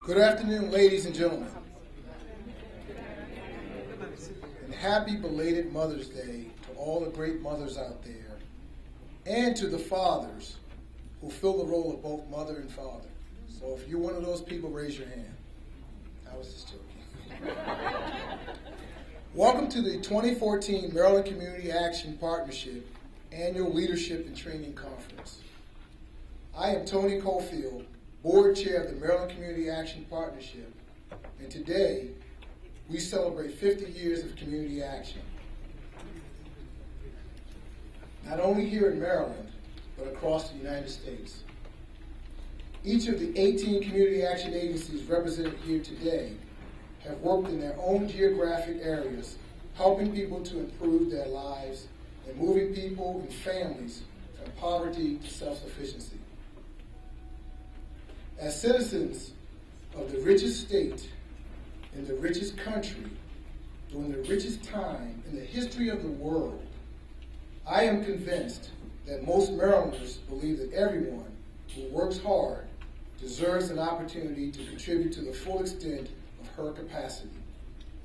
Good afternoon, ladies and gentlemen, and happy belated Mother's Day to all the great mothers out there, and to the fathers who fill the role of both mother and father. So if you're one of those people, raise your hand. I was just joking. Welcome to the 2014 Maryland Community Action Partnership Annual Leadership and Training Conference. I am Tony Cofield, Board Chair of the Maryland Community Action Partnership, and today we celebrate 50 years of community action. Not only here in Maryland, but across the United States. Each of the 18 community action agencies represented here today have worked in their own geographic areas, helping people to improve their lives and moving people and families from poverty to self-sufficiency. As citizens of the richest state in the richest country during the richest time in the history of the world, I am convinced that most Marylanders believe that everyone who works hard deserves an opportunity to contribute to the full extent of her capacity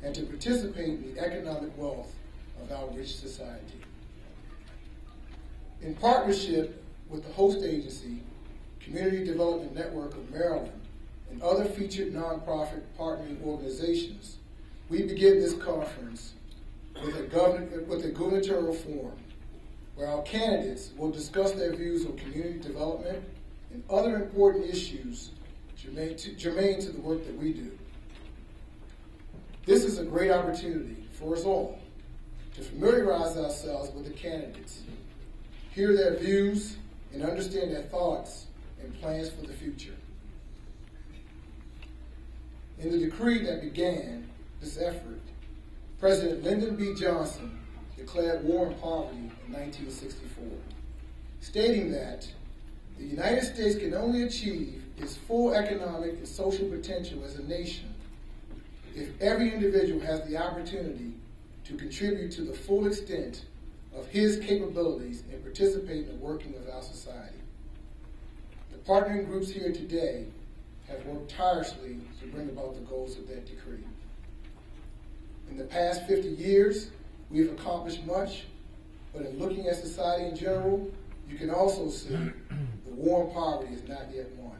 and to participate in the economic wealth of our rich society. In partnership with the host agency, Community Development Network of Maryland, and other featured nonprofit partnering organizations, we begin this conference with a Gubernatorial Forum, where our candidates will discuss their views on community development and other important issues germane to the work that we do. This is a great opportunity for us all to familiarize ourselves with the candidates, hear their views, and understand their thoughts and plans for the future. In the decree that began this effort, President Lyndon B. Johnson declared war on poverty in 1964, stating that the United States can only achieve its full economic and social potential as a nation if every individual has the opportunity to contribute to the full extent of his capabilities and participate in the working of our society. The partnering groups here today have worked tirelessly to bring about the goals of that decree. In the past 50 years, we have accomplished much, but in looking at society in general, you can also see the war on poverty is not yet won.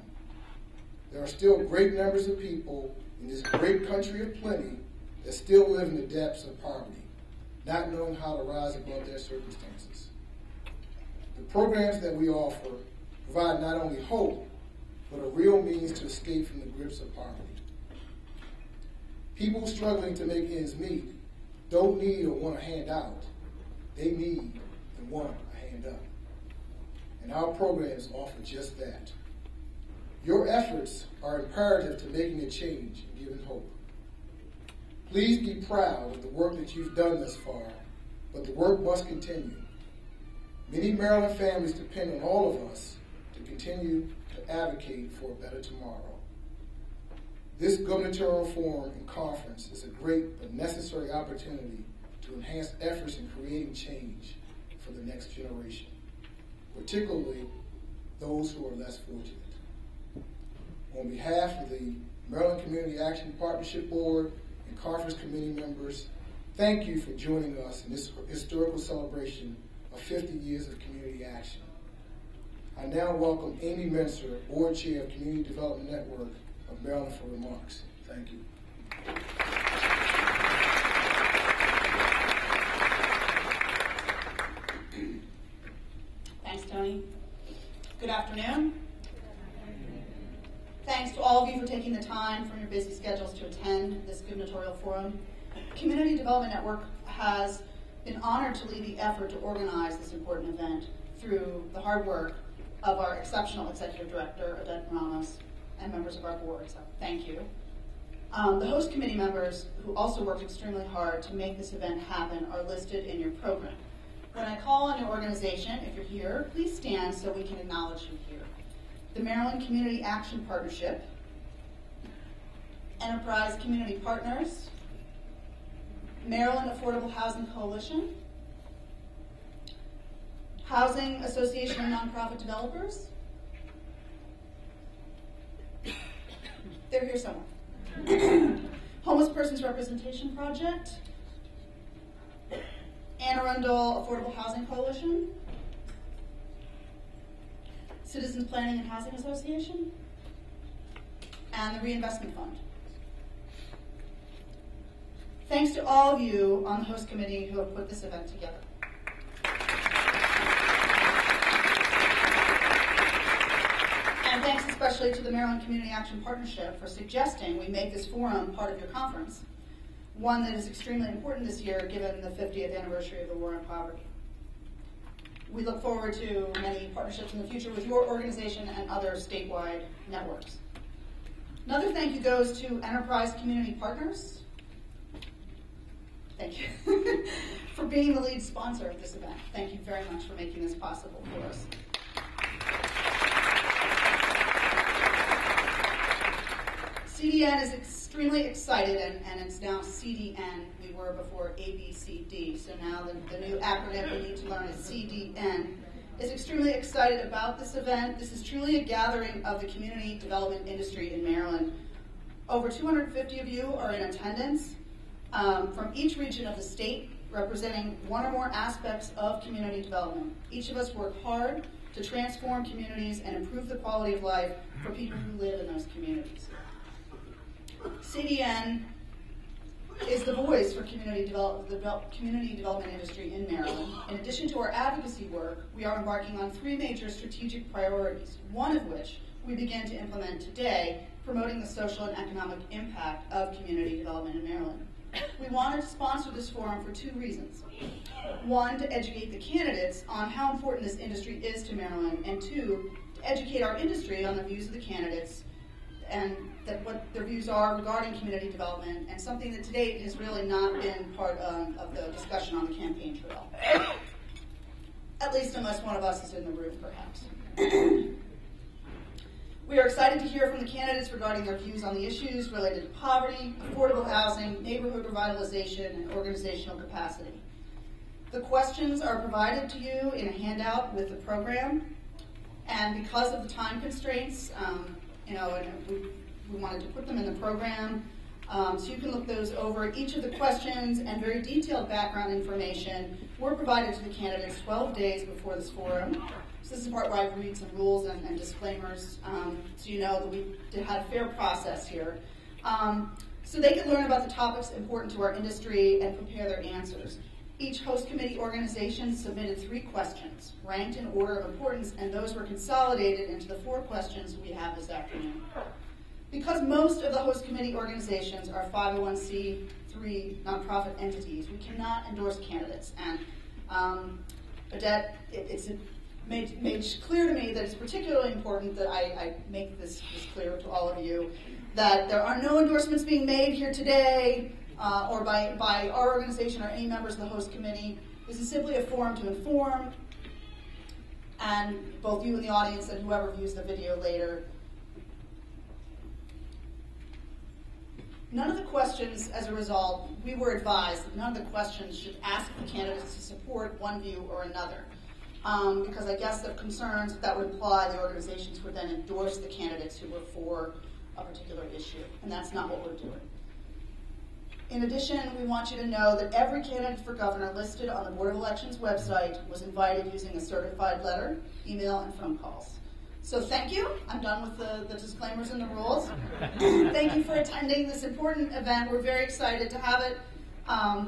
There are still great numbers of people in this great country of plenty that still live in the depths of poverty, not knowing how to rise above their circumstances. The programs that we offer provide not only hope, but a real means to escape from the grips of poverty. People struggling to make ends meet don't need or want a handout. They need and want a hand up. And our programs offer just that. Your efforts are imperative to making a change and giving hope. Please be proud of the work that you've done thus far, but the work must continue. Many Maryland families depend on all of us to continue to advocate for a better tomorrow. This Gubernatorial Forum and Conference is a great but necessary opportunity to enhance efforts in creating change for the next generation, particularly those who are less fortunate. On behalf of the Maryland Community Action Partnership Board and Conference Committee members, thank you for joining us in this historical celebration of 50 years of community action. I now welcome Amy Mizeur, Board Chair of Community Development Network of Maryland, for remarks. Thank you. Thanks, Tony. Good afternoon. Thanks to all of you for taking the time from your busy schedules to attend this Gubernatorial Forum. Community Development Network has been honored to lead the effort to organize this important event through the hard work of our exceptional Executive Director, Odette Ramos, and members of our board, so thank you. The host committee members, who also worked extremely hard to make this event happen, are listed in your program. When I call on your organization, if you're here, please stand so we can acknowledge you here. The Maryland Community Action Partnership, Enterprise Community Partners, Maryland Affordable Housing Coalition, Housing Association of Nonprofit Developers, They're here somewhere. Homeless Persons Representation Project, Arundel Affordable Housing Coalition, Citizens Planning and Housing Association, and the Reinvestment Fund. Thanks to all of you on the host committee who have put this event together. And thanks especially to the Maryland Community Action Partnership for suggesting we make this forum part of your conference, one that is extremely important this year given the 50th anniversary of the War on Poverty. We look forward to many partnerships in the future with your organization and other statewide networks. Another thank you goes to Enterprise Community Partners. Thank you for being the lead sponsor of this event. Thank you very much for making this possible for us. CDN is extremely excited, and it's now CDN. We were before ABCD, so now the new acronym we need to learn is CDN. Is extremely excited about this event. This is truly a gathering of the community development industry in Maryland. Over 250 of you are in attendance from each region of the state, representing one or more aspects of community development. Each of us work hard to transform communities and improve the quality of life for people who live in those communities. CDN is the voice for the community development industry in Maryland. In addition to our advocacy work, we are embarking on 3 major strategic priorities, one of which we begin to implement today, promoting the social and economic impact of community development in Maryland. We wanted to sponsor this forum for 2 reasons. 1, to educate the candidates on how important this industry is to Maryland, and 2, to educate our industry on the views of the candidates and what their views are regarding community development, and something that to date has really not been part of the discussion on the campaign trail. At least unless one of us is in the room, perhaps. We are excited to hear from the candidates regarding their views on the issues related to poverty, affordable housing, neighborhood revitalization, and organizational capacity. The questions are provided to you in a handout with the program, and because of the time constraints, we wanted to put them in the program, so you can look those over. Each of the questions and very detailed background information were provided to the candidates 12 days before this forum. So this is the part where I read some rules and disclaimers, so you know that we had a fair process here. So they can learn about the topics important to our industry and prepare their answers. Each host committee organization submitted 3 questions, ranked in order of importance, and those were consolidated into the 4 questions we have this afternoon. Because most of the host committee organizations are 501c3 nonprofit entities, we cannot endorse candidates. And Odette, it's made clear to me that it's particularly important that I make this clear to all of you, that there are no endorsements being made here today, or by our organization or any members of the host committee. This is simply a forum to inform, and both you in the audience and whoever views the video later. None of the questions, as a result, we were advised that none of the questions should ask the candidates to support one view or another, because I guess the concerns that would imply the organizations would then endorse the candidates who were for a particular issue, and that's not what we're doing. In addition, we want you to know that every candidate for governor listed on the Board of Elections website was invited using a certified letter, email, and phone calls. So thank you. I'm done with the disclaimers and the rules. Thank you for attending this important event. We're very excited to have it. I'd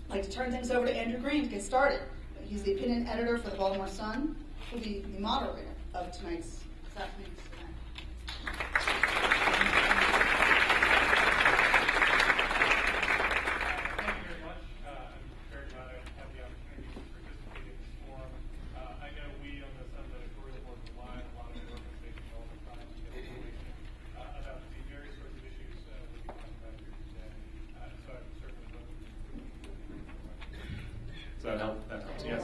like to turn things over to Andrew Green to get started. He's the opinion editor for the Baltimore Sun. He'll be the moderator of this afternoon's event. That helps, yes.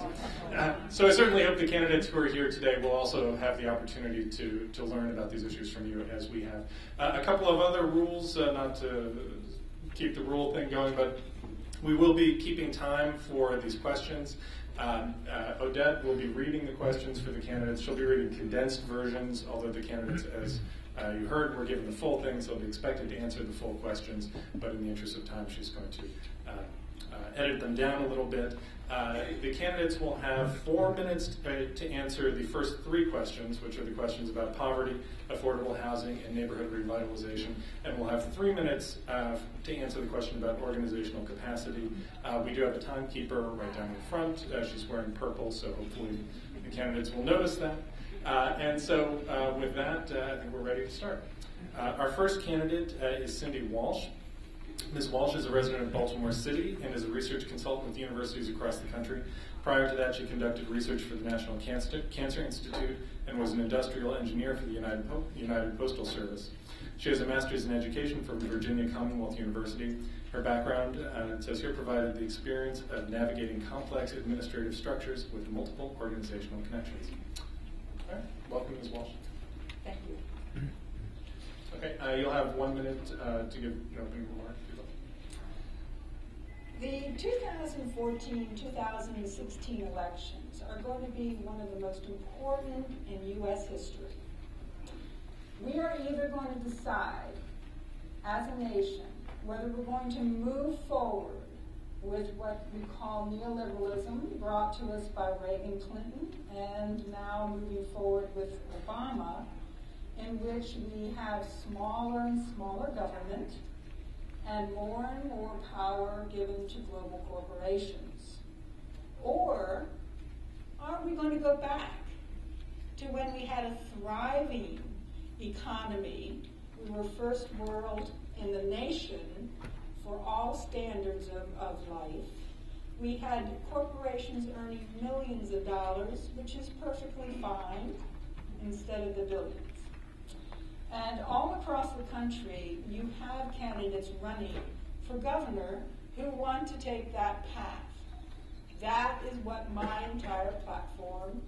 So I certainly hope the candidates who are here today will also have the opportunity to learn about these issues from you as we have. A couple of other rules, not to keep the rule thing going, but we will be keeping time for these questions. Odette will be reading the questions for the candidates. She'll be reading condensed versions, although the candidates, as you heard, were given the full thing, so they'll be expected to answer the full questions, but in the interest of time, she's going to edit them down a little bit. The candidates will have 4 minutes to answer the first 3 questions, which are the questions about poverty, affordable housing, and neighborhood revitalization. And we'll have 3 minutes to answer the question about organizational capacity. We do have a timekeeper right down in front. She's wearing purple, so hopefully the candidates will notice that. And so with that, I think we're ready to start. Our first candidate is Cindy Walsh. Ms. Walsh is a resident of Baltimore City and is a research consultant with universities across the country. Prior to that, she conducted research for the National Cancer Institute and was an industrial engineer for the United Postal Service. She has a master's in education from Virginia Commonwealth University. Her background, it says here, provided the experience of navigating complex administrative structures with multiple organizational connections. All right, welcome, Ms. Walsh. Thank you. Okay, you'll have 1 minute to give an opening remark. The 2014-2016 elections are going to be one of the most important in U.S. history. We are either going to decide as a nation whether we're going to move forward with what we call neoliberalism, brought to us by Reagan, Clinton, and now moving forward with Obama, in which we have smaller and smaller government and more power given to global corporations. Or are we going to go back to when we had a thriving economy? We were first world in the nation for all standards of life. We had corporations earning millions of dollars, which is perfectly fine, instead of the billions. And all across the country, you have candidates running for governor who want to take that path. That is what my entire platform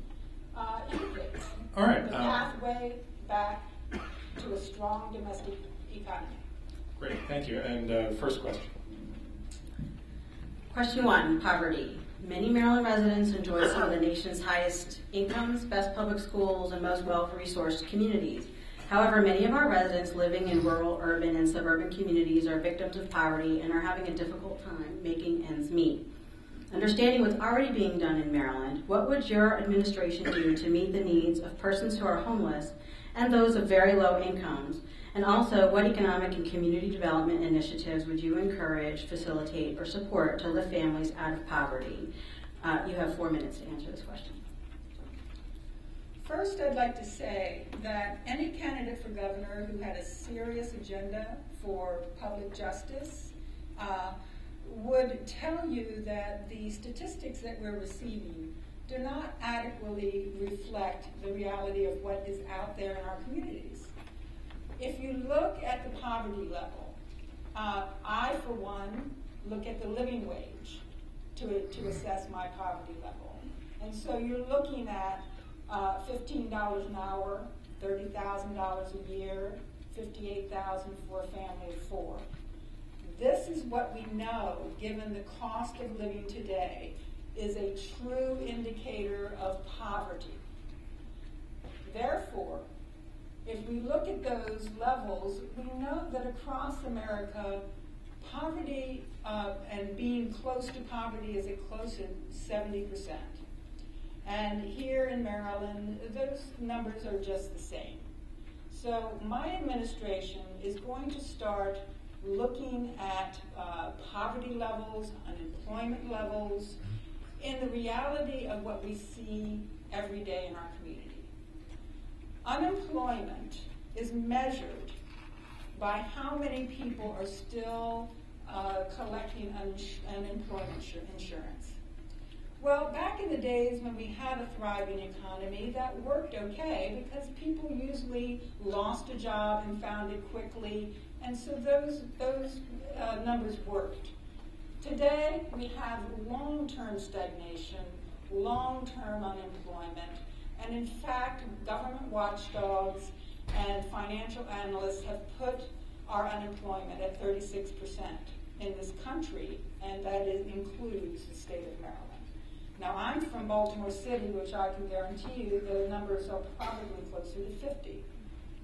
indicates. All right. The pathway back to a strong domestic economy. Great, thank you. And first question. Question 1, poverty. Many Maryland residents enjoy some of the nation's highest incomes, best public schools, and most well-resourced communities. However, many of our residents living in rural, urban, and suburban communities are victims of poverty and are having a difficult time making ends meet. Understanding what's already being done in Maryland, what would your administration do to meet the needs of persons who are homeless and those of very low incomes? And also, what economic and community development initiatives would you encourage, facilitate, or support to lift families out of poverty? You have 4 minutes to answer this question. First, I'd like to say that any candidate for governor who had a serious agenda for public justice would tell you that the statistics that we're receiving do not adequately reflect the reality of what is out there in our communities. If you look at the poverty level, I, for one, look at the living wage to assess my poverty level. And so you're looking at $15 an hour, $30,000 a year, $58,000 for a family of 4. This is what we know, given the cost of living today, is a true indicator of poverty. Therefore, if we look at those levels, we know that across America, poverty and being close to poverty is close to 70%. And here in Maryland, those numbers are just the same. So my administration is going to start looking at poverty levels, unemployment levels, in the reality of what we see every day in our community. Unemployment is measured by how many people are still collecting unemployment insurance. Well, back in the days when we had a thriving economy, that worked okay because people usually lost a job and found it quickly, and so those numbers worked. Today, we have long-term stagnation, long-term unemployment, and in fact, government watchdogs and financial analysts have put our unemployment at 36% in this country, and that includes the state of Maryland. Now, I'm from Baltimore City, which I can guarantee you the numbers are probably closer to 50.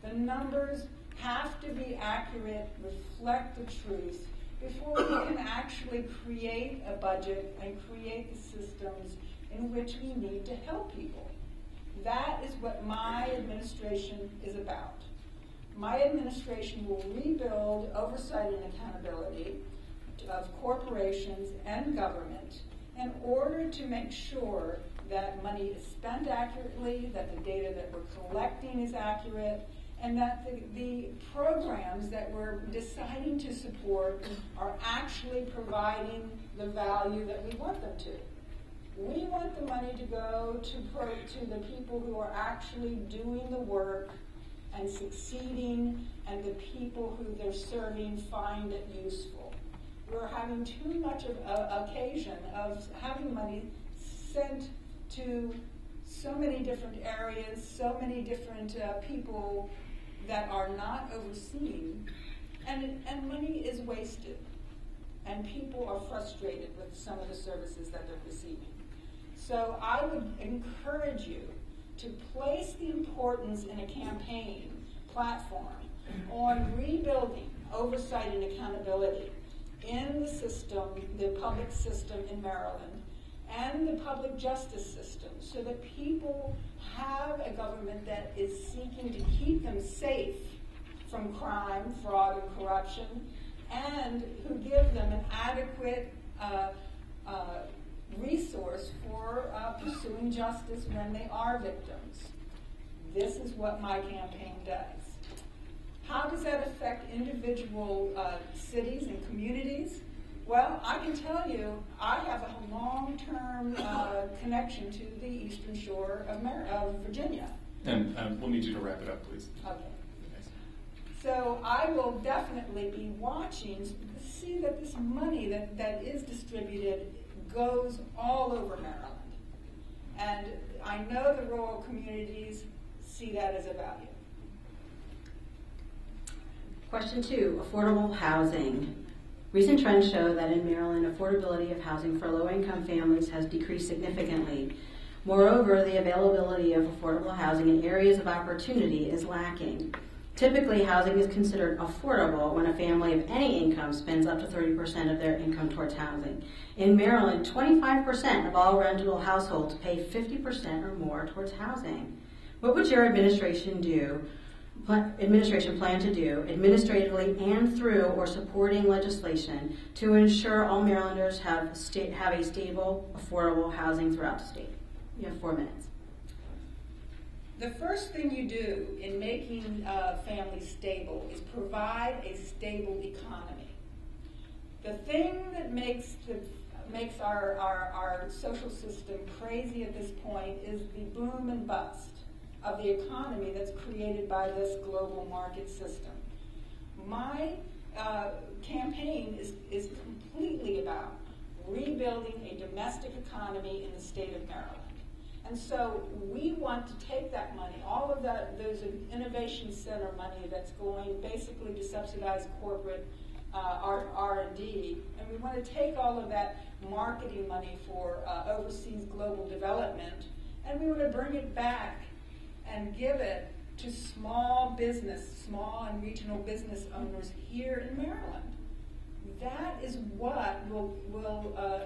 The numbers have to be accurate, reflect the truth, before we can actually create a budget and create the systems in which we need to help people. That is what my administration is about. My administration will rebuild oversight and accountability of corporations and government in order to make sure that money is spent accurately, that the data that we're collecting is accurate, and that the programs that we're deciding to support are actually providing the value that we want them to. We want the money to go to the people who are actually doing the work and succeeding, and the people who they're serving find it useful. We're having too much of an occasion of having money sent to so many different areas, so many different people that are not overseen, and money is wasted, and people are frustrated with some of the services that they're receiving. So I would encourage you to place the importance in a campaign platform on rebuilding oversight and accountability in the system, the public system in Maryland, and the public justice system, so that people have a government that is seeking to keep them safe from crime, fraud, and corruption, and who give them an adequate resource for pursuing justice when they are victims. This is what my campaign does. How does that affect individual cities and communities? Well, I can tell you, I have a long-term connection to the Eastern Shore of Virginia. And we'll need you to wrap it up, please. Okay. So I will definitely be watching to see that this money that is distributed goes all over Maryland. And I know the rural communities see that as a value. Question 2, affordable housing. Recent trends show that in Maryland, affordability of housing for low-income families has decreased significantly. Moreover, the availability of affordable housing in areas of opportunity is lacking. Typically, housing is considered affordable when a family of any income spends up to 30% of their income towards housing. In Maryland, 25% of all rentable households pay 50% or more towards housing. What would your administration plan to do, administratively and through or supporting legislation, to ensure all Marylanders have a stable, affordable housing throughout the state? You have 4 minutes. The first thing you do in making families stable is provide a stable economy. The thing that makes our social system crazy at this point is the boom and bust of the economy that's created by this global market system. My campaign is completely about rebuilding a domestic economy in the state of Maryland. And so we want to take that money, all of that, there's an innovation center money that's going basically to subsidize corporate R&D, and we want to take all of that marketing money for overseas global development, and we want to bring it back and give it to small and regional business owners here in Maryland. That is what will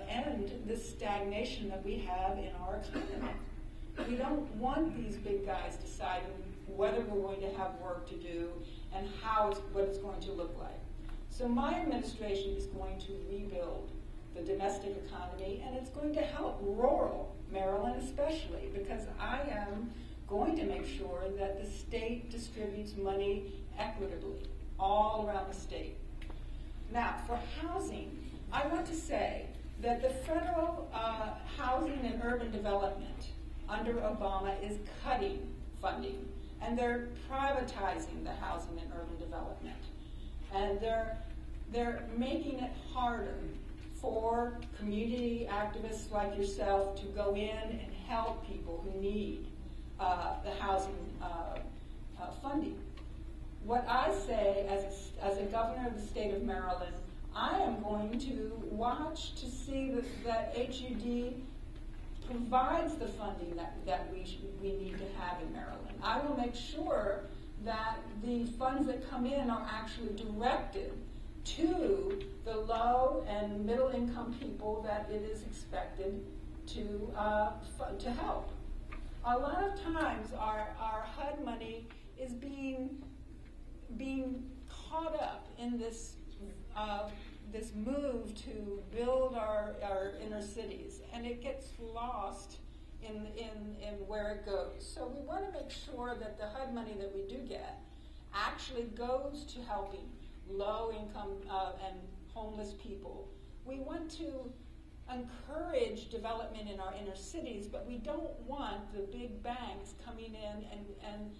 end this stagnation that we have in our economy. We don't want these big guys deciding whether we're going to have work to do and what it's going to look like. So my administration is going to rebuild the domestic economy, and it's going to help rural Maryland especially, because I am going to make sure that the state distributes money equitably all around the state. Now, for housing, I want to say that the federal housing and urban development under Obama is cutting funding, and they're privatizing the housing and urban development. And they're making it harder for community activists like yourself to go in and help people who need the housing funding. What I say as a governor of the state of Maryland, I am going to watch to see that HUD provides the funding that we need to have in Maryland. I will make sure that the funds that come in are actually directed to the low and middle income people that it is expected to help. A lot of times our HUD money is being caught up in this move to build our inner cities, and it gets lost in where it goes. So we want to make sure that the HUD money that we do get actually goes to helping low income and homeless people. We want to encourage development in our inner cities, but we don't want the big banks coming in and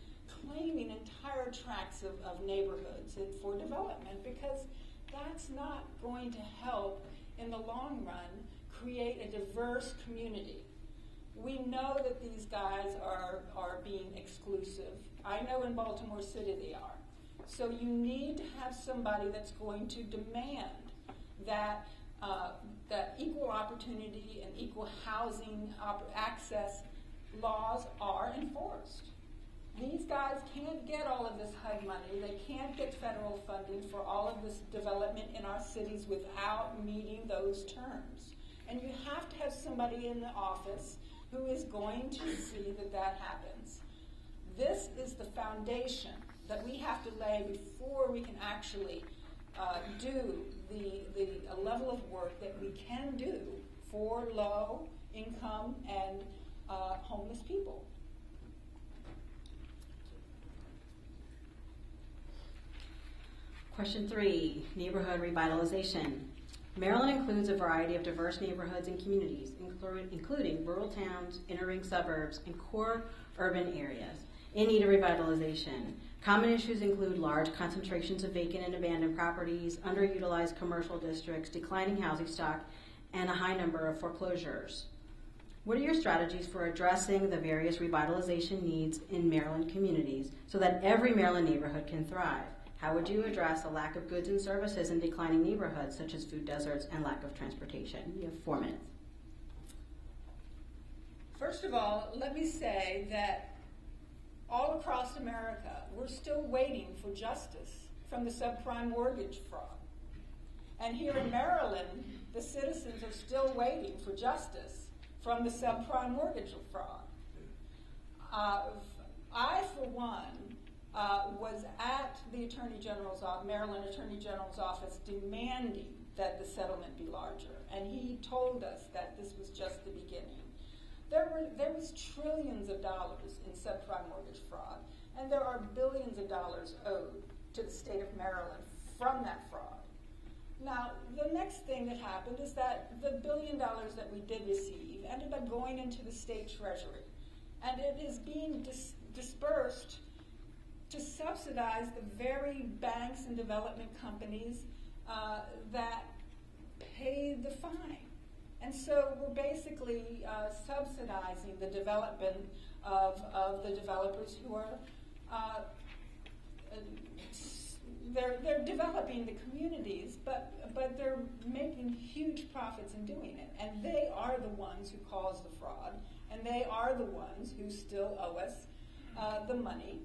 claiming entire tracts of neighborhoods for development, because that's not going to help in the long run create a diverse community. We know that these guys are being exclusive. I know in Baltimore City they are. So you need to have somebody that's going to demand that equal opportunity and equal housing access laws are enforced. These guys can't get all of this HUD money. They can't get federal funding for all of this development in our cities without meeting those terms. And you have to have somebody in the office who is going to see that that happens. This is the foundation that we have to lay before we can actually do the level of work that we can do for low income and homeless people. Question 3, neighborhood revitalization. Maryland includes a variety of diverse neighborhoods and communities, including rural towns, inner ring suburbs, and core urban areas in need of revitalization. Common issues include large concentrations of vacant and abandoned properties, underutilized commercial districts, declining housing stock, and a high number of foreclosures. What are your strategies for addressing the various revitalization needs in Maryland communities so that every Maryland neighborhood can thrive? How would you address the lack of goods and services in declining neighborhoods, such as food deserts and lack of transportation? You have 4 minutes. First of all, let me say that all across America, we're still waiting for justice from the subprime mortgage fraud. And here in Maryland, the citizens are still waiting for justice from the subprime mortgage fraud. I, for one, was at the Maryland Attorney General's office demanding that the settlement be larger. And he told us that this was just the beginning. There was trillions of dollars in subprime mortgage fraud, and there are billions of dollars owed to the state of Maryland from that fraud. Now, the next thing that happened is that the $1 billion that we did receive ended up going into the state treasury, and it is being dispersed to subsidize the very banks and development companies that paid the fine. And so we're basically subsidizing the development of the developers who are they're developing the communities, but they're making huge profits in doing it. And they are the ones who caused the fraud, and they are the ones who still owe us the money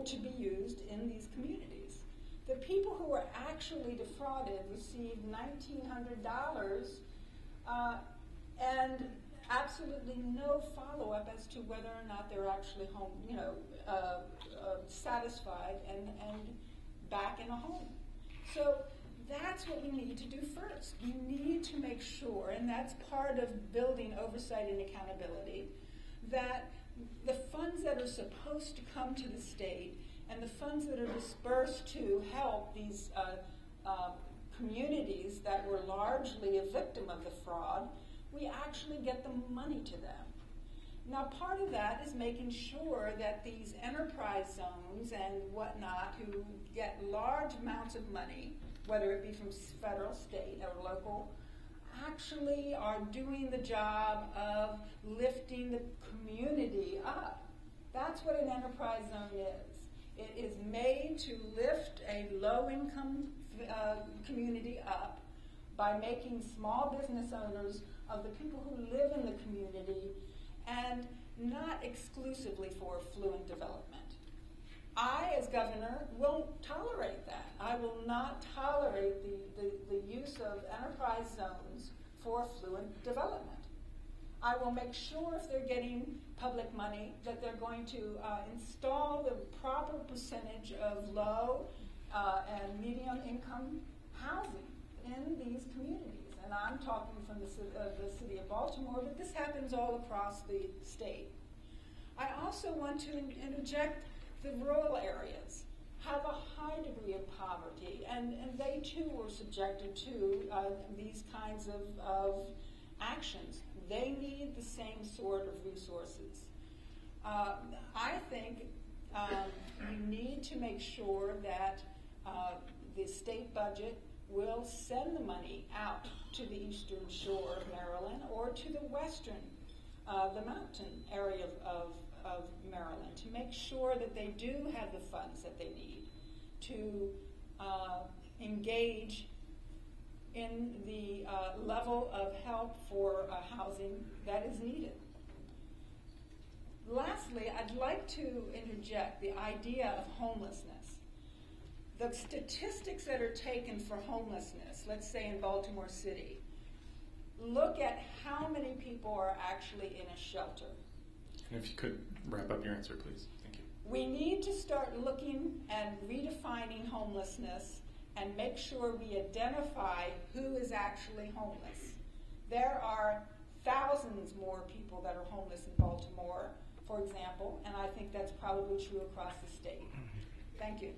to be used in these communities. The people who were actually defrauded received $1,900 and absolutely no follow-up as to whether or not they're actually home, satisfied and back in a home. So that's what we need to do first. We need to make sure, and that's part of building oversight and accountability, that the funds that are supposed to come to the state and the funds that are dispersed to help these communities that were largely a victim of the fraud, we actually get the money to them. Now, part of that is making sure that these enterprise zones and whatnot who get large amounts of money, whether it be from federal, state, or local, actually are doing the job of lifting the community up. That's what an enterprise zone is. It is made to lift a low-income community up by making small business owners of the people who live in the community and not exclusively for affluent development. I, as governor, won't tolerate that. I will not tolerate the use of enterprise zones for affluent development. I will make sure if they're getting public money that they're going to install the proper percentage of low and medium income housing in these communities. And I'm talking from the city of Baltimore, but this happens all across the state. I also want to interject the rural areas have a high degree of poverty, and they too were subjected to these kinds of actions. They need the same sort of resources. I think you need to make sure that the state budget will send the money out to the eastern shore of Maryland or to the western, the mountain area of Maryland, to make sure that they do have the funds that they need to engage in the level of help for housing that is needed. Lastly, I'd like to interject the idea of homelessness. The statistics that are taken for homelessness, let's say in Baltimore City, look at how many people are actually in a shelter. And if you could wrap up your answer, please. Thank you. We need to start looking and redefining homelessness and make sure we identify who is actually homeless. There are thousands more people that are homeless in Baltimore, for example, and I think that's probably true across the state. Thank you.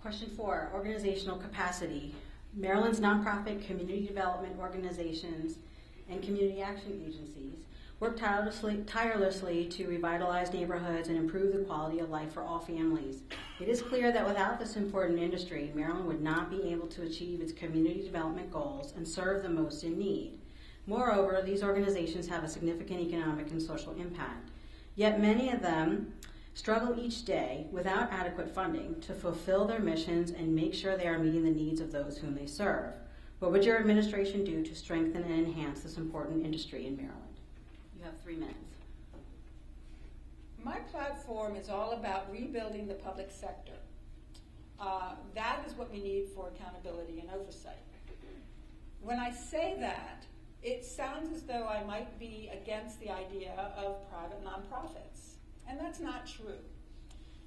Question 4, organizational capacity. Maryland's nonprofit community development organizations and community action agencies work tirelessly to revitalize neighborhoods and improve the quality of life for all families. It is clear that without this important industry, Maryland would not be able to achieve its community development goals and serve the most in need. Moreover, these organizations have a significant economic and social impact. Yet many of them struggle each day without adequate funding to fulfill their missions and make sure they are meeting the needs of those whom they serve. What would your administration do to strengthen and enhance this important industry in Maryland? You have 3 minutes. My platform is all about rebuilding the public sector. That is what we need for accountability and oversight. When I say that, it sounds as though I might be against the idea of private nonprofits, and that's not true.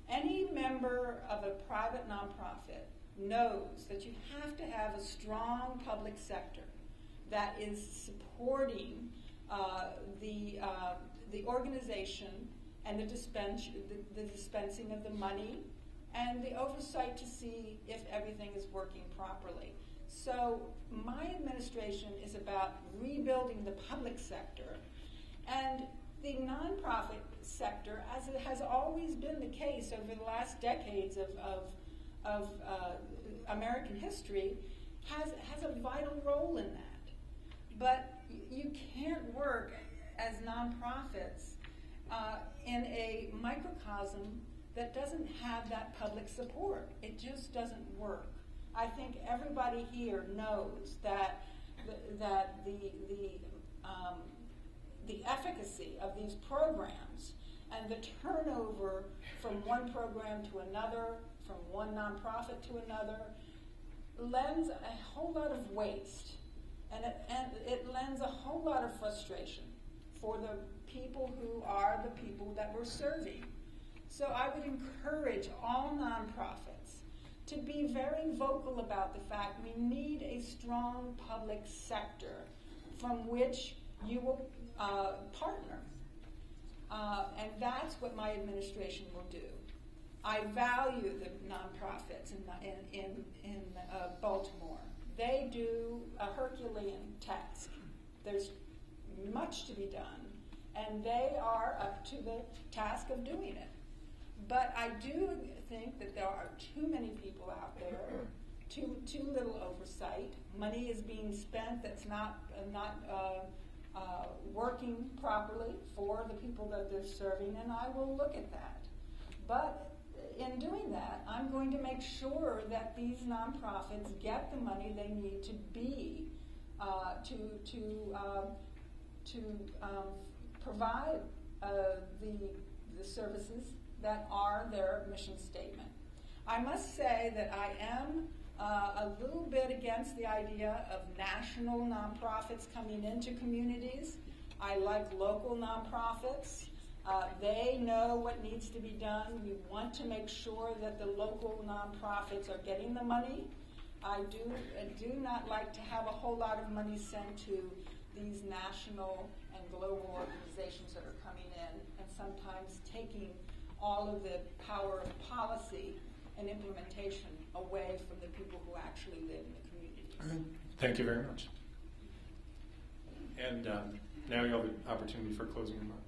Any member of a private nonprofit knows that you have to have a strong public sector that is supporting the organization and the dispensing of the money and the oversight to see if everything is working properly. So my administration is about rebuilding the public sector, and the nonprofit sector, as it has always been the case over the last decades of American history, has a vital role in that. But you can't work as nonprofits in a microcosm that doesn't have that public support. It just doesn't work. I think everybody here knows that the efficacy of these programs and the turnover from one program to another, from one nonprofit to another, lends a whole lot of waste, and it lends a whole lot of frustration for the people who are the people that we're serving. So I would encourage all nonprofits to be very vocal about the fact we need a strong public sector from which you will partner. And that's what my administration will do. I value the nonprofits in Baltimore. They do a Herculean task. There's much to be done, and they are up to the task of doing it. But I do think that there are too many people out there, too little oversight. Money is being spent that's not working properly for the people that they're serving, and I will look at that. But in doing that, I'm going to make sure that these nonprofits get the money they need to be to provide the services that are their mission statement. I must say that I am a little bit against the idea of national nonprofits coming into communities. I like local nonprofits. They know what needs to be done. We want to make sure that the local nonprofits are getting the money. I do not like to have a whole lot of money sent to these national and global organizations that are coming in and sometimes taking all of the power of policy and implementation away from the people who actually live in the communities. Thank you very much. And now you have the opportunity for closing remarks.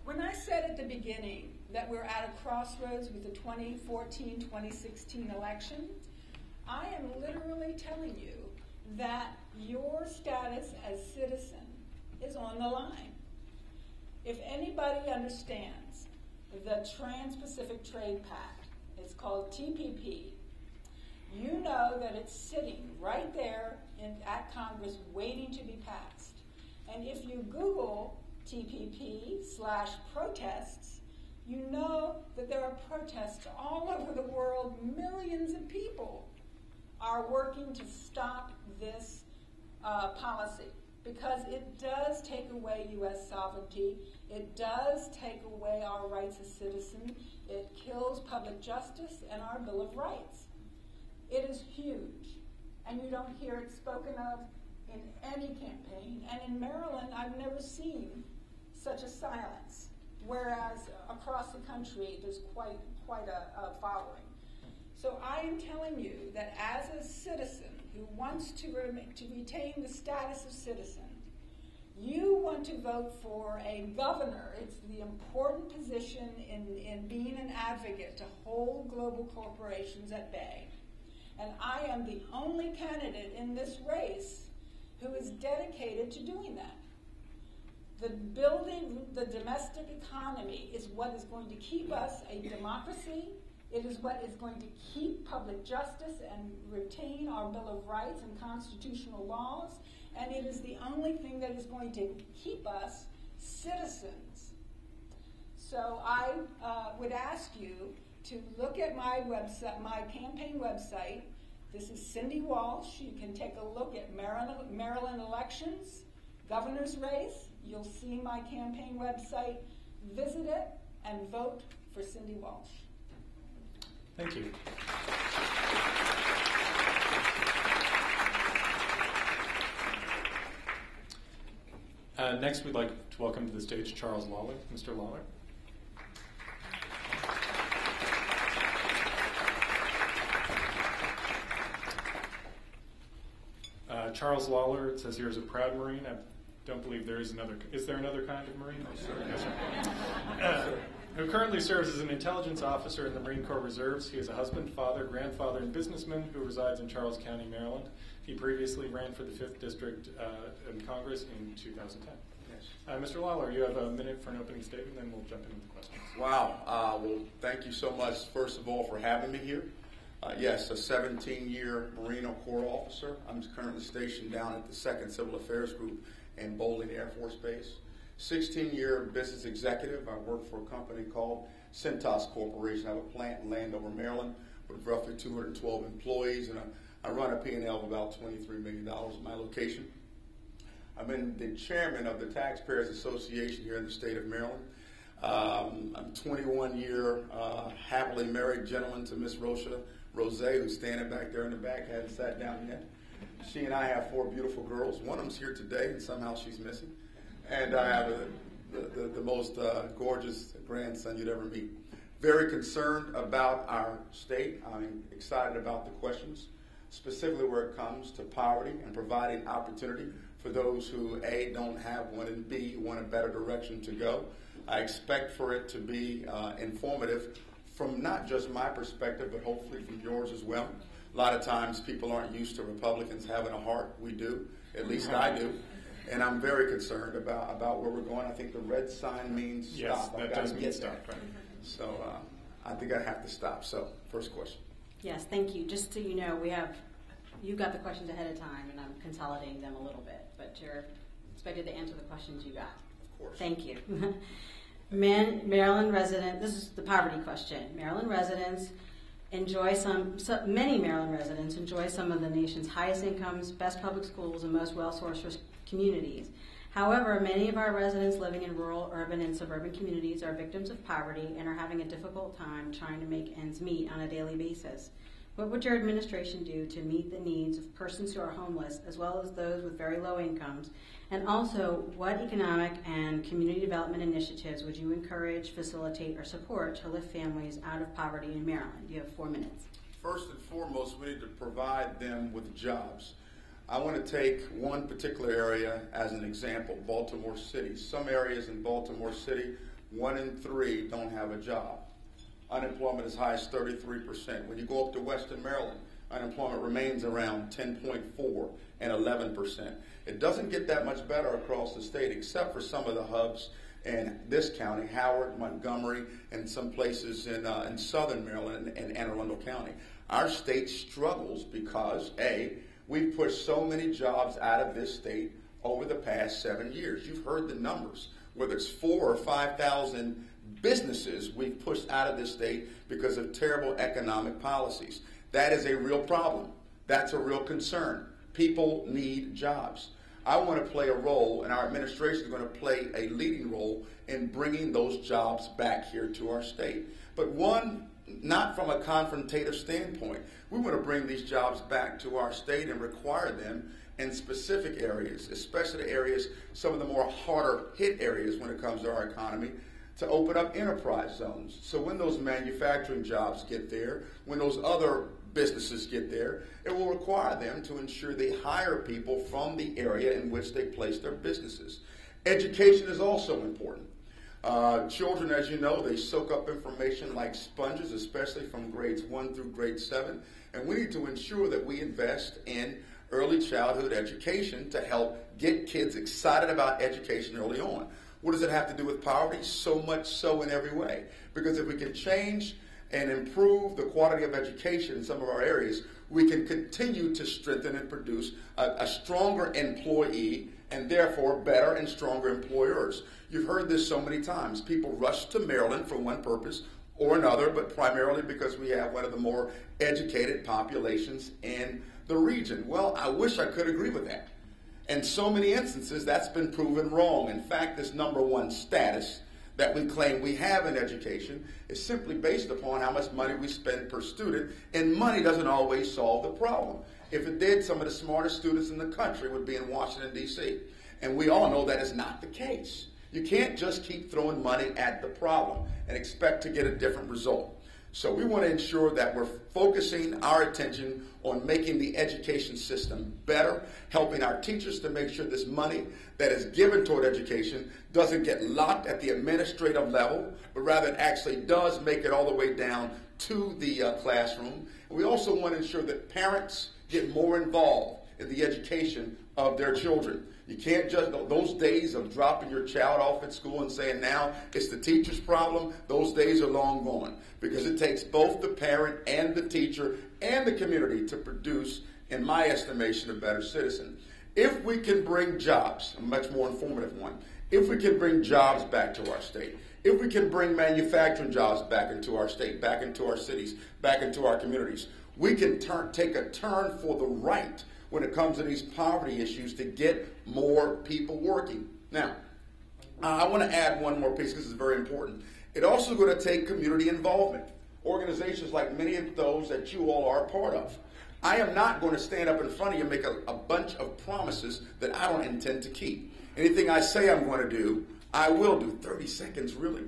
When I said at the beginning that we're at a crossroads with the 2014-2016 election, I am literally telling you that your status as citizen is on the line. If anybody understands the Trans-Pacific Trade Pact, it's called TPP, you know that it's sitting right there at Congress waiting to be passed. And if you Google TPP/protests, you know that there are protests all over the world. Millions of people are working to stop this policy because it does take away U.S. sovereignty. It does take away our rights as citizens. It kills public justice and our Bill of Rights. It is huge, and you don't hear it spoken of in any campaign. And in Maryland, I've never seen such a silence, whereas across the country, there's quite a following. So I am telling you that as a citizen who wants to retain the status of citizen, you want to vote for a governor. It's the important position in being an advocate to hold global corporations at bay. And I am the only candidate in this race who is dedicated to doing that. The building the domestic economy is what is going to keep us a democracy. It is what is going to keep public justice and retain our Bill of Rights and constitutional laws. And it is the only thing that is going to keep us citizens. So I would ask you to look at my website, my campaign website. This is Cindy Walsh. You can take a look at Maryland elections, governor's race. You'll see my campaign website. Visit it and vote for Cindy Walsh. Thank you. Next, we'd like to welcome to the stage Charles Lollar. Mr. Lollar. Charles Lollar, it says here, is a proud Marine. I don't believe there is another. Is there another kind of Marine? Yes, sir. Who currently serves as an intelligence officer in the Marine Corps Reserves. He is a husband, father, grandfather, and businessman who resides in Charles County, Maryland. He previously ran for the 5th District in Congress in 2010. Yes. Mr. Lollar, you have a minute for an opening statement, then we'll jump into the questions. Wow. Well, thank you so much, first of all, for having me here. Yes, a 17-year Marine Corps officer. I'm currently stationed down at the 2nd Civil Affairs Group in Bowling Air Force Base. 16-year business executive. I work for a company called Cintas Corporation. I have a plant in Landover, Maryland, with roughly 212 employees, and I run a P&L of about $23 million in my location. I've been the chairman of the Taxpayers Association here in the state of Maryland. I'm a 21-year happily married gentleman to Miss Rosha Rose, who's standing back there in the back, hadn't sat down yet. She and I have 4 beautiful girls. One of them's here today, and somehow she's missing. And I have the most gorgeous grandson you'd ever meet. Very concerned about our state. I'm excited about the questions, specifically where it comes to poverty and providing opportunity for those who, A, don't have one, and B, want a better direction to go. I expect for it to be informative from not just my perspective, but hopefully from yours as well. A lot of times people aren't used to Republicans having a heart. We do. At least I do. And I'm very concerned about where we're going. I think the red sign means yes, stop. That does mean stop. Right. So I think I have to stop. So first question. Yes, thank you. Just so you know, you got the questions ahead of time, and I'm consolidating them a little bit, but you're expected to answer the questions you got. Of course. Thank you. Maryland resident, this is the poverty question. Maryland residents many Maryland residents enjoy some of the nation's highest incomes, best public schools, and most well-sourced communities. However, many of our residents living in rural, urban, and suburban communities are victims of poverty and are having a difficult time trying to make ends meet on a daily basis. What would your administration do to meet the needs of persons who are homeless, as well as those with very low incomes? And also, what economic and community development initiatives would you encourage, facilitate, or support to lift families out of poverty in Maryland? You have 4 minutes. First and foremost, we need to provide them with jobs. I want to take one particular area as an example, Baltimore City. Some areas in Baltimore City, 1 in 3 don't have a job. Unemployment is high as 33%. When you go up to Western Maryland, unemployment remains around 10.4 and 11%. It doesn't get that much better across the state, except for some of the hubs in this county, Howard, Montgomery, and some places in southern Maryland and Anne Arundel County. Our state struggles because, A, we've pushed so many jobs out of this state over the past 7 years. You've heard the numbers, whether it's 4,000 or 5,000 businesses we've pushed out of this state because of terrible economic policies. That is a real problem. That's a real concern. People need jobs. I want to play a role, and our administration is going to play a leading role in bringing those jobs back here to our state. But one, not from a confrontative standpoint. We want to bring these jobs back to our state and require them in specific areas, especially areas, some of the more harder hit areas when it comes to our economy, to open up enterprise zones. So when those manufacturing jobs get there, when those other businesses get there, it will require them to ensure they hire people from the area in which they place their businesses. Education is also important. Children, as you know, they soak up information like sponges, especially from grades 1 through grade 7, and we need to ensure that we invest in early childhood education to help get kids excited about education early on. What does it have to do with poverty? So much so in every way. Because if we can change and improve the quality of education in some of our areas, we can continue to strengthen and produce a stronger employee and therefore better and stronger employers. You've heard this so many times. People rush to Maryland for one purpose or another, but primarily because we have one of the more educated populations in the region. Well, I wish I could agree with that. In so many instances, that's been proven wrong. In fact, this #1 status that we claim we have in education is simply based upon how much money we spend per student, and money doesn't always solve the problem. If it did, some of the smartest students in the country would be in Washington, D.C., and we all know that is not the case. You can't just keep throwing money at the problem and expect to get a different result. So we want to ensure that we're focusing our attention on making the education system better, helping our teachers to make sure this money that is given toward education doesn't get locked at the administrative level, but rather it actually does make it all the way down to the classroom. And we also want to ensure that parents get more involved in the education of their children. You can't just, those days of dropping your child off at school and saying now it's the teacher's problem, those days are long gone. Because it takes both the parent and the teacher and the community to produce, in my estimation, a better citizen. If we can bring jobs, a much more informative one, if we can bring jobs back to our state, if we can bring manufacturing jobs back into our state, back into our cities, back into our communities, we can take a turn for the right when it comes to these poverty issues to get more people working. Now, I want to add one more piece because it's very important. It also is going to take community involvement. Organizations like many of those that you all are a part of. I am not going to stand up in front of you and make a bunch of promises that I don't intend to keep. Anything I say I'm going to do, I will do. 30 seconds, really.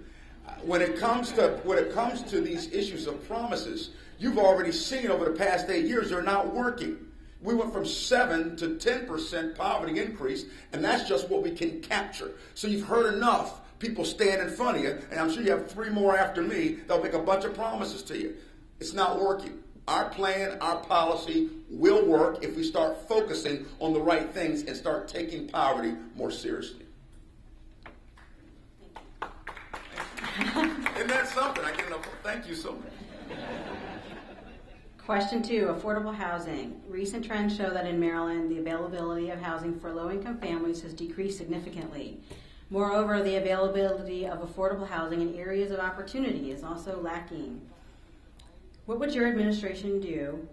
When it comes to these issues of promises, you've already seen over the past 8 years they're not working. We went from 7 to 10% poverty increase, and that's just what we can capture. So you've heard enough people stand in front of you, and I'm sure you have 3 more after me that'll make a bunch of promises to you. It's not working. Our plan, our policy will work if we start focusing on the right things and start taking poverty more seriously. Isn't that something? I Thank you so much. Question 2, affordable housing. Recent trends show that in Maryland, the availability of housing for low-income families has decreased significantly. Moreover, the availability of affordable housing in areas of opportunity is also lacking. What would your administration do,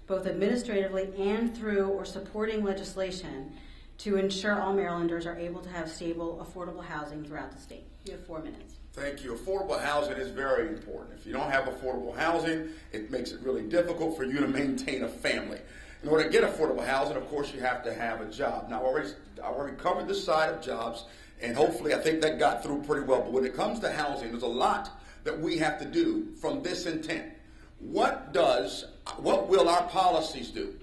both administratively and through or supporting legislation, to ensure all Marylanders are able to have stable, affordable housing throughout the state? You have 4 minutes. Thank you. Affordable housing is very important. If you don't have affordable housing, it makes it really difficult for you to maintain a family. In order to get affordable housing, of course, you have to have a job. Now, I already covered this side of jobs, and hopefully I think that got through pretty well. But when it comes to housing, there's a lot that we have to do from this intent. What will our policies do?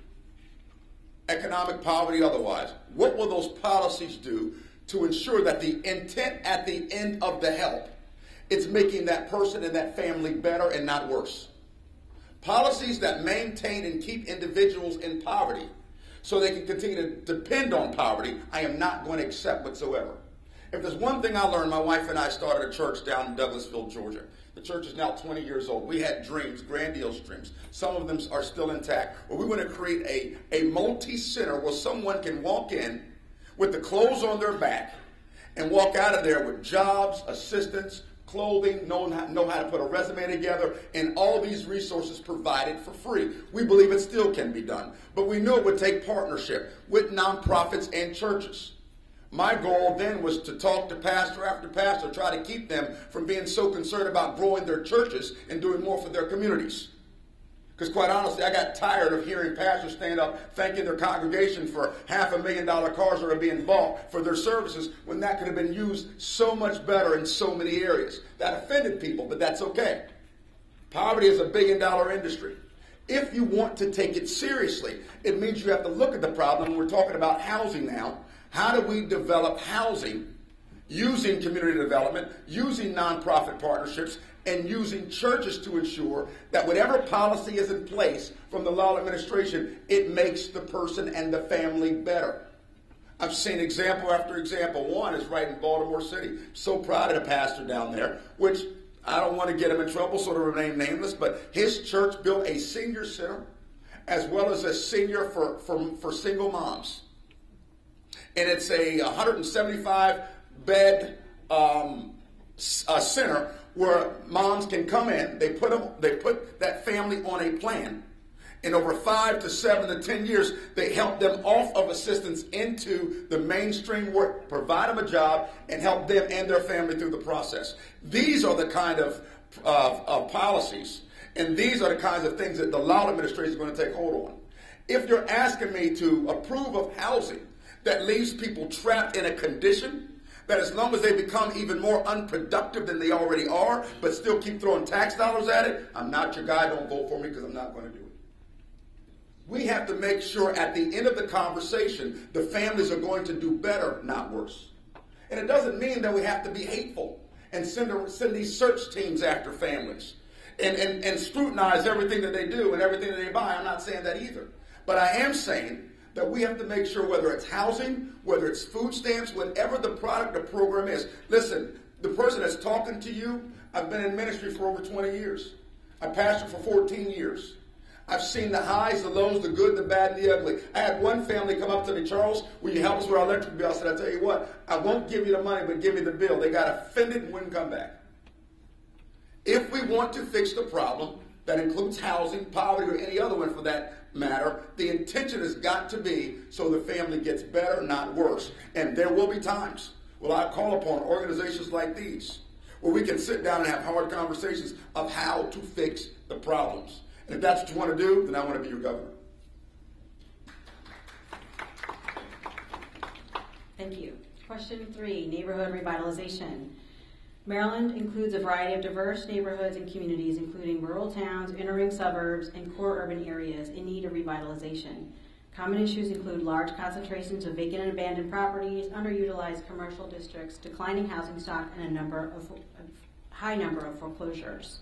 Economic poverty, otherwise. What will those policies do to ensure that the intent at the end of the help, it's making that person and that family better and not worse? Policies that maintain and keep individuals in poverty so they can continue to depend on poverty, I am not going to accept whatsoever. If there's one thing I learned, my wife and I started a church down in Douglasville, Georgia. The church is now 20 years old. We had dreams, grandiose dreams. Some of them are still intact. But we want to create a multi-center where someone can walk in with the clothes on their back and walk out of there with jobs, assistance, clothing, know how to put a resume together, and all these resources provided for free. We believe it still can be done. But we knew it would take partnership with nonprofits and churches. My goal then was to talk to pastor after pastor, try to keep them from being so concerned about growing their churches and doing more for their communities. Because quite honestly, I got tired of hearing pastors stand up thanking their congregation for $500,000 cars that are being bought for their services when that could have been used so much better in so many areas. That offended people, but that's okay. Poverty is a $1 billion industry. If you want to take it seriously, it means you have to look at the problem. We're talking about housing now. How do we develop housing using community development, using nonprofit partnerships, and using churches to ensure that whatever policy is in place from the Lollar administration, it makes the person and the family better? I've seen example after example. One is right in Baltimore City. So proud of the pastor down there, which I don't want to get him in trouble, so to remain nameless, but his church built a senior center as well as a senior for single moms. And it's a 175-bed center where moms can come in. They put that family on a plan. And over 5 to 7 to 10 years, they help them off of assistance into the mainstream work, provide them a job, and help them and their family through the process. These are the kind of policies, and these are the kinds of things that the Lollar administration is going to take hold on. If you're asking me to approve of housing that leaves people trapped in a condition that as long as they become even more unproductive than they already are, but still keep throwing tax dollars at it, I'm not your guy. Don't vote for me because I'm not going to do it. We have to make sure at the end of the conversation, the families are going to do better, not worse. And it doesn't mean that we have to be hateful and send these search teams after families and scrutinize everything that they do and everything that they buy. I'm not saying that either. But I am saying that we have to make sure, whether it's housing, whether it's food stamps, whatever the product or program is. Listen, the person that's talking to you, I've been in ministry for over 20 years. I pastored for 14 years. I've seen the highs, the lows, the good, the bad, and the ugly. I had one family come up to me, Charles, will you help us with our electric bill? I said, I'll tell you what, I won't give you the money, but give me the bill. They got offended and wouldn't come back. If we want to fix the problem, that includes housing, poverty, or any other one for that matter, the intention has got to be so the family gets better, not worse. And there will be times when I call upon organizations like these where we can sit down and have hard conversations of how to fix the problems. And if that's what you want to do, then I want to be your governor. Thank you. Question 3, neighborhood revitalization. Maryland includes a variety of diverse neighborhoods and communities, including rural towns, inner-ring suburbs, and core urban areas in need of revitalization. Common issues include large concentrations of vacant and abandoned properties, underutilized commercial districts, declining housing stock, and a high number of foreclosures.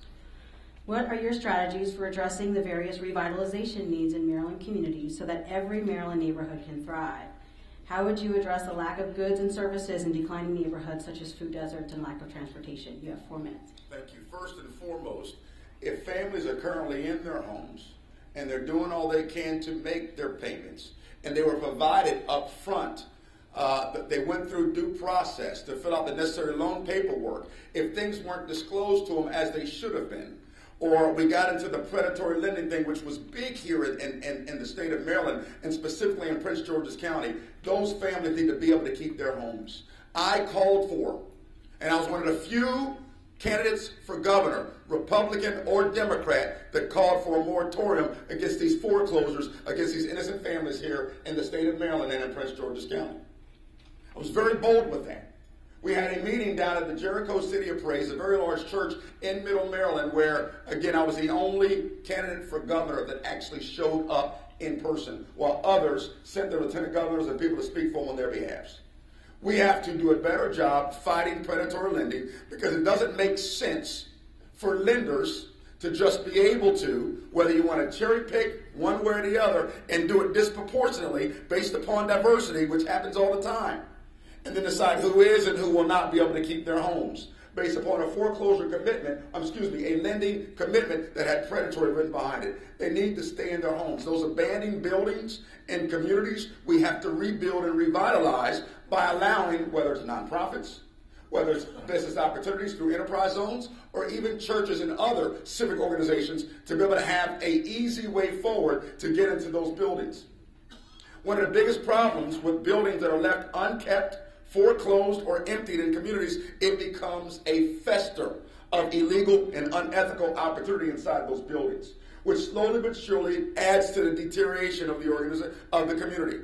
What are your strategies for addressing the various revitalization needs in Maryland communities so that every Maryland neighborhood can thrive? How would you address the lack of goods and services in declining neighborhoods such as food deserts and lack of transportation? You have 4 minutes. Thank you. First and foremost, if families are currently in their homes and they're doing all they can to make their payments, and they were provided up front, that they went through due process to fill out the necessary loan paperwork, if things weren't disclosed to them as they should have been, or we got into the predatory lending thing, which was big here in the state of Maryland, and specifically in Prince George's County, those families need to be able to keep their homes. I called for, and I was one of the few candidates for governor, Republican or Democrat, that called for a moratorium against these foreclosures, against these innocent families here in the state of Maryland and in Prince George's County. I was very bold with that. We had a meeting down at the Jericho City of Praise, a very large church in Middle Maryland, where, again, I was the only candidate for governor that actually showed up in person, while others sent their lieutenant governors and people to speak for them on their behalves. We have to do a better job fighting predatory lending, because it doesn't make sense for lenders to just be able to, whether you want to cherry pick one way or the other and do it disproportionately based upon diversity, which happens all the time, and then decide who is and who will not be able to keep their homes based upon a foreclosure commitment, a lending commitment that had predatory written behind it. They need to stay in their homes. Those abandoned buildings and communities, we have to rebuild and revitalize by allowing, whether it's nonprofits, whether it's business opportunities through enterprise zones, or even churches and other civic organizations, to be able to have an easy way forward to get into those buildings. One of the biggest problems with buildings that are left unkept, foreclosed, or emptied in communities, it becomes a fester of illegal and unethical opportunity inside those buildings, which slowly but surely adds to the deterioration of the community.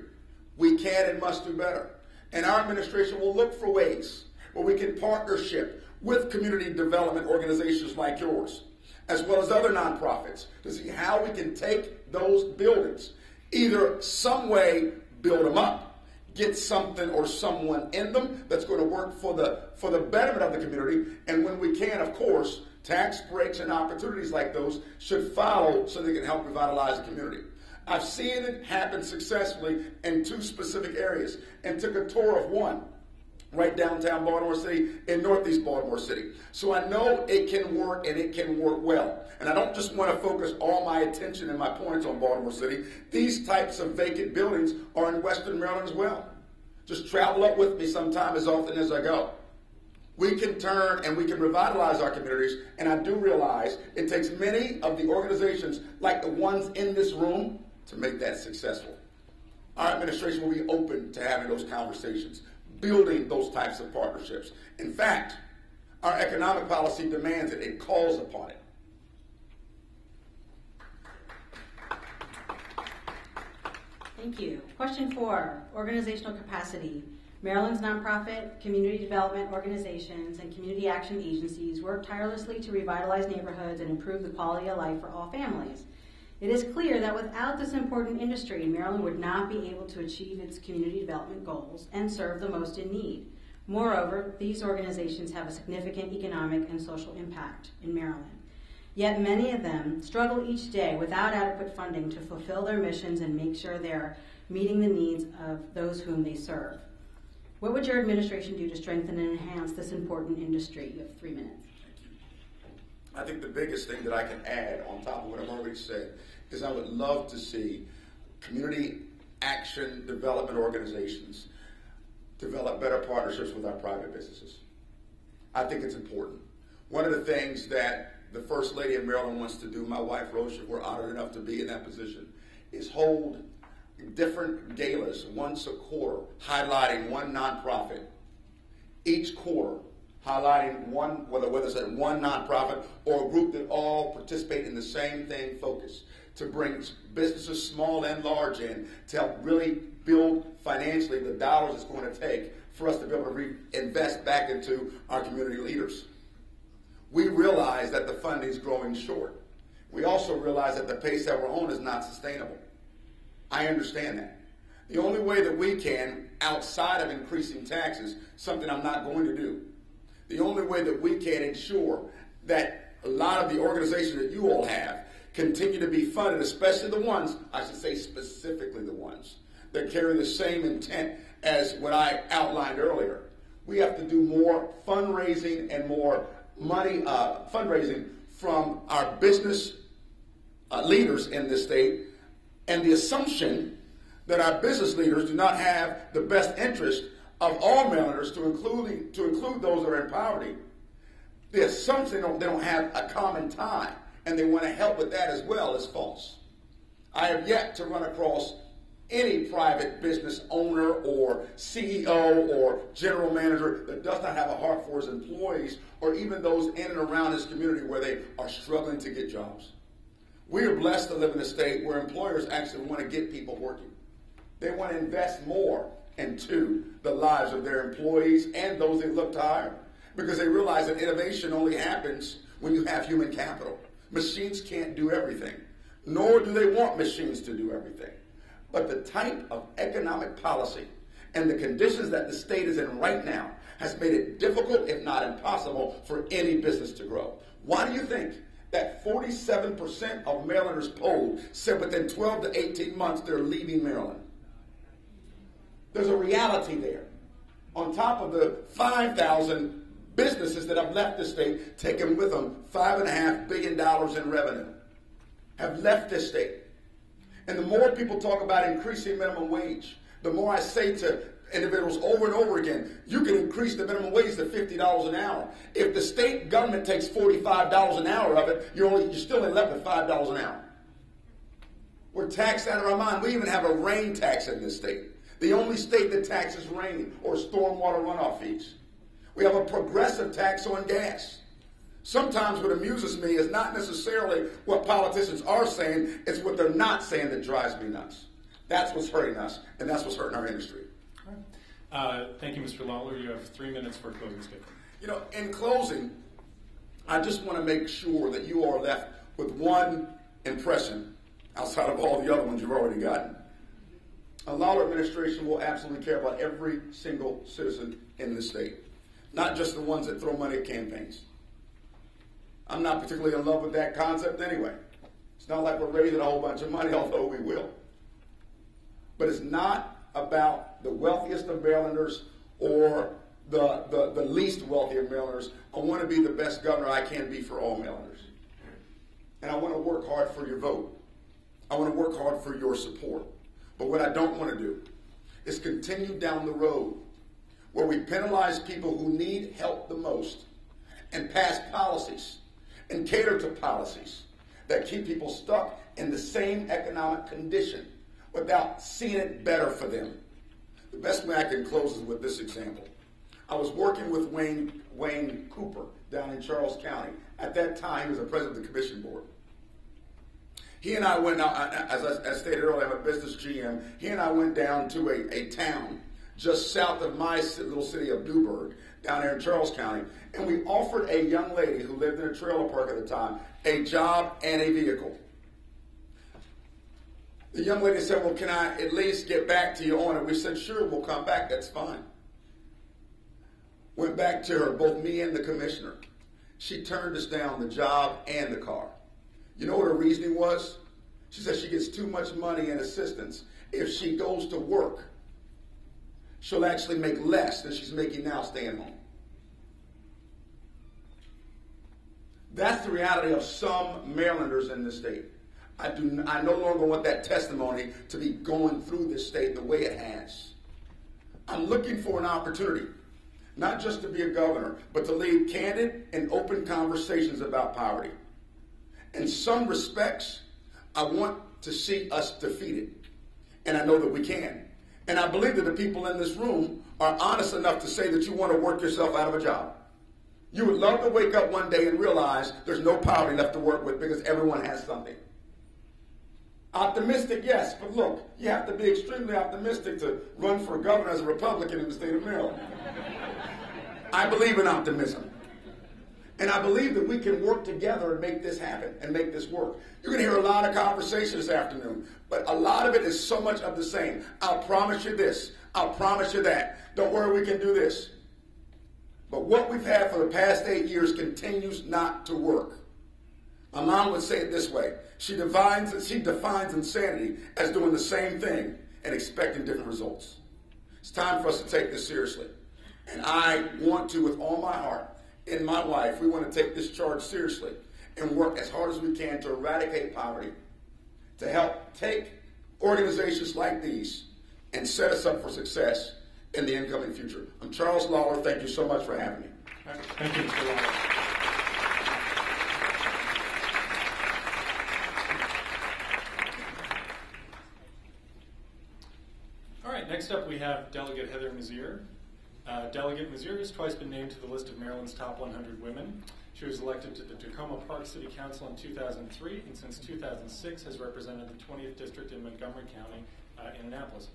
We can and must do better. And our administration will look for ways where we can partnership with community development organizations like yours, as well as other nonprofits, to see how we can take those buildings, either some way build them up, get something or someone in them that's going to work for the betterment of the community, and when we can, of course, tax breaks and opportunities like those should follow so they can help revitalize the community. I've seen it happen successfully in two specific areas, and took a tour of one right downtown Baltimore City in northeast Baltimore City. So I know it can work, and it can work well. And I don't just want to focus all my attention and my points on Baltimore City. These types of vacant buildings are in Western Maryland as well. Just travel up with me sometime as often as I go. We can turn and we can revitalize our communities, and I do realize it takes many of the organizations like the ones in this room to make that successful. Our administration will be open to having those conversations, building those types of partnerships. In fact, our economic policy demands it. It calls upon it. Thank you. Question 4, organizational capacity. Maryland's nonprofit, community development organizations, and community action agencies work tirelessly to revitalize neighborhoods and improve the quality of life for all families. It is clear that without this important industry, Maryland would not be able to achieve its community development goals and serve the most in need. Moreover, these organizations have a significant economic and social impact in Maryland. Yet many of them struggle each day without adequate funding to fulfill their missions and make sure they're meeting the needs of those whom they serve. What would your administration do to strengthen and enhance this important industry? You have 3 minutes. I think the biggest thing that I can add on top of what I've already said is I would love to see community action development organizations develop better partnerships with our private businesses. I think it's important. One of the things that the First Lady of Maryland wants to do, my wife Rose, if we're honored enough to be in that position, is hold different galas once a quarter, highlighting one nonprofit. Each quarter, highlighting one, whether it's one nonprofit or a group that all participate in the same thing, focus, to bring businesses small and large in to help really build financially the dollars it's going to take for us to be able to reinvest back into our community leaders. We realize that the funding is growing short. We also realize that the pace that we're on is not sustainable. I understand that. The only way that we can, outside of increasing taxes, something I'm not going to do, the only way that we can ensure that a lot of the organizations that you all have continue to be funded, especially the ones, I should say specifically the ones, that carry the same intent as what I outlined earlier. We have to do more fundraising and more money fundraising from our business leaders in this state, and the assumption that our business leaders do not have the best interest of all Marylanders, to include those that are in poverty. The assumption they don't have a common tie and they want to help with that as well is false. I have yet to run across any private business owner or CEO or general manager that does not have a heart for his employees, or even those in and around his community where they are struggling to get jobs. We are blessed to live in a state where employers actually want to get people working. They want to invest more into the lives of their employees and those they look to hire, because they realize that innovation only happens when you have human capital. Machines can't do everything, nor do they want machines to do everything. But the type of economic policy and the conditions that the state is in right now has made it difficult, if not impossible, for any business to grow. Why do you think that 47% of Marylanders polled said within 12 to 18 months they're leaving Maryland? There's a reality there. On top of the 5,000 businesses that have left the state, taking with them $5.5 billion in revenue, have left this state. And the more people talk about increasing minimum wage, the more I say to individuals over and over again, you can increase the minimum wage to $50 an hour. If the state government takes $45 an hour of it, you're still left with $5 an hour. We're taxed out of our mind. We even have a rain tax in this state. The only state that taxes rain or stormwater runoff fees. We have a progressive tax on gas. Sometimes what amuses me is not necessarily what politicians are saying, it's what they're not saying that drives me nuts. That's what's hurting us, and that's what's hurting our industry. All right. Thank you, Mr. Lollar. You have 3 minutes for a closing statement. In closing, I just want to make sure that you are left with one impression outside of all the other ones you've already gotten. A Lollar administration will absolutely care about every single citizen in the state, not just the ones that throw money at campaigns. I'm not particularly in love with that concept anyway. It's not like we're raising a whole bunch of money, although we will. But it's not about the wealthiest of Marylanders or the least wealthy of Marylanders. I want to be the best governor I can be for all Marylanders. And I want to work hard for your vote. I want to work hard for your support. But what I don't want to do is continue down the road where we penalize people who need help the most and pass policies and cater to policies that keep people stuck in the same economic condition without seeing it better for them. The best way I can close is with this example. I was working with Wayne Cooper down in Charles County. At that time, he was the president of the commission board. He and I went out, as I stated earlier, I'm a business GM. He and I went down to a town just south of my little city of Newburgh, down there in Charles County, and we offered a young lady who lived in a trailer park at the time a job and a vehicle. The young lady said, well, can I at least get back to you on it? We said, sure, we'll come back, that's fine. Went back to her, both me and the commissioner. She turned us down, the job and the car. You know what her reasoning was? She said she gets too much money and assistance. If she goes to work, she'll actually make less than she's making now staying home. That's the reality of some Marylanders in this state. I no longer want that testimony to be going through this state the way it has. I'm looking for an opportunity, not just to be a governor, but to lead candid and open conversations about poverty. In some respects, I want to see us defeated, and I know that we can. And I believe that the people in this room are honest enough to say that you want to work yourself out of a job. You would love to wake up one day and realize there's no poverty left to work with because everyone has something. Optimistic, yes, but look, you have to be extremely optimistic to run for governor as a Republican in the state of Maryland. I believe in optimism. And I believe that we can work together and make this happen and make this work. You're going to hear a lot of conversation this afternoon, but a lot of it is so much of the same. I'll promise you this. I'll promise you that. Don't worry, we can do this. But what we've had for the past 8 years continues not to work. My mom would say it this way. She defines insanity as doing the same thing and expecting different results. It's time for us to take this seriously. And I want to, with all my heart, and my wife, we want to take this charge seriously and work as hard as we can to eradicate poverty, to help take organizations like these and set us up for success in the incoming future. I'm Charles Lollar. Thank you so much for having me. Thank you, Mr. Lollar. All right, next up we have Delegate Heather Mizeur. Delegate Mizeur has twice been named to the list of Maryland's top 100 women. She was elected to the Tacoma Park City Council in 2003, and since 2006 has represented the 20th District in Montgomery County in Annapolis.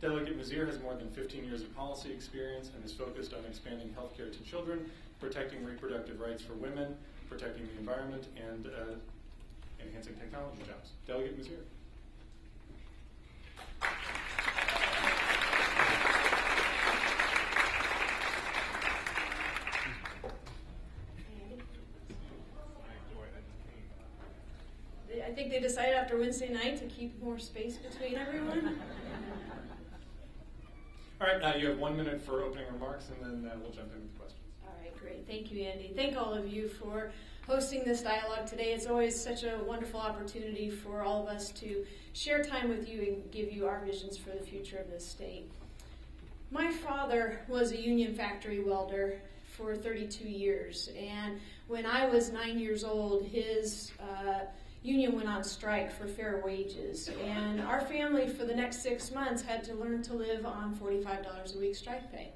Delegate Mizeur has more than 15 years of policy experience and is focused on expanding health care to children, protecting reproductive rights for women, protecting the environment, and enhancing technology jobs. Delegate Mizeur. I think they decided after Wednesday night to keep more space between everyone. All right, you have 1 minute for opening remarks, and then we'll jump into questions. All right, great. Thank you, Andy. Thank all of you for hosting this dialogue today. It's always such a wonderful opportunity for all of us to share time with you and give you our visions for the future of this state. My father was a union factory welder for 32 years, and when I was 9 years old, his union went on strike for fair wages, and our family for the next 6 months had to learn to live on $45 a week strike pay.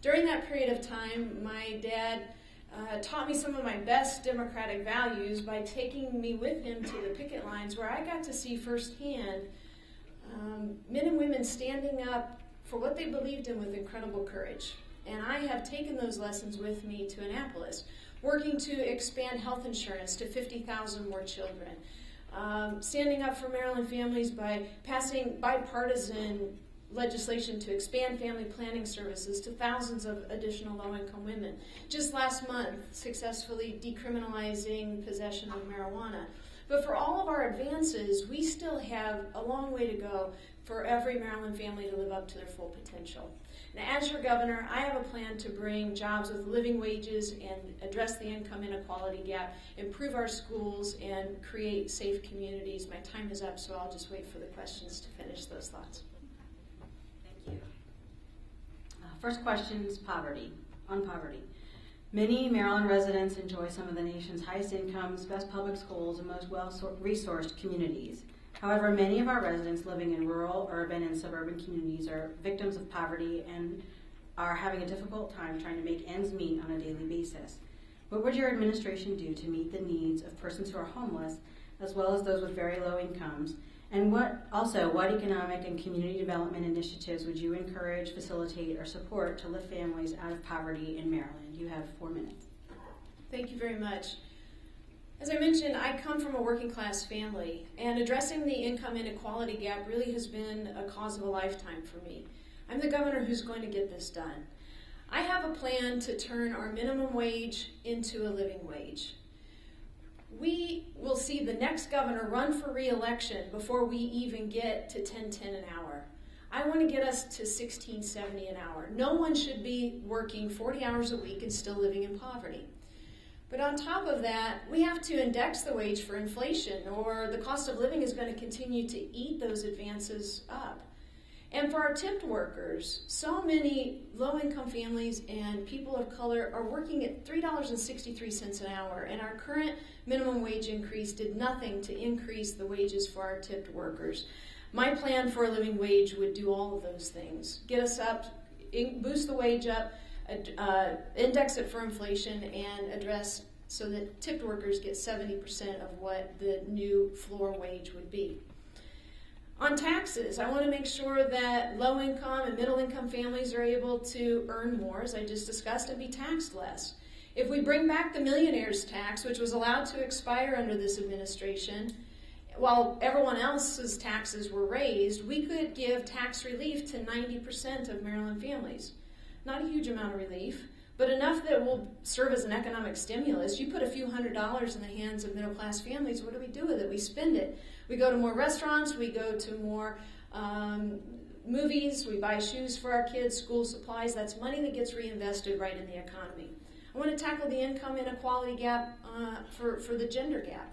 During that period of time, my dad taught me some of my best democratic values by taking me with him to the picket lines, where I got to see firsthand men and women standing up for what they believed in with incredible courage. And I have taken those lessons with me to Annapolis, working to expand health insurance to 50,000 more children, standing up for Maryland families by passing bipartisan legislation to expand family planning services to thousands of additional low-income women. Just last month, successfully decriminalizing possession of marijuana. But for all of our advances, we still have a long way to go for every Maryland family to live up to their full potential. And as your governor, I have a plan to bring jobs with living wages and address the income inequality gap, improve our schools, and create safe communities. My time is up, so I'll just wait for the questions to finish those thoughts. Thank you. First question is poverty. On poverty. Many Maryland residents enjoy some of the nation's highest incomes, best public schools, and most well-resourced communities. However, many of our residents living in rural, urban, and suburban communities are victims of poverty and are having a difficult time trying to make ends meet on a daily basis. What would your administration do to meet the needs of persons who are homeless, as well as those with very low incomes? And what economic and community development initiatives would you encourage, facilitate, or support to lift families out of poverty in Maryland? You have 4 minutes. Thank you very much. As I mentioned, I come from a working class family, and addressing the income inequality gap really has been a cause of a lifetime for me. I'm the governor who's going to get this done. I have a plan to turn our minimum wage into a living wage. We will see the next governor run for re-election before we even get to $10.10 an hour. I want to get us to $16.70 an hour. No one should be working 40 hours a week and still living in poverty. But on top of that, we have to index the wage for inflation, or the cost of living is going to continue to eat those advances up. And for our tipped workers, so many low-income families and people of color are working at $3.63 an hour, and our current minimum wage increase did nothing to increase the wages for our tipped workers. My plan for a living wage would do all of those things. Get us up, boost the wage up, index it for inflation, and address so that tipped workers get 70% of what the new floor wage would be. On taxes, I want to make sure that low-income and middle-income families are able to earn more, as I just discussed, and be taxed less. If we bring back the millionaire's tax, which was allowed to expire under this administration, while everyone else's taxes were raised, we could give tax relief to 90% of Maryland families. Not a huge amount of relief, but enough that will serve as an economic stimulus. You put a few $100s in the hands of middle-class families, what do we do with it? We spend it. We go to more restaurants, we go to more movies, we buy shoes for our kids, school supplies. That's money that gets reinvested right in the economy. I I want to tackle the income inequality gap for the gender gap.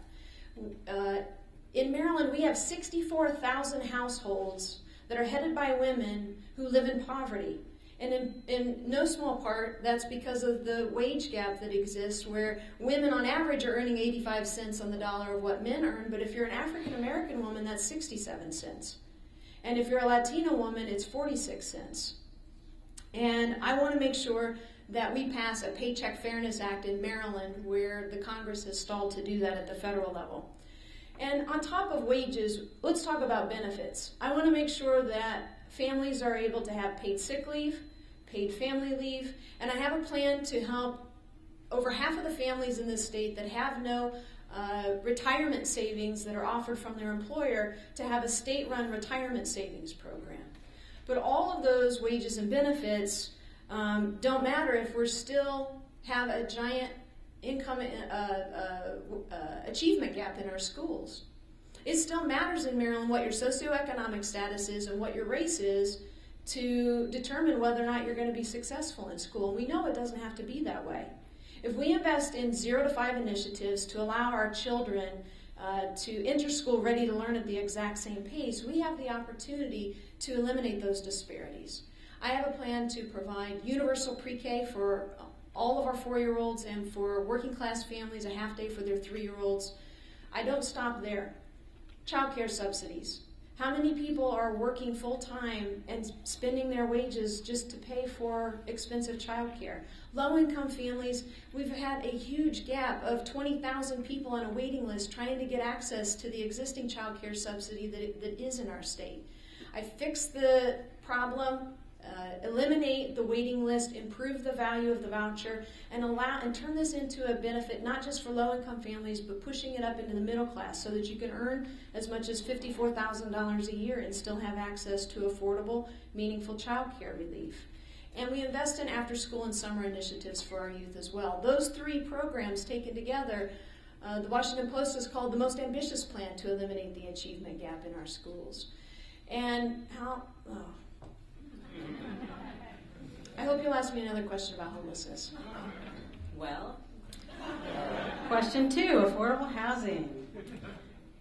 In Maryland, we have 64,000 households that are headed by women who live in poverty. And in no small part, that's because of the wage gap that exists, where women on average are earning 85 cents on the dollar of what men earn, but if you're an African American woman, that's 67 cents. And if you're a Latina woman, it's 46 cents. And I want to make sure that we pass a Paycheck Fairness Act in Maryland, where the Congress has stalled to do that at the federal level. And on top of wages, let's talk about benefits. I want to make sure that families are able to have paid sick leave, paid family leave, and I have a plan to help over half of the families in this state that have no retirement savings that are offered from their employer to have a state-run retirement savings program. But all of those wages and benefits don't matter if we're still have a giant income achievement gap in our schools. It still matters in Maryland what your socioeconomic status is and what your race is to determine whether or not you're going to be successful in school. We know it doesn't have to be that way. If we invest in 0 to 5 initiatives to allow our children to enter school ready to learn at the exact same pace, we have the opportunity to eliminate those disparities. I have a plan to provide universal pre-K for all of our 4-year-olds and for working class families a half day for their 3-year-olds. I don't stop there. Child care subsidies. How many people are working full-time and spending their wages just to pay for expensive child care? Low-income families, we've had a huge gap of 20,000 people on a waiting list trying to get access to the existing child care subsidy that is in our state. I fixed the problem, eliminate the waiting list, improve the value of the voucher, and turn this into a benefit not just for low-income families, but pushing it up into the middle class so that you can earn as much as $54,000 a year and still have access to affordable, meaningful child care relief. And we invest in after-school and summer initiatives for our youth as well. Those 3 programs taken together, the Washington Post has called the most ambitious plan to eliminate the achievement gap in our schools. And I hope you'll ask me another question about homelessness. Well, question 2, affordable housing.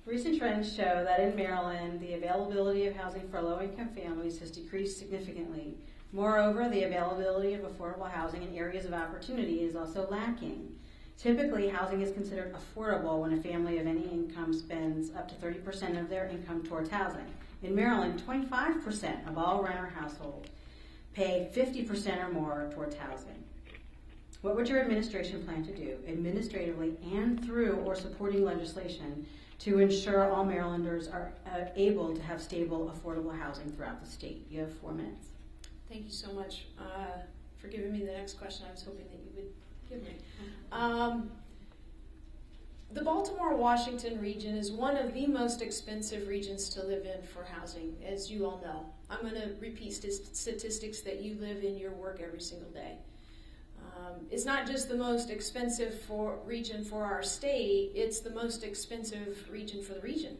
Recent trends show that in Maryland, the availability of housing for low-income families has decreased significantly. Moreover, the availability of affordable housing in areas of opportunity is also lacking. Typically, housing is considered affordable when a family of any income spends up to 30% of their income towards housing. In Maryland, 25% of all renter households pay 50% or more towards housing. What would your administration plan to do, administratively and through or supporting legislation, to ensure all Marylanders are able to have stable, affordable housing throughout the state? You have 4 minutes. Thank you so much for giving me the next question I was hoping that you would give me. The Baltimore-Washington region is one of the most expensive regions to live in for housing, as you all know. I'm going to repeat statistics that you live in your work every single day. It's not just the most expensive region for our state, it's the most expensive region for the region.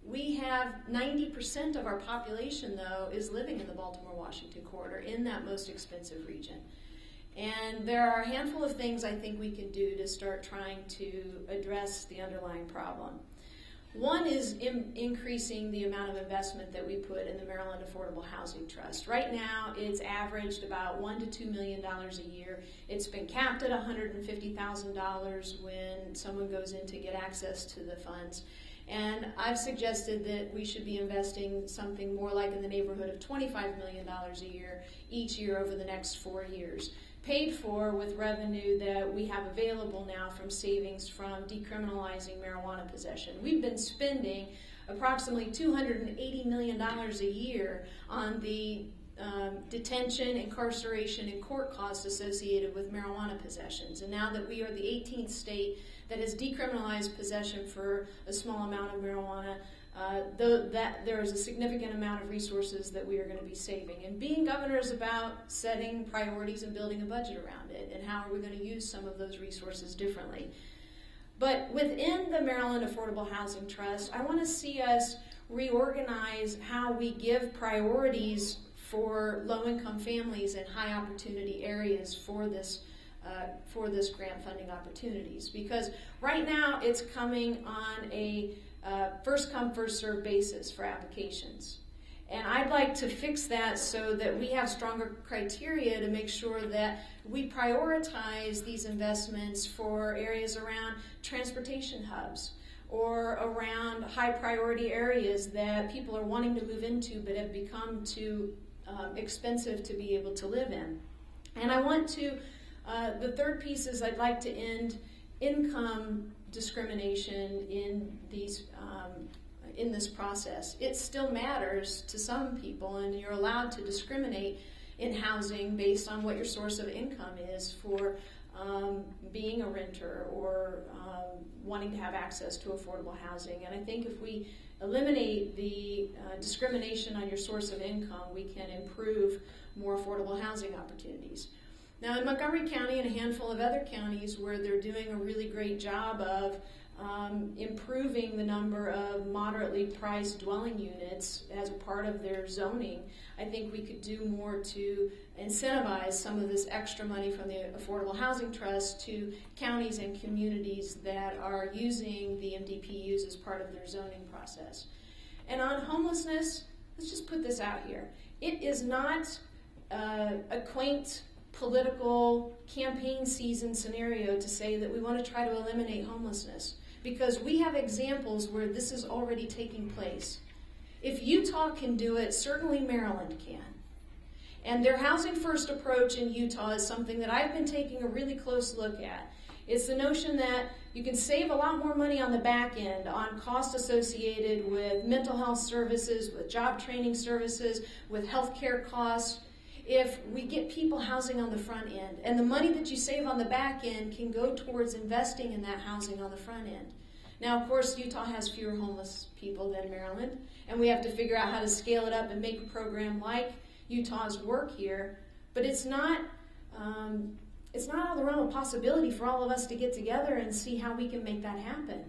We have 90% of our population, though, is living in the Baltimore-Washington corridor in that most expensive region. And there are a handful of things I think we can do to start trying to address the underlying problem. One is increasing the amount of investment that we put in the Maryland Affordable Housing Trust. Right now, it's averaged about $1 to $2 million a year. It's been capped at $150,000 when someone goes in to get access to the funds. And I've suggested that we should be investing something more like in the neighborhood of $25 million a year, each year over the next 4 years, paid for with revenue that we have available now from savings from decriminalizing marijuana possession. We've been spending approximately $280 million a year on the detention, incarceration, and court costs associated with marijuana possessions. And now that we are the 18th state that has decriminalized possession for a small amount of marijuana, there is a significant amount of resources that we are going to be saving. And being governor is about setting priorities and building a budget around it, and how are we going to use some of those resources differently. But within the Maryland Affordable Housing Trust, I want to see us reorganize how we give priorities for low-income families in high-opportunity areas for this grant funding opportunities. Because right now it's coming on a first-come, first-served basis for applications. And I'd like to fix that so that we have stronger criteria to make sure that we prioritize these investments for areas around transportation hubs or around high-priority areas that people are wanting to move into but have become too expensive to be able to live in. And I want to, the third piece is I'd like to end income discrimination in these in this process. It still matters to some people, and you're allowed to discriminate in housing based on what your source of income is for being a renter or wanting to have access to affordable housing. And I think if we eliminate the discrimination on your source of income, we can improve more affordable housing opportunities. Now, in Montgomery County and a handful of other counties where they're doing a really great job of improving the number of moderately priced dwelling units as a part of their zoning, I think we could do more to incentivize some of this extra money from the Affordable Housing Trust to counties and communities that are using the MDPUs as part of their zoning process. And on homelessness, let's just put this out here. It is not a quaint political campaign season scenario to say that we want to try to eliminate homelessness, because we have examples where this is already taking place. If Utah can do it, certainly Maryland can. And their Housing First approach in Utah is something that I've been taking a really close look at. It's the notion that you can save a lot more money on the back end on costs associated with mental health services, with job training services, with healthcare costs, if we get people housing on the front end. And the money that you save on the back end can go towards investing in that housing on the front end. Now, of course, Utah has fewer homeless people than Maryland, and we have to figure out how to scale it up and make a program like Utah's work here. But it's not out of the realm of possibility for all of us to get together and see how we can make that happen.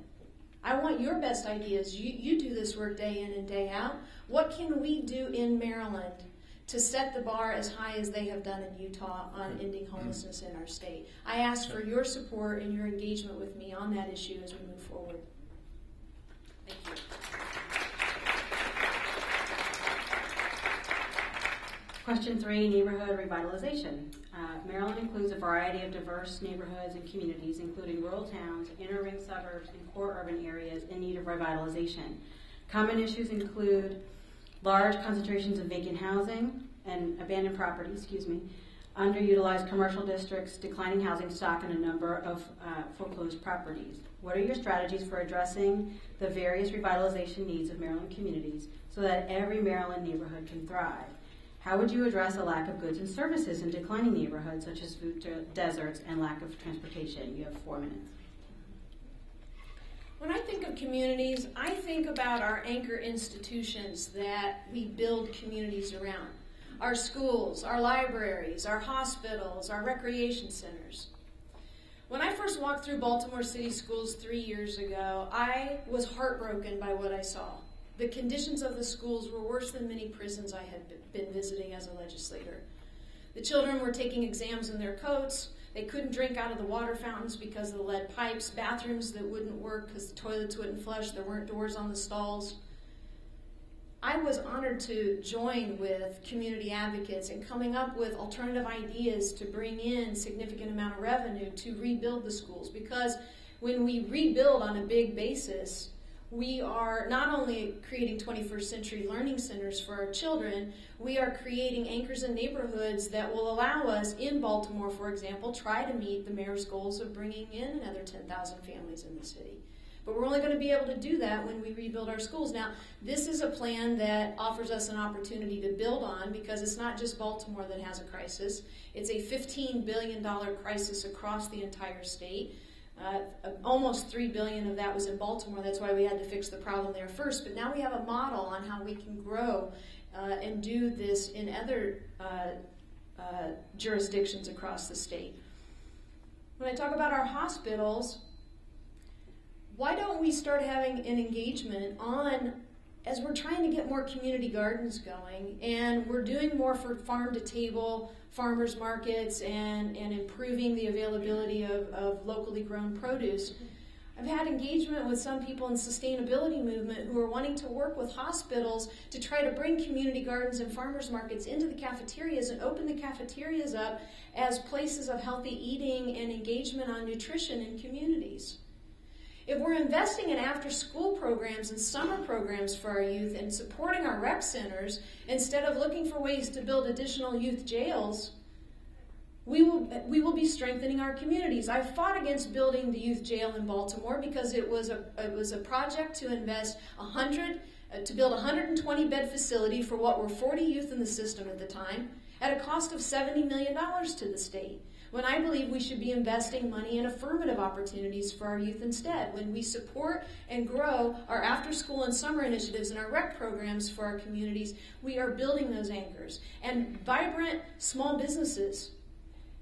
I want your best ideas. You do this work day in and day out. What can we do in Maryland to set the bar as high as they have done in Utah on ending homelessness in our state? I ask for your support and your engagement with me on that issue as we move forward. Thank you. Question 3, neighborhood revitalization. Maryland includes a variety of diverse neighborhoods and communities, including rural towns, inner ring suburbs, and core urban areas in need of revitalization. Common issues include large concentrations of vacant housing and abandoned property, underutilized commercial districts, declining housing stock, and a number of foreclosed properties. What are your strategies for addressing the various revitalization needs of Maryland communities so that every Maryland neighborhood can thrive? How would you address a lack of goods and services in declining neighborhoods such as food deserts and lack of transportation? You have 4 minutes. When I think of communities, I think about our anchor institutions that we build communities around. Our schools, our libraries, our hospitals, our recreation centers. When I first walked through Baltimore City schools 3 years ago, I was heartbroken by what I saw. The conditions of the schools were worse than many prisons I had been visiting as a legislator. The children were taking exams in their coats. They couldn't drink out of the water fountains because of the lead pipes, bathrooms that wouldn't work because the toilets wouldn't flush, there weren't doors on the stalls. I was honored to join with community advocates in coming up with alternative ideas to bring in significant amount of revenue to rebuild the schools, because when we rebuild on a big basis, we are not only creating 21st century learning centers for our children, we are creating anchors in neighborhoods that will allow us, in Baltimore, for example, try to meet the mayor's goals of bringing in another 10,000 families in the city. But we're only going to be able to do that when we rebuild our schools. Now, this is a plan that offers us an opportunity to build on, because it's not just Baltimore that has a crisis. It's a $15 billion crisis across the entire state. Almost $3 billion of that was in Baltimore. That's why we had to fix the problem there first. But now we have a model on how we can grow and do this in other jurisdictions across the state. When I talk about our hospitals, why don't we start having an engagement on as we're trying to get more community gardens going, and we're doing more for farm-to-table farmers markets and improving the availability of locally grown produce, I've had engagement with some people in the sustainability movement who are wanting to work with hospitals to try to bring community gardens and farmers markets into the cafeterias and open the cafeterias up as places of healthy eating and engagement on nutrition in communities. If we're investing in after-school programs and summer programs for our youth and supporting our rec centers instead of looking for ways to build additional youth jails, we will be strengthening our communities. I fought against building the youth jail in Baltimore because it was a project to invest to build a 120-bed facility for what were 40 youth in the system at the time at a cost of $70 million to the state, when I believe we should be investing money in affirmative opportunities for our youth instead. When we support and grow our after-school and summer initiatives and our rec programs for our communities, we are building those anchors. And vibrant small businesses.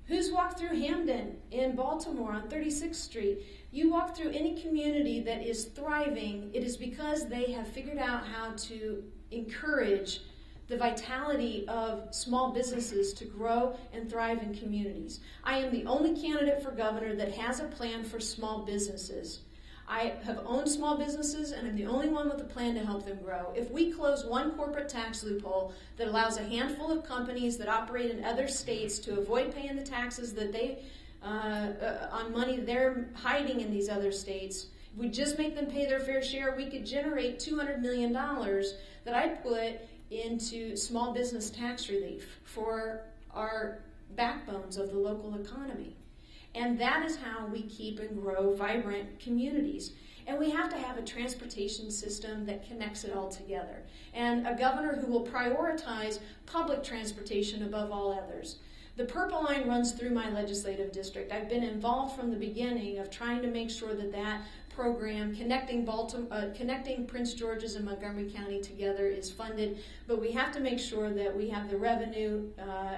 Who's walked through Hamden in Baltimore on 36th Street? You walk through any community that is thriving, it is because they have figured out how to encourage the vitality of small businesses to grow and thrive in communities. I am the only candidate for governor that has a plan for small businesses. I have owned small businesses, and I'm the only one with a plan to help them grow. If we close one corporate tax loophole that allows a handful of companies that operate in other states to avoid paying the taxes that they on money they're hiding in these other states, if we just make them pay their fair share, we could generate $200 million that I'd put into small business tax relief for our backbones of the local economy. And that is how we keep and grow vibrant communities. And we have to have a transportation system that connects it all together. And a governor who will prioritize public transportation above all others. The Purple Line runs through my legislative district. I've been involved from the beginning of trying to make sure that that program connecting Prince George's and Montgomery County together is funded, but we have to make sure that we have the revenue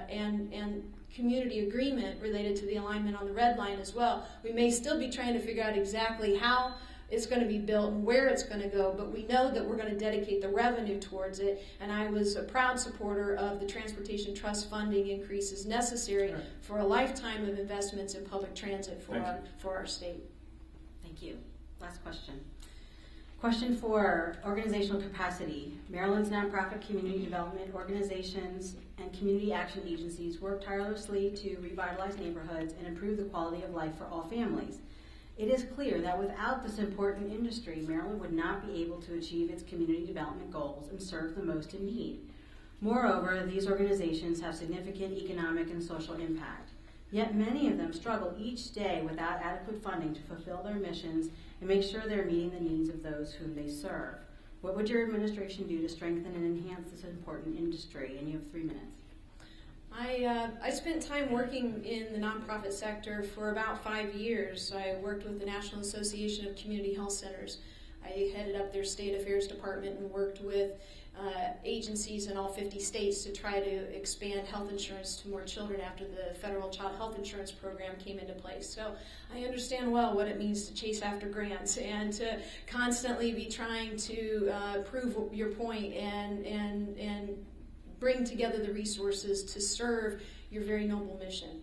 and community agreement related to the alignment on the red line as well. We may still be trying to figure out exactly how it's going to be built and where it's going to go, but we know that we're going to dedicate the revenue towards it, and I was a proud supporter of the Transportation Trust funding increases necessary for a lifetime of investments in public transit for our state. Thank you. Last question. Question 4, organizational capacity. Maryland's nonprofit community development organizations and community action agencies work tirelessly to revitalize neighborhoods and improve the quality of life for all families. It is clear that without this important industry, Maryland would not be able to achieve its community development goals and serve the most in need. Moreover, these organizations have significant economic and social impact. Yet many of them struggle each day without adequate funding to fulfill their missions and make sure they're meeting the needs of those whom they serve. What would your administration do to strengthen and enhance this important industry? And you have 3 minutes. I spent time working in the nonprofit sector for about 5 years. I worked with the National Association of Community Health Centers. I headed up their state affairs department and worked with agencies in all 50 states to try to expand health insurance to more children after the federal child health insurance program came into place. So I understand well what it means to chase after grants and to constantly be trying to prove your point and bring together the resources to serve your very noble mission.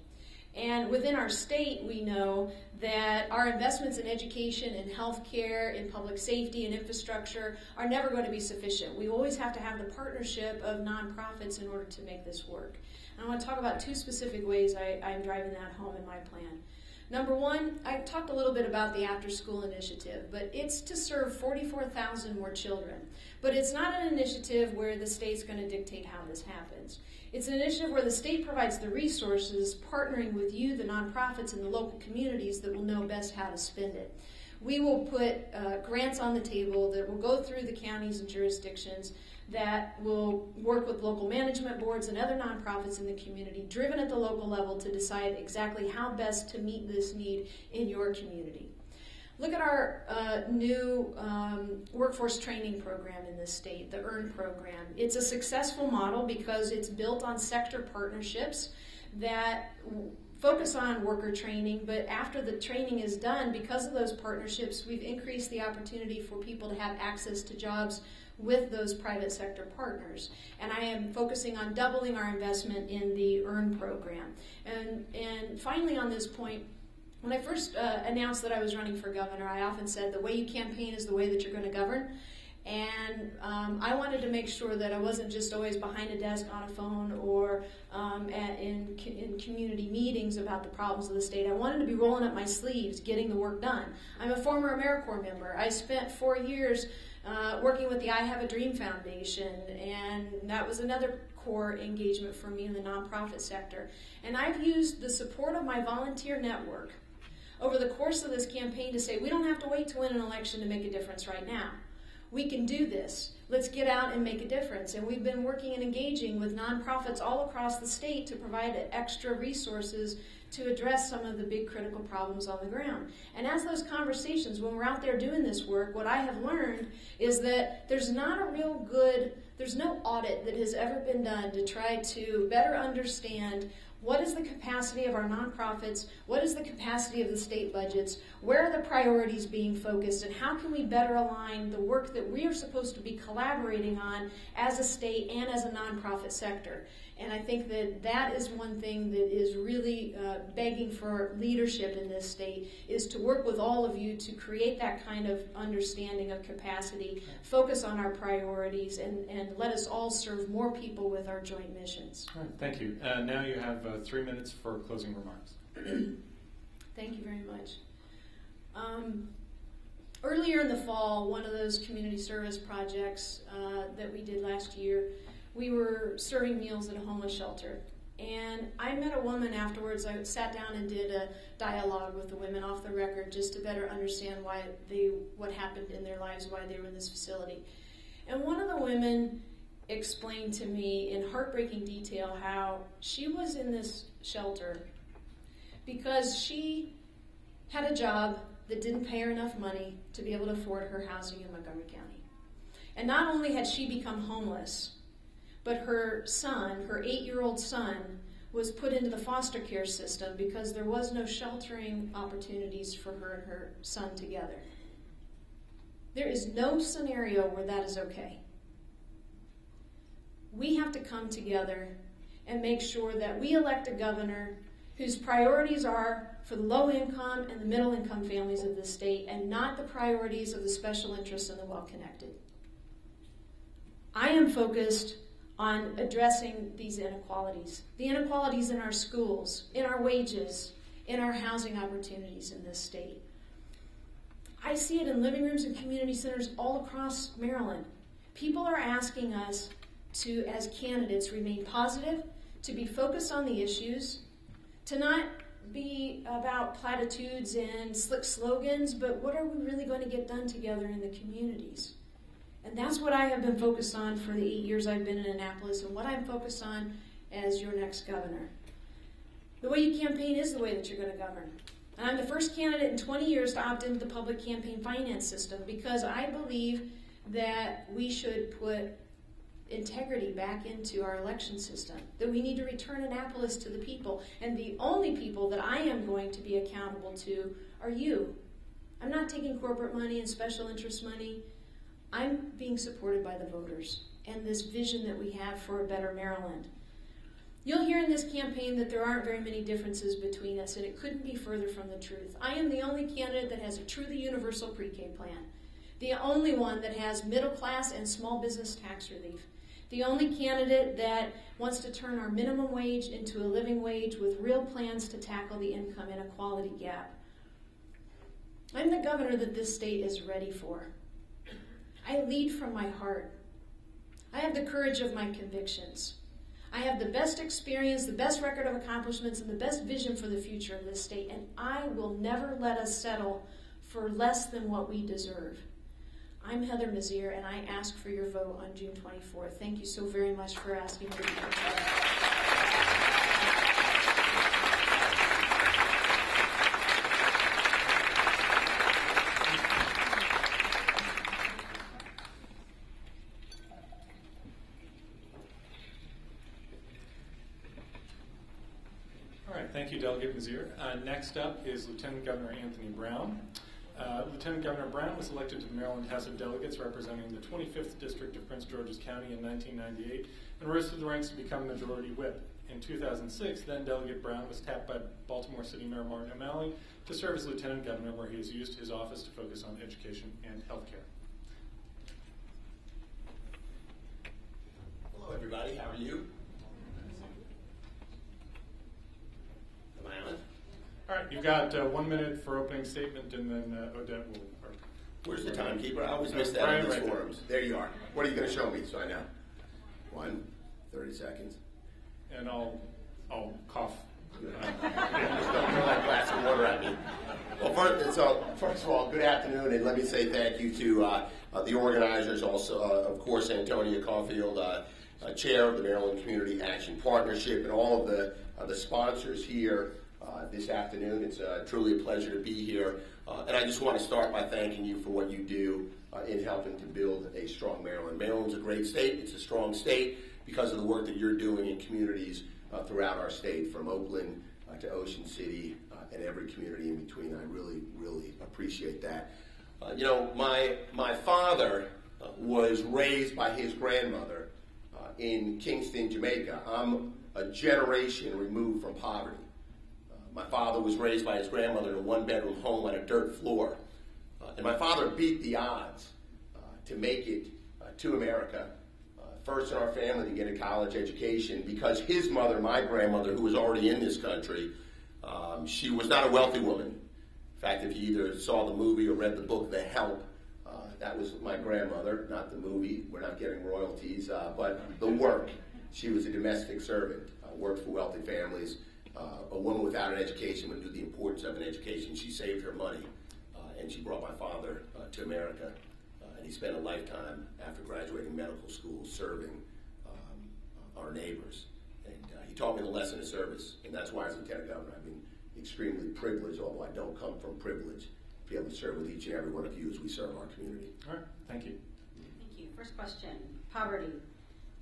And within our state, we know that our investments in education and healthcare, in public safety and infrastructure are never going to be sufficient. We always have to have the partnership of nonprofits in order to make this work. And I want to talk about 2 specific ways I'm driving that home in my plan. Number 1, I talked a little bit about the after-school initiative, but it's to serve 44,000 more children. But it's not an initiative where the state's going to dictate how this happens. It's an initiative where the state provides the resources, partnering with you, the nonprofits, and the local communities that will know best how to spend it. We will put grants on the table that will go through the counties and jurisdictions that will work with local management boards and other nonprofits in the community, driven at the local level to decide exactly how best to meet this need in your community. Look at our new workforce training program in this state, the EARN program. It's a successful model because it's built on sector partnerships that focus on worker training, but after the training is done, because of those partnerships, we've increased the opportunity for people to have access to jobs with those private sector partners. And I am focusing on doubling our investment in the EARN program. And finally on this point, when I first announced that I was running for governor, I often said the way you campaign is the way that you're going to govern. And I wanted to make sure that I wasn't just always behind a desk on a phone or in community meetings about the problems of the state. I wanted to be rolling up my sleeves, getting the work done. I'm a former AmeriCorps member. I spent 4 years working with the I Have a Dream Foundation, and that was another core engagement for me in the nonprofit sector. And I've used the support of my volunteer network over the course of this campaign to say, we don't have to wait to win an election to make a difference right now. We can do this. Let's get out and make a difference. And we've been working and engaging with nonprofits all across the state to provide extra resources to address some of the big critical problems on the ground. And as those conversations, when we're out there doing this work, what I have learned is that there's no audit that has ever been done to try to better understand what is the capacity of our nonprofits, what is the capacity of the state budgets, where are the priorities being focused, and how can we better align the work that we are supposed to be collaborating on as a state and as a nonprofit sector. And I think that that is one thing that is really begging for leadership in this state, is to work with all of you to create that kind of understanding of capacity, focus on our priorities, and let us all serve more people with our joint missions. All right, thank you. Now you have 3 minutes for closing remarks. Thank you very much. Earlier in the fall, one of those community service projects that we did last year, we were serving meals at a homeless shelter. And I met a woman afterwards. I sat down and did a dialogue with the women off the record just to better understand what happened in their lives, why they were in this facility. And one of the women explained to me in heartbreaking detail how she was in this shelter because she had a job that didn't pay her enough money to be able to afford her housing in Montgomery County. And not only had she become homeless, but her son, her 8-year-old son, was put into the foster care system because there was no sheltering opportunities for her and her son together. There is no scenario where that is okay. We have to come together and make sure that we elect a governor whose priorities are for the low income and the middle income families of this state, and not the priorities of the special interests and the well-connected. I am focused on addressing these inequalities. The inequalities in our schools, in our wages, in our housing opportunities in this state. I see it in living rooms and community centers all across Maryland. People are asking us to, as candidates, remain positive, to be focused on the issues, to not be about platitudes and slick slogans, but what are we really going to get done together in the communities? And that's what I have been focused on for the 8 years I've been in Annapolis, and what I'm focused on as your next governor. The way you campaign is the way that you're going to govern. And I'm the first candidate in 20 years to opt into the public campaign finance system because I believe that we should put integrity back into our election system, that we need to return Annapolis to the people. And the only people that I am going to be accountable to are you. I'm not taking corporate money and special interest money. I'm being supported by the voters and this vision that we have for a better Maryland. You'll hear in this campaign that there aren't very many differences between us, and it couldn't be further from the truth. I am the only candidate that has a truly universal pre-K plan, the only one that has middle class and small business tax relief, the only candidate that wants to turn our minimum wage into a living wage with real plans to tackle the income inequality gap. I'm the governor that this state is ready for. I lead from my heart. I have the courage of my convictions. I have the best experience, the best record of accomplishments, and the best vision for the future of this state, and I will never let us settle for less than what we deserve. I'm Heather Mizeur, and I ask for your vote on June 24th. Thank you so very much for asking me to be here. Thank Thank you, Delegate Mizeur. Next up is Lieutenant Governor Anthony Brown. Lieutenant Governor Brown was elected to the Maryland House of Delegates representing the 25th District of Prince George's County in 1998 and rose through the ranks to become Majority Whip. In 2006, then Delegate Brown was tapped by Baltimore City Mayor Martin O'Malley to serve as Lieutenant Governor, where he has used his office to focus on education and healthcare. Hello, everybody. How are you? Am I on? All right, you've got 1 minute for opening statement, and then Odette will. Where's the timekeeper? I always miss that in these forums. There you are. What are you going to show me so I know? 30 seconds. And I'll cough. Just don't throw that glass of water at me. Well, first of all, good afternoon, and let me say thank you to the organizers, also, of course, Antonia Caulfield, Chair of the Maryland Community Action Partnership, and all of the sponsors here this afternoon. It's truly a pleasure to be here, and I just want to start by thanking you for what you do in helping to build a strong Maryland. Maryland's a great state. It's a strong state because of the work that you're doing in communities throughout our state, from Oakland to Ocean City and every community in between. I really, really appreciate that. My father was raised by his grandmother in Kingston, Jamaica. I'm a generation removed from poverty. My father was raised by his grandmother in a one-bedroom home on a dirt floor. And my father beat the odds to make it to America, first in our family to get a college education, because his mother, my grandmother, who was already in this country, she was not a wealthy woman. In fact, if you either saw the movie or read the book, The Help, that was my grandmother, not the movie. We're not getting royalties, but the work. She was a domestic servant, worked for wealthy families. A woman without an education would knew the importance of an education. She saved her money, and she brought my father to America. And he spent a lifetime after graduating medical school serving our neighbors. And he taught me the lesson of service, and that's why as Lieutenant Governor I've been extremely privileged, although I don't come from privilege, to be able to serve with each and every one of you as we serve our community. All right, thank you. Thank you. First question, poverty.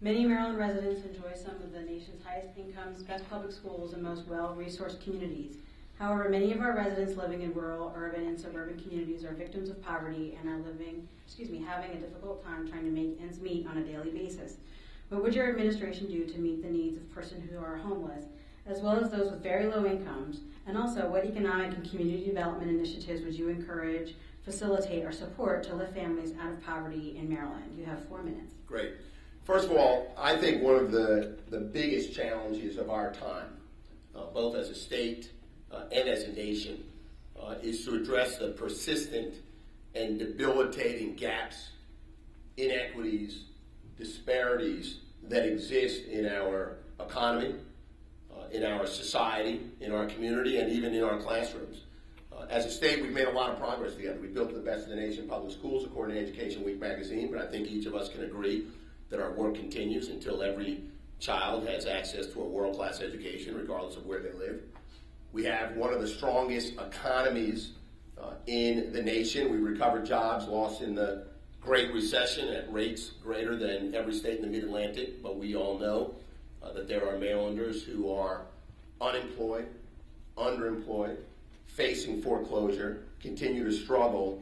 Many Maryland residents enjoy some of the nation's highest incomes, best public schools, and most well-resourced communities. However, many of our residents living in rural, urban, and suburban communities are victims of poverty and are having a difficult time trying to make ends meet on a daily basis. What would your administration do to meet the needs of persons who are homeless, as well as those with very low incomes? And also, what economic and community development initiatives would you encourage, facilitate, or support to lift families out of poverty in Maryland? You have 4 minutes. Great. First of all, I think one of the biggest challenges of our time, both as a state and as a nation, is to address the persistent and debilitating gaps, inequities, disparities that exist in our economy, in our society, in our community, and even in our classrooms. As a state, we've made a lot of progress together. We built the best in the nation public schools, according to Education Week magazine, but I think each of us can agree that our work continues until every child has access to a world-class education, regardless of where they live. We have one of the strongest economies in the nation. We recovered jobs lost in the Great Recession at rates greater than every state in the Mid-Atlantic, but we all know that there are Marylanders who are unemployed, underemployed, facing foreclosure, continue to struggle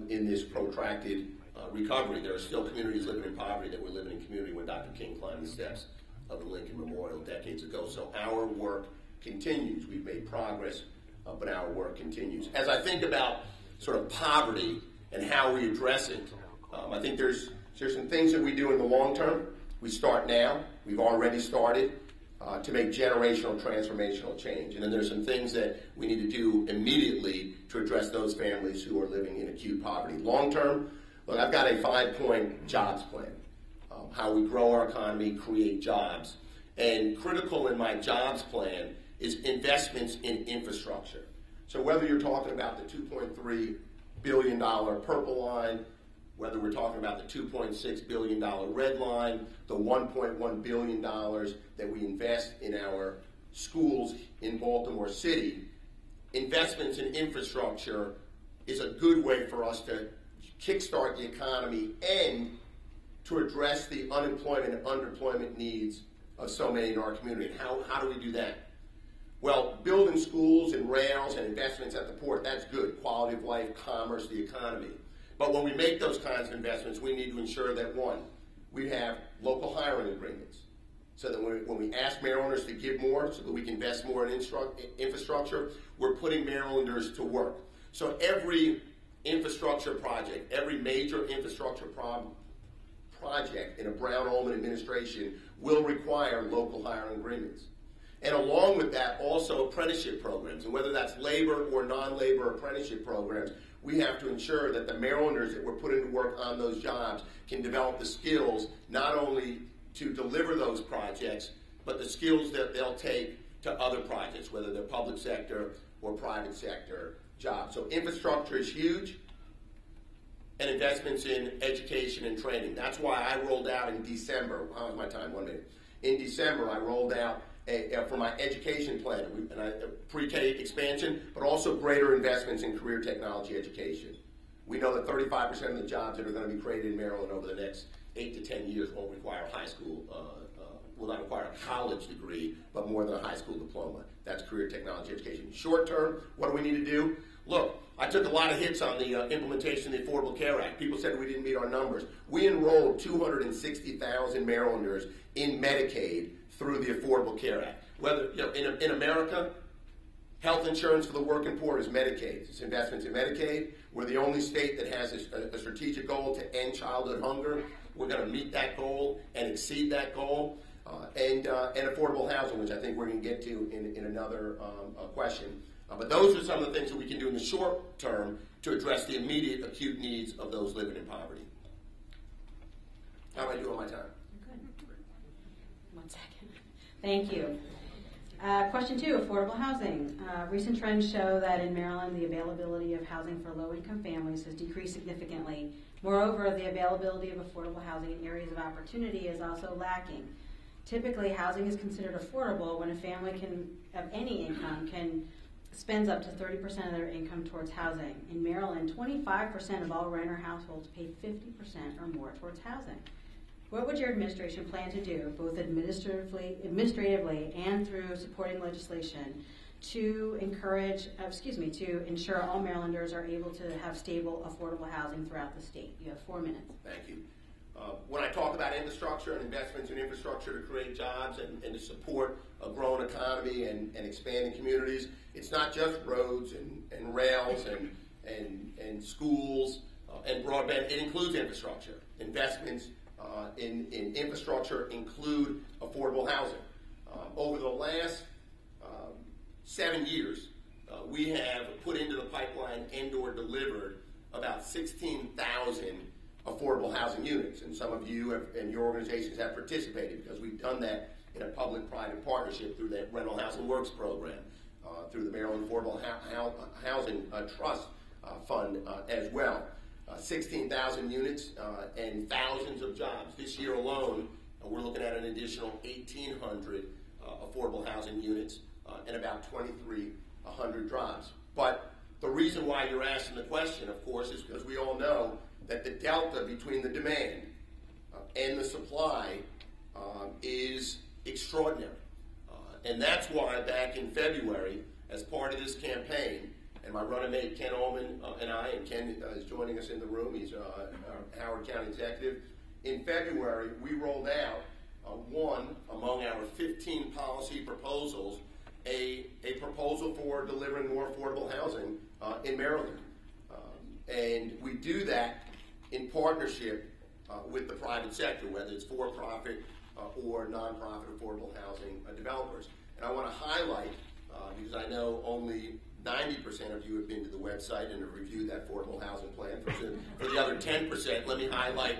in this protracted recovery. There are still communities living in poverty that were living in community when Dr. King climbed the steps of the Lincoln Memorial decades ago. So our work continues. We've made progress, but our work continues. As I think about sort of poverty and how we address it, I think there's some things that we do in the long term. We start now. We've already started to make generational, transformational change. And then there's some things that we need to do immediately to address those families who are living in acute poverty. Long term, look, I've got a 5-point jobs plan, how we grow our economy, create jobs. And critical in my jobs plan is investments in infrastructure. So whether you're talking about the $2.3 billion purple line, whether we're talking about the $2.6 billion red line, the $1.1 billion that we invest in our schools in Baltimore City, investments in infrastructure is a good way for us to kickstart the economy and to address the unemployment and underemployment needs of so many in our community. How do we do that? Well, building schools and rails and investments at the port, that's good. Quality of life, commerce, the economy. But when we make those kinds of investments, we need to ensure that, one, we have local hiring agreements. So that when we ask Marylanders to give more, so that we can invest more in infrastructure, we're putting Marylanders to work. So every infrastructure project, every major infrastructure project in a Brown-Ullman administration will require local hiring agreements. And along with that, also apprenticeship programs. And whether that's labor or non-labor apprenticeship programs, we have to ensure that the Marylanders that we're putting to work on those jobs can develop the skills not only to deliver those projects, but the skills that they'll take to other projects, whether they're public sector or private sector jobs. So infrastructure is huge, and investments in education and training. That's why I rolled out in December, how's my time, 1 minute. In December, I rolled out for my education plan, pre-K expansion, but also greater investments in career technology education. We know that 35% of the jobs that are going to be created in Maryland over the next 8 to 10 years won't require high school, will not require a college degree, but more than a high school diploma. That's career technology education. Short term, what do we need to do? Look, I took a lot of hits on the implementation of the Affordable Care Act. People said we didn't meet our numbers. We enrolled 260,000 Marylanders in Medicaid through the Affordable Care Act. Whether, in America, health insurance for the working poor is Medicaid. It's investments in Medicaid. We're the only state that has a strategic goal to end childhood hunger. We're going to meet that goal and exceed that goal. And affordable housing, which I think we're going to get to in another question. But those are some of the things that we can do in the short term to address the immediate acute needs of those living in poverty. How am I doing on my time? Good. 1 second. Thank you. Question 2, affordable housing. Recent trends show that in Maryland, the availability of housing for low-income families has decreased significantly. Moreover, the availability of affordable housing in areas of opportunity is also lacking. Typically, housing is considered affordable when a family of any income spends up to 30% of their income towards housing. In Maryland, 25% of all renter households pay 50% or more towards housing. What would your administration plan to do, both administratively and through supporting legislation, to ensure all Marylanders are able to have stable, affordable housing throughout the state? You have 4 minutes. Thank you. When I talk about infrastructure and investments in infrastructure to create jobs and to support a growing economy and expanding communities, it's not just roads and rails and schools and broadband. It includes infrastructure. Investments in infrastructure include affordable housing. Over the last 7 years, we have put into the pipeline and/or delivered about 16,000 affordable housing units, and some of you and your organizations have participated because we've done that in a public-private partnership through the Rental Housing Works program, through the Maryland Affordable Housing Trust Fund as well. 16,000 units and thousands of jobs. This year alone, we're looking at an additional 1,800 affordable housing units and about 2,300 jobs. But the reason why you're asking the question, of course, is because we all know that the delta between the demand and the supply is extraordinary. And that's why back in February, as part of this campaign, and my running mate Ken Ullman and I, and Ken is joining us in the room, he's our Howard County executive. In February, we rolled out one among our 15 policy proposals, a proposal for delivering more affordable housing in Maryland. And we do that in partnership with the private sector, whether it's for-profit or nonprofit affordable housing developers. And I want to highlight, because I know only 90% of you have been to the website and have reviewed that affordable housing plan. For the other 10%, let me highlight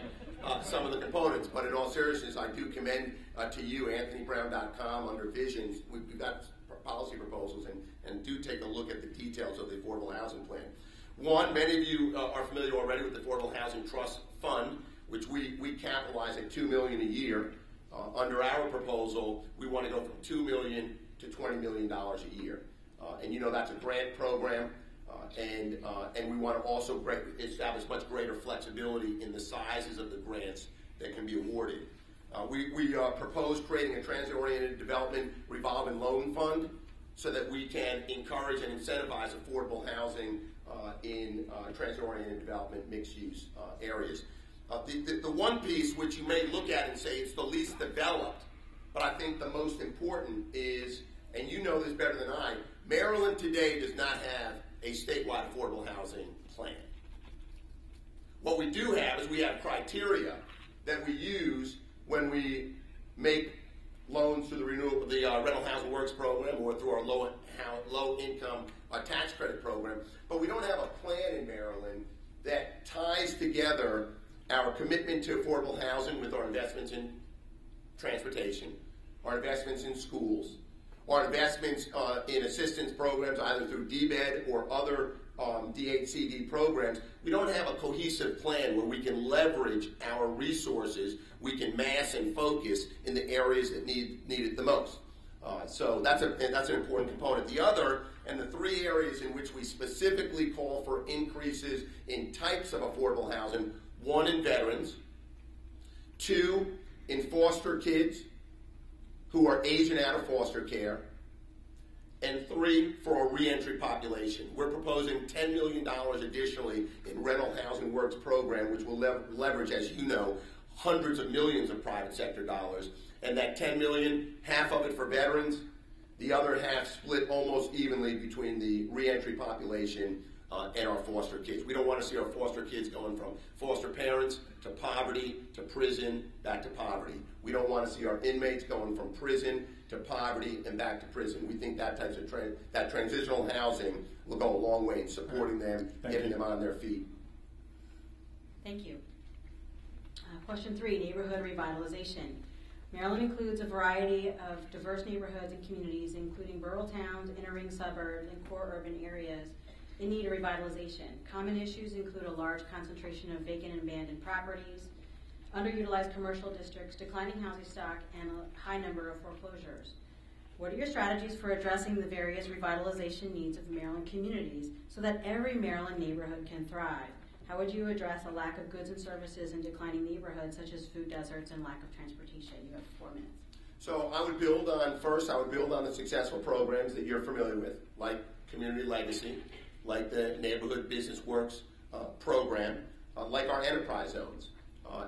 some of the components. But in all seriousness, I do commend to you, AnthonyBrown.com, under Visions. We've got policy proposals, and do take a look at the details of the affordable housing plan. One, many of you are familiar already with the Affordable Housing Trust Fund, which we capitalize at $2 million a year. Under our proposal, we want to go from $2 million to $20 million a year. And you know that's a grant program, and we want to also establish much greater flexibility in the sizes of the grants that can be awarded. We propose creating a transit-oriented development revolving loan fund so that we can encourage and incentivize affordable housing in transit-oriented development, mixed-use areas. The one piece which you may look at and say it's the least developed, but I think the most important is, and you know this better than I, Maryland today does not have a statewide affordable housing plan. What we do have is we have criteria that we use when we make loans through the Rental Housing Works program or through our low-income tax credit program, but we don't have a plan in Maryland that ties together our commitment to affordable housing with our investments in transportation, our investments in schools, our investments in assistance programs either through DBED or other DHCD programs. We don't have a cohesive plan where we can leverage our resources, we can mass and focus in the areas that need it the most. So that's an important component. The other, and the three areas in which we specifically call for increases in types of affordable housing: one, in veterans; two, in foster kids who are aging out of foster care; and three, for a reentry population. We're proposing $10 million additionally in Rental Housing Works program, which will leverage, as you know, hundreds of millions of private sector dollars. And that $10 million, half of it for veterans, the other half split almost evenly between the reentry population and our foster kids. We don't want to see our foster kids going from foster parents to poverty to prison back to poverty. We don't want to see our inmates going from prison to poverty and back to prison. We think that types of that transitional housing will go a long way in supporting them, getting them on their feet. Thank you. Question 3, neighborhood revitalization. Maryland includes a variety of diverse neighborhoods and communities, including rural towns, inner-ring suburbs, and core urban areas in need of revitalization. Common issues include a large concentration of vacant and abandoned properties, underutilized commercial districts, declining housing stock, and a high number of foreclosures. What are your strategies for addressing the various revitalization needs of Maryland communities so that every Maryland neighborhood can thrive? How would you address a lack of goods and services in declining neighborhoods such as food deserts and lack of transportation? You have 4 minutes. So I would build on the successful programs that you're familiar with, like Community Legacy, like the Neighborhood Business Works program, like our enterprise zones.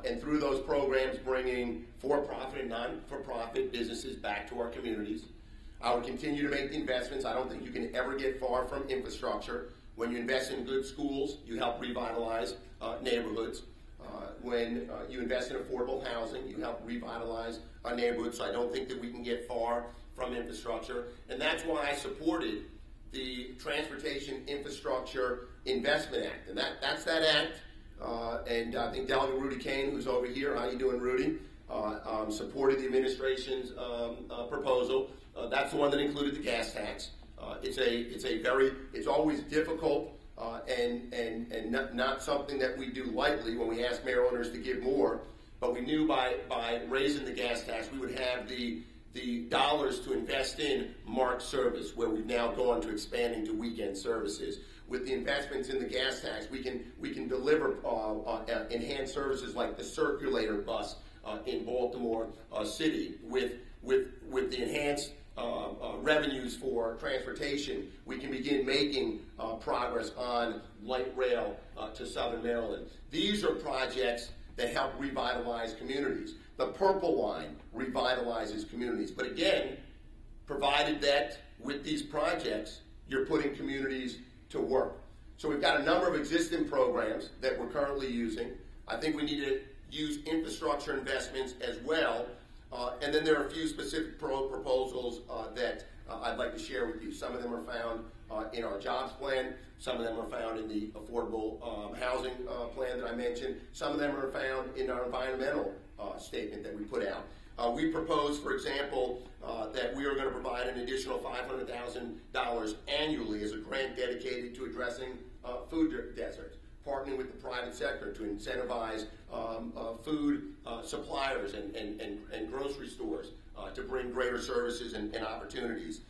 And through those programs, bringing for-profit and non-for-profit businesses back to our communities. I would continue to make the investments. I don't think you can ever get far from infrastructure. When you invest in good schools, you help revitalize neighborhoods. When you invest in affordable housing, you help revitalize our neighborhoods. So I don't think that we can get far from infrastructure. And that's why I supported the Transportation Infrastructure Investment Act. And that's that act. And I think Delegate Rudy Kane, who's over here, how you doing, Rudy, supported the administration's proposal. That's the one that included the gas tax. It's always difficult and not something that we do lightly when we ask Marylanders to give more. But we knew by raising the gas tax, we would have the dollars to invest in marked service, where we've now gone to expanding to weekend services. With the investments in the gas tax, we can deliver enhanced services like the circulator bus in Baltimore City. With the enhanced revenues for transportation, we can begin making progress on light rail to Southern Maryland. These are projects that help revitalize communities. The Purple Line revitalizes communities. But again, provided that with these projects, you're putting communities to work. So we've got a number of existing programs that we're currently using. I think we need to use infrastructure investments as well. And then there are a few specific proposals that I'd like to share with you. Some of them are found in our jobs plan. Some of them are found in the affordable housing plan that I mentioned. Some of them are found in our environmental statement that we put out. We propose, for example, that we are going to provide an additional $500,000 annually as a grant dedicated to addressing food deserts, partnering with the private sector to incentivize food suppliers and grocery stores to bring greater services and opportunities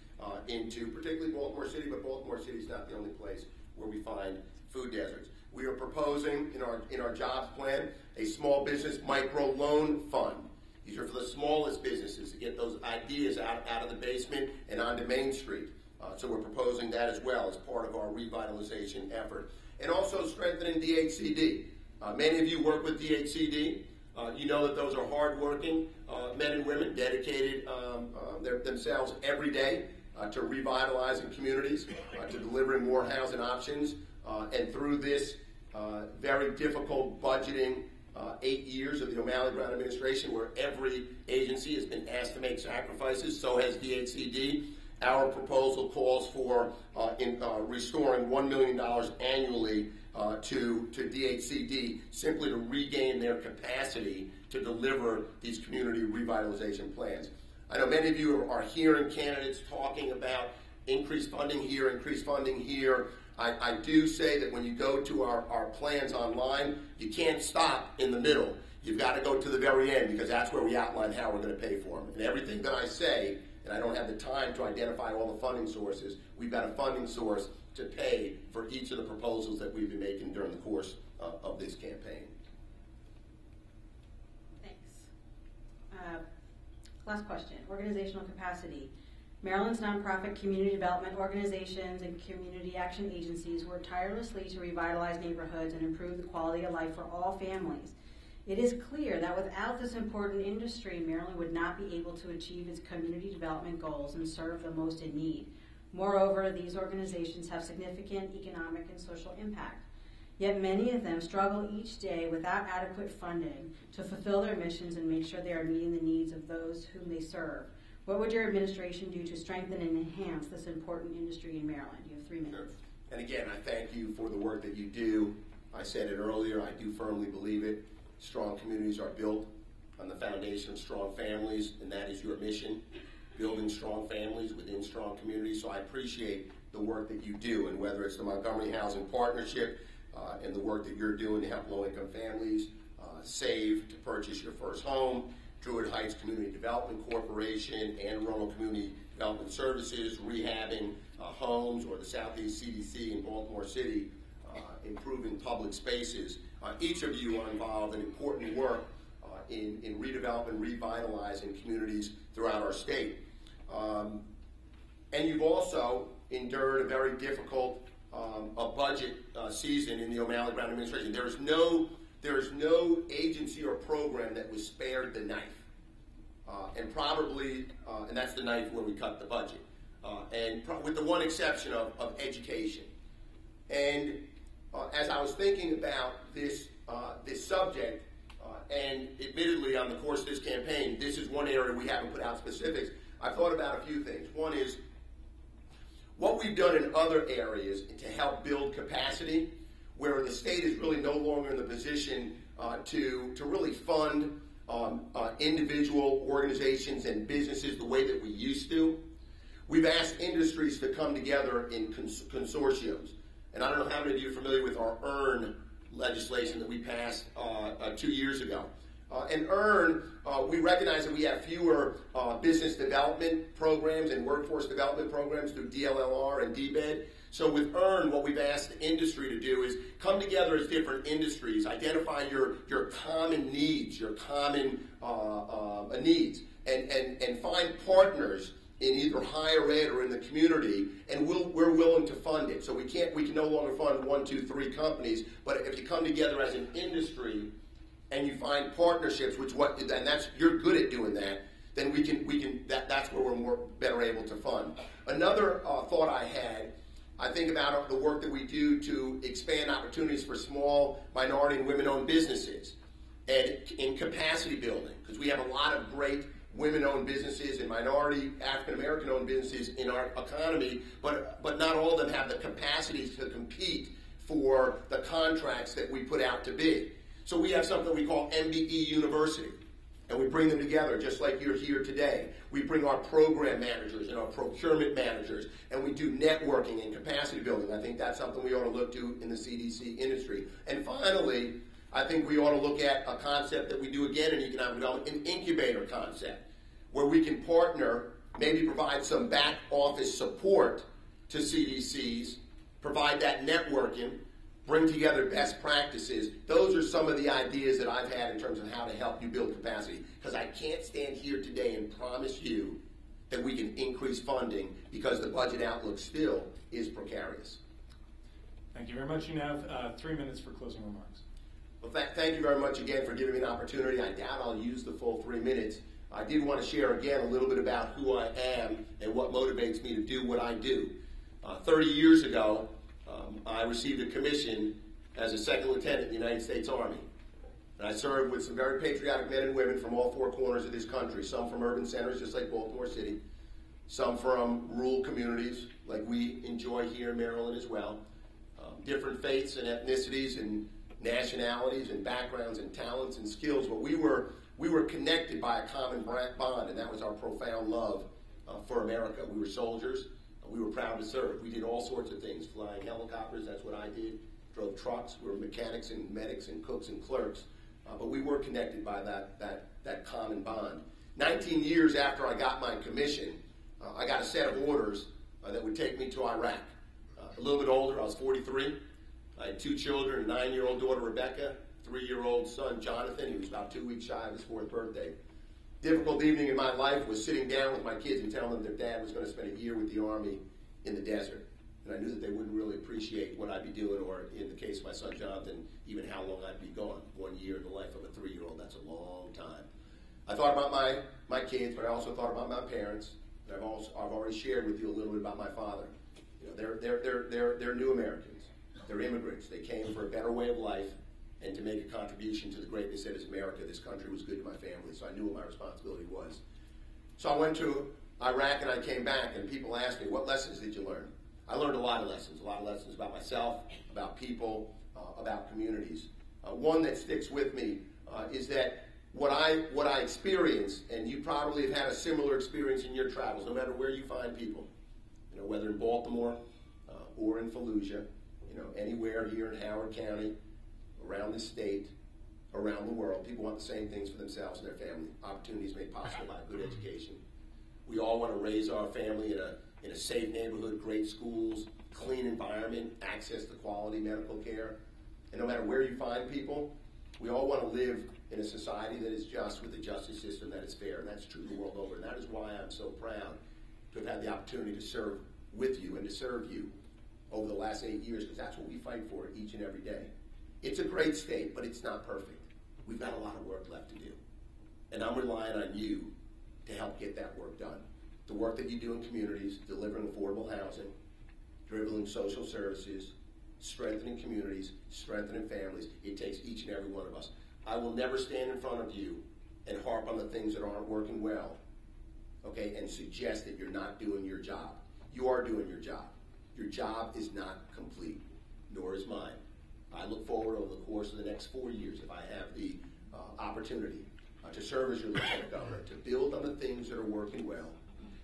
into particularly Baltimore City, but Baltimore City is not the only place where we find food deserts. We are proposing in our jobs plan a small business micro loan fund. These are for the smallest businesses to get those ideas out of the basement and onto Main Street. So we're proposing that as well as part of our revitalization effort. And also strengthening DHCD. Many of you work with DHCD. You know that those are hardworking men and women dedicated themselves every day to revitalizing communities, to delivering more housing options. And through this very difficult budgeting 8 years of the O'Malley Brown administration, where every agency has been asked to make sacrifices, so has DHCD. Our proposal calls for restoring $1 million annually to DHCD, simply to regain their capacity to deliver these community revitalization plans. I know many of you are hearing candidates talking about increased funding here, increased funding here. I do say that when you go to our plans online, you can't stop in the middle. You've got to go to the very end, because that's where we outline how we're going to pay for them. And everything that I say, and I don't have the time to identify all the funding sources, we've got a funding source to pay for each of the proposals that we've been making during the course of this campaign. Thanks. Last question, organizational capacity. Maryland's nonprofit community development organizations and community action agencies work tirelessly to revitalize neighborhoods and improve the quality of life for all families. It is clear that without this important industry, Maryland would not be able to achieve its community development goals and serve the most in need. Moreover, these organizations have significant economic and social impact. Yet many of them struggle each day without adequate funding to fulfill their missions and make sure they are meeting the needs of those whom they serve. What would your administration do to strengthen and enhance this important industry in Maryland? You have 3 minutes. Sure. And again, I thank you for the work that you do. I said it earlier, I do firmly believe it. Strong communities are built on the foundation of strong families, and that is your mission, building strong families within strong communities. So I appreciate the work that you do, and whether it's the Montgomery Housing Partnership and the work that you're doing to help low-income families save to purchase your first home, Druid Heights Community Development Corporation, Anne Arundel Community Development Services, rehabbing homes, or the Southeast CDC in Baltimore City, improving public spaces. Each of you are involved in important work in redeveloping, revitalizing communities throughout our state. And you've also endured a very difficult budget season in the O'Malley Brown administration. There is no agency or program that was spared the knife. And that's the knife where we cut the budget. With the one exception of education. And as I was thinking about this subject, and admittedly on the course of this campaign, this is one area we haven't put out specifics. I've thought about a few things. One is what we've done in other areas to help build capacity, where the state is really no longer in the position to really fund individual organizations and businesses the way that we used to. We've asked industries to come together in consortiums. And I don't know how many of you are familiar with our EARN legislation that we passed 2 years ago. And EARN, we recognize that we have fewer business development programs and workforce development programs through DLLR and DBED. So with EARN, what we've asked the industry to do is come together as different industries, identify your common needs, your common needs, and find partners in either higher ed or in the community, and we're willing to fund it. So we can no longer fund 1, 2, 3 companies, but if you come together as an industry and you find partnerships, you're good at doing that, then that's where we're better able to fund. Another thought I had, I think about the work that we do to expand opportunities for small, minority, and women-owned businesses, and in capacity building, because we have a lot of great women-owned businesses and minority African-American-owned businesses in our economy, but not all of them have the capacity to compete for the contracts that we put out to bid. So we have something we call MBE University, and we bring them together just like you're here today. We bring our program managers and our procurement managers, and we do networking and capacity building. I think that's something we ought to look to in the CDC industry. And finally, I think we ought to look at a concept that we do again in economic development, an incubator concept, where we can partner, maybe provide some back office support to CDCs, provide that networking, bring together best practices. Those are some of the ideas that I've had in terms of how to help you build capacity. Because I can't stand here today and promise you that we can increase funding because the budget outlook still is precarious. Thank you very much. You now have 3 minutes for closing remarks. Well, thank you very much again for giving me an opportunity. I doubt I'll use the full 3 minutes. I did want to share again a little bit about who I am and what motivates me to do what I do. 30 years ago, I received a commission as a second lieutenant in the United States Army. And I served with some very patriotic men and women from all four corners of this country, some from urban centers just like Baltimore City, some from rural communities like we enjoy here in Maryland as well, different faiths and ethnicities and nationalities and backgrounds and talents and skills, but we were connected by a common bond, and that was our profound love for America. We were soldiers. We were proud to serve. We did all sorts of things, flying helicopters, that's what I did, drove trucks. We were mechanics and medics and cooks and clerks, but we were connected by that common bond. 19 years after I got my commission, I got a set of orders that would take me to Iraq. A little bit older, I was 43. I had 2 children, a 9-year-old daughter, Rebecca, 3-year-old son, Jonathan. He was about 2 weeks shy of his 4th birthday. Difficult evening in my life was sitting down with my kids and telling them their dad was going to spend a year with the Army in the desert. And I knew that they wouldn't really appreciate what I'd be doing, or in the case of my son, Jonathan, even how long I'd be gone. 1 year in the life of a 3-year-old, that's a long time. I thought about my kids, but I also thought about my parents. And I've already shared with you a little bit about my father. You know, they're new Americans. They're immigrants. They came for a better way of life and to make a contribution to the greatness that is America. This country was good to my family, so I knew what my responsibility was. So I went to Iraq and I came back, and people asked me, what lessons did you learn? I learned a lot of lessons about myself, about people, about communities. One that sticks with me is that what I experienced, and you probably have had a similar experience in your travels, no matter where you find people, you know, whether in Baltimore or in Fallujah, you know, anywhere here in Howard County, around the state, around the world, people want the same things for themselves and their family. Opportunities made possible by a good education. We all want to raise our family in a safe neighborhood, great schools, clean environment, access to quality medical care. And no matter where you find people, we all want to live in a society that is just, with a justice system that is fair. And that's true the world over. And that is why I'm so proud to have had the opportunity to serve with you and to serve you over the last 8 years, because that's what we fight for each and every day. It's a great state, but it's not perfect. We've got a lot of work left to do. And I'm relying on you to help get that work done. The work that you do in communities, delivering affordable housing, delivering social services, strengthening communities, strengthening families, it takes each and every one of us. I will never stand in front of you and harp on the things that aren't working well, okay, and suggest that you're not doing your job. You are doing your job. Your job is not complete, nor is mine. I look forward over the course of the next 4 years, if I have the opportunity to serve as your lieutenant governor, to build on the things that are working well,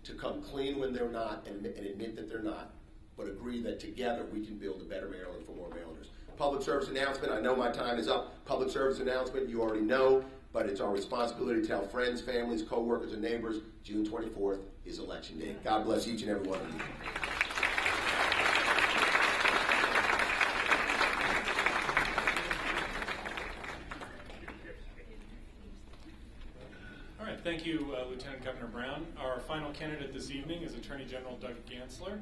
to come clean when they're not and admit that they're not, but agree that together we can build a better Maryland for more Marylanders. Public service announcement, I know my time is up. Public service announcement, you already know, but it's our responsibility to tell friends, families, co-workers, and neighbors, June 24th is Election Day. God bless each and every one of you. Thank you, Lieutenant Governor Brown. Our final candidate this evening is Attorney General Doug Gansler.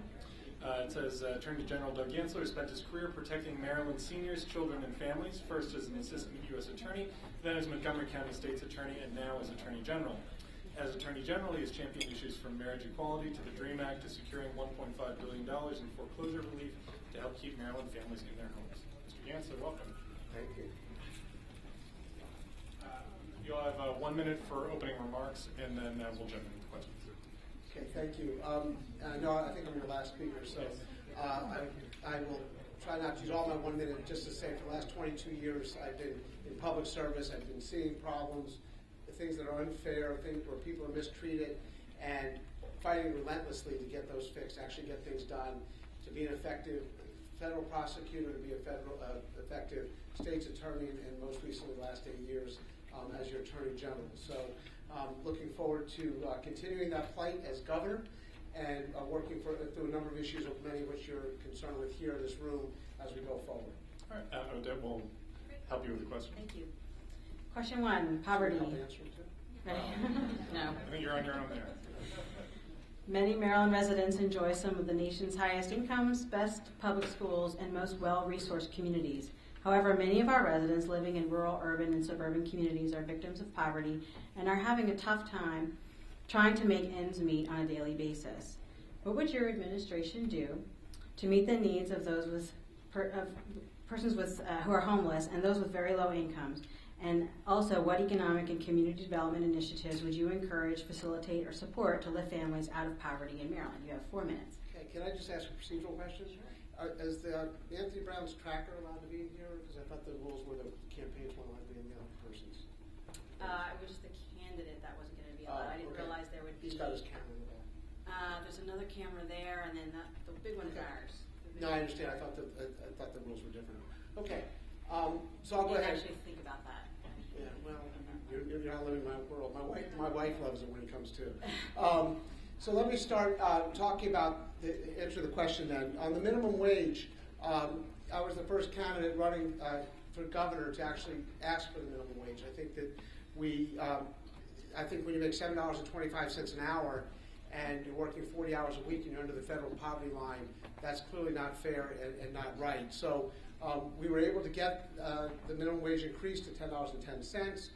It says Attorney General Doug Gansler spent his career protecting Maryland seniors, children, and families, first as an Assistant U.S. Attorney, then as Montgomery County State's Attorney, and now as Attorney General. As Attorney General, he has championed issues from marriage equality to the DREAM Act to securing $1.5 billion in foreclosure relief to help keep Maryland families in their homes. Mr. Gansler, welcome. Thank you. You'll have 1 minute for opening remarks, and then we'll jump into questions. Okay, thank you. I think I'm your last speaker, so I will try not to use all my 1 minute. Just to say, for the last 22 years, I've been in public service. I've been seeing problems, things that are unfair, things where people are mistreated, and fighting relentlessly to get those fixed, actually get things done, to be an effective federal prosecutor, to be a federal effective state's attorney, and most recently, the last 8 years, as your Attorney General. So looking forward to continuing that plight as governor and working through a number of issues, many of which you're concerned with here in this room as we go forward. All right, Odette will help you with the question. Thank you. Question 1, poverty. Help answer it too? No. I think you're on your own there. Many Maryland residents enjoy some of the nation's highest incomes, best public schools, and most well-resourced communities. However, many of our residents living in rural, urban, and suburban communities are victims of poverty and are having a tough time trying to make ends meet on a daily basis. What would your administration do to meet the needs of those with persons with who are homeless and those with very low incomes? And also, what economic and community development initiatives would you encourage, facilitate, or support to lift families out of poverty in Maryland? You have 4 minutes. Okay, can I just ask a procedural question? Is the Anthony Brown's tracker allowed to be in here? Because I thought the rules were the campaigns weren't allowed to be in the other persons. It was just the candidate that wasn't going to be allowed. I didn't realize there would be. He's got his camera in the back. There's another camera there, and then the big one is ours. No, I understand. I thought the rules were different. Okay, so I'll go ahead. Actually, think about that. Yeah, well, you're not living my world. My wife loves it when it comes to. So let me start talking about answer the question then. On the minimum wage, I was the first candidate running for governor to actually ask for the minimum wage. I think that I think when you make $7.25 an hour and you're working 40 hours a week and you're under the federal poverty line, that's clearly not fair and not right. So we were able to get the minimum wage increased to $10.10.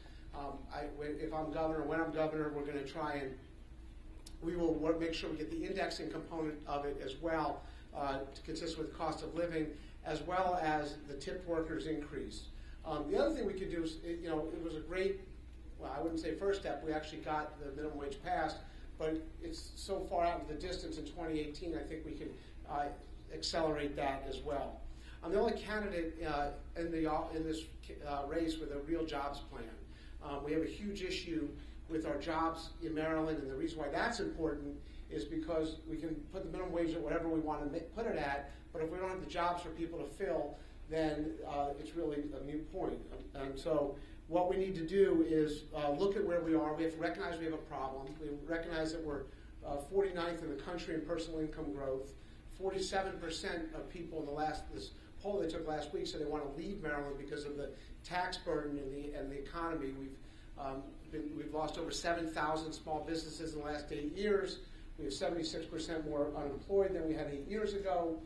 If I'm governor, when I'm governor, we're going to try and we will make sure we get the indexing component of it as well, to consist with cost of living, as well as the tipped workers increase. The other thing we could do is, it was a great, well, I wouldn't say first step. We actually got the minimum wage passed, but it's so far out into the distance in 2018. I think we can accelerate that as well. I'm the only candidate in this race with a real jobs plan. We have a huge issue with our jobs in Maryland, and the reason why that's important is because we can put the minimum wage at whatever we want to put it at, but if we don't have the jobs for people to fill, then it's really a moot point. And so what we need to do is look at where we are. We have to recognize we have a problem. We recognize that we're 49th in the country in personal income growth. 47% of people in this poll they took last week said they want to leave Maryland because of the tax burden and the economy. We've lost over 7,000 small businesses in the last 8 years. We have 76% more unemployed than we had 8 years ago.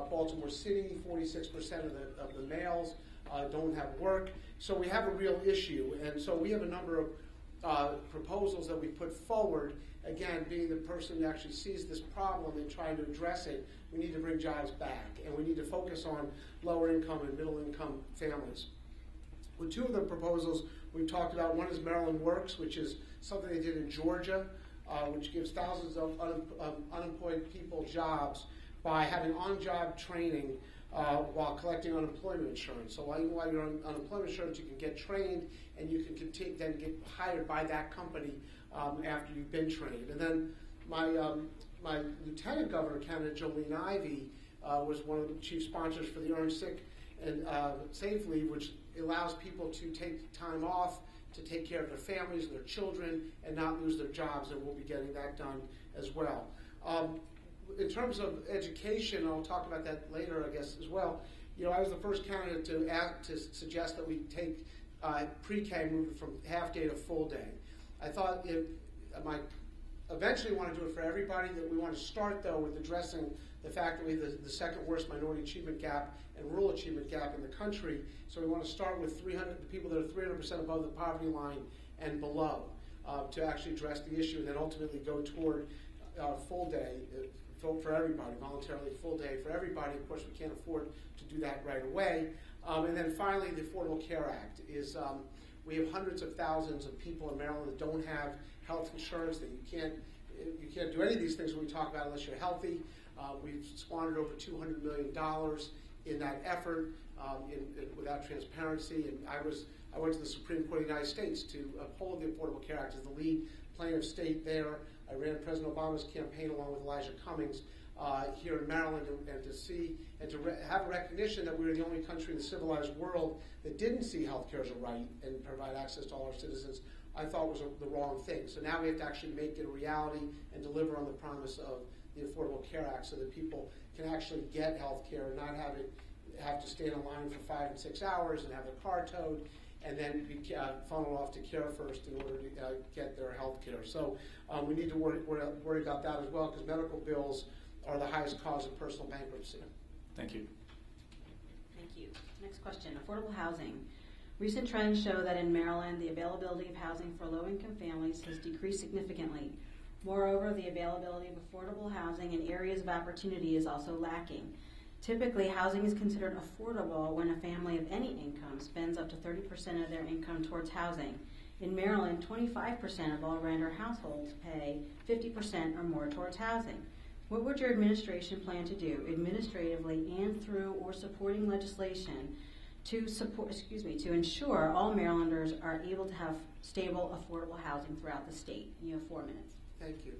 Baltimore City, 46% of the males don't have work. So we have a real issue. And so we have a number of proposals that we put forward. Again, being the person who actually sees this problem and trying to address it, we need to bring jobs back. And we need to focus on lower income and middle income families. With two of the proposals we've talked about, one is Maryland Works, which is something they did in Georgia, which gives thousands of unemployed people jobs by having on-job training while collecting unemployment insurance. So while you're on unemployment insurance, you can get trained and you can then get hired by that company after you've been trained. And then my lieutenant governor candidate, Jolene Ivey, was one of the chief sponsors for the Earn Sick and Safe Leave, which allows people to take time off to take care of their families and their children and not lose their jobs, and we'll be getting that done as well. In terms of education, I'll talk about that later, I guess, as well. I was the first candidate to suggest that we take pre-K, move it from half day to full day. I thought I might eventually want to do it for everybody. That we want to start, though, with addressing the fact that we have the second worst minority achievement gap and rural achievement gap in the country. So we want to start with the people that are 300% above the poverty line and below to actually address the issue, and then ultimately go toward full day for everybody, voluntarily full day for everybody. Of course, we can't afford to do that right away. And then finally, the Affordable Care Act is we have hundreds of thousands of people in Maryland that don't have health insurance, that you can't do any of these things when we talk about unless you're healthy. We've squandered over $200 million in that effort without transparency. And I went to the Supreme Court of the United States to uphold the Affordable Care Act as the lead plaintiff state there. I ran President Obama's campaign along with Elijah Cummings here in Maryland, and to have a recognition that we were the only country in the civilized world that didn't see health care as a right and provide access to all our citizens, I thought was the wrong thing. So now we have to actually make it a reality and deliver on the promise of the Affordable Care Act so that people can actually get health care and not have to stand in line for 5 and 6 hours and have their car towed. and then be funneled off to Care First in order to get their health care. So we need to worry about that as well, because medical bills are the highest cause of personal bankruptcy. Thank you. Thank you. Next question, affordable housing. Recent trends show that in Maryland, the availability of housing for low-income families has decreased significantly. Moreover, the availability of affordable housing in areas of opportunity is also lacking. Typically, housing is considered affordable when a family of any income spends up to 30% of their income towards housing. In Maryland, 25% of all renter households pay 50% or more towards housing. What would your administration plan to do, administratively and through or supporting legislation, to ensure all Marylanders are able to have stable, affordable housing throughout the state? You have 4 minutes. Thank you.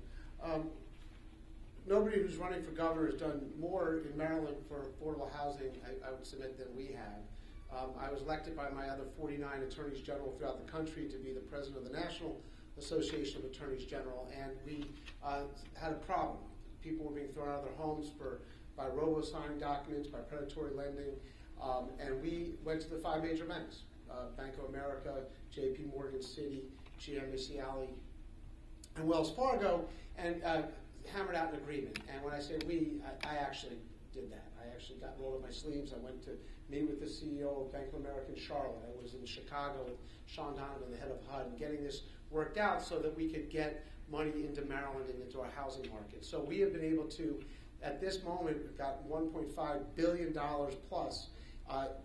Nobody who's running for governor has done more in Maryland for affordable housing, I would submit, than we have. I was elected by my other 49 attorneys general throughout the country to be the president of the National Association of Attorneys General, and we had a problem. People were being thrown out of their homes by robo-signing documents, by predatory lending, and we went to the 5 major banks, Bank of America, JP Morgan, Citi, GMAC Alley, and Wells Fargo, and hammered out an agreement. And when I say we, I actually did that. I actually got rolled up my sleeves. I went to meet with the CEO of Bank of America in Charlotte. I was in Chicago with Sean Donovan, the head of HUD, and getting this worked out so that we could get money into Maryland and into our housing market. So we have been able to, at this moment, we've got $1.5 billion plus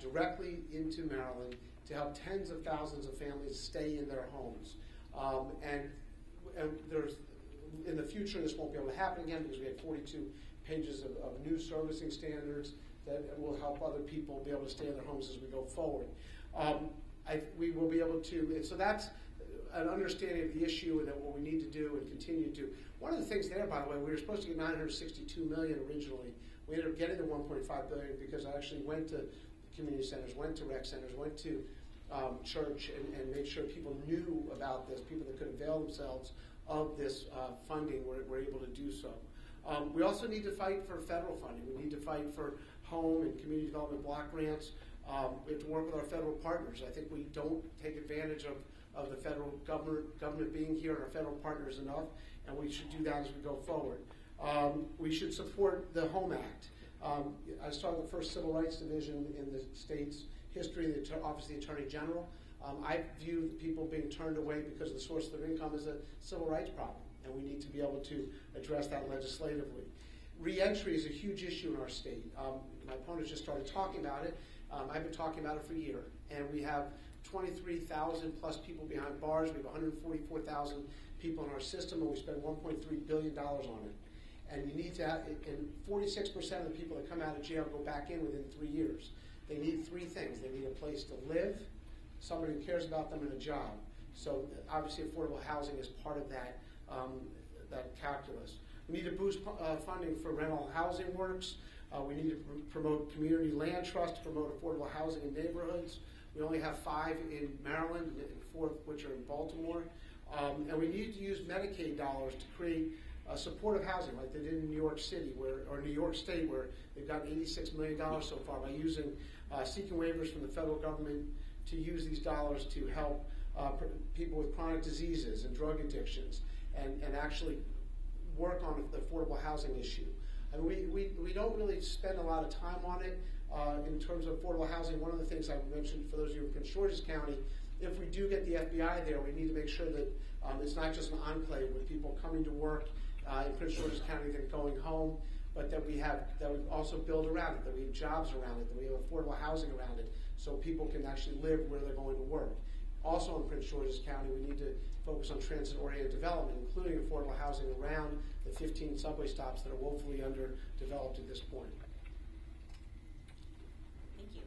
directly into Maryland to help tens of thousands of families stay in their homes. And there's, in the future, this won't be able to happen again because we have 42 pages of new servicing standards that will help other people be able to stay in their homes as we go forward. We will be able to, and so that's an understanding of the issue and what we need to do and continue to do. One of the things there, by the way, we were supposed to get $962 million originally. We ended up getting the $1.5 billion because I actually went to community centers, went to rec centers, went to church and made sure people knew about this, people that could avail themselves of this funding were able to do so. We also need to fight for federal funding. We need to fight for home and community development block grants. We have to work with our federal partners. I think we don't take advantage of the federal government being here and our federal partners enough, and we should do that as we go forward. We should support the HOME Act. I started the first civil rights division in the state's history, the Office of the Attorney General. I view the people being turned away because of the source of their income as a civil rights problem, and we need to be able to address that legislatively. Reentry is a huge issue in our state. My opponents just started talking about it. I've been talking about it for a year, and we have 23,000 plus people behind bars. We have 144,000 people in our system, and we spend $1.3 billion on it. And you need to have, and 46% of the people that come out of jail go back in within 3 years. They need 3 things. They need a place to live, somebody who cares about them, and a job. So obviously affordable housing is part of that, that calculus. We need to boost funding for rental housing works. We need to promote community land trust to promote affordable housing in neighborhoods. We only have 5 in Maryland, 4 of which are in Baltimore. And we need to use Medicaid dollars to create supportive housing like they did in New York City or New York State, where they've got $86 million so far by using seeking waivers from the federal government to use these dollars to help people with chronic diseases and drug addictions and actually work on the affordable housing issue. I mean, we don't really spend a lot of time on it in terms of affordable housing. One of the things I mentioned for those of you in Prince George's County, if we do get the FBI there, we need to make sure that it's not just an enclave with people coming to work in Prince George's County then going home, but that we also build around it, that we have jobs around it, that we have affordable housing around it, so people can actually live where they're going to work. Also in Prince George's County, we need to focus on transit-oriented development, including affordable housing around the 15 subway stops that are woefully underdeveloped at this point. Thank you.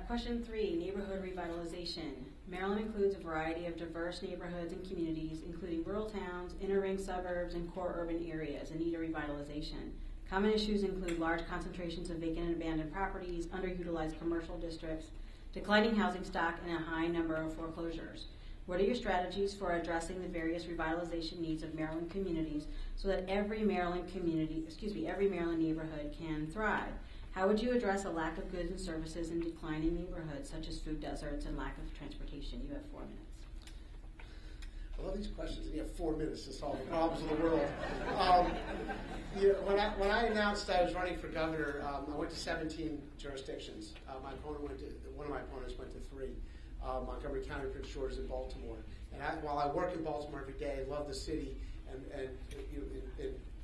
Question 3, neighborhood revitalization. Maryland includes a variety of diverse neighborhoods and communities, including rural towns, inner-ring suburbs, and core urban areas in need of revitalization. Common issues include large concentrations of vacant and abandoned properties, underutilized commercial districts, declining housing stock, and a high number of foreclosures. What are your strategies for addressing the various revitalization needs of Maryland communities so that every Maryland neighborhood can thrive? How would you address a lack of goods and services in declining neighborhoods such as food deserts and lack of transportation? You have 4 minutes. I love these questions, and you have 4 minutes to solve the problems of the world. When I announced I was running for governor, I went to 17 jurisdictions. One of my opponents went to 3. Montgomery County, Prince George's, and Baltimore. And while I work in Baltimore every day, I love the city and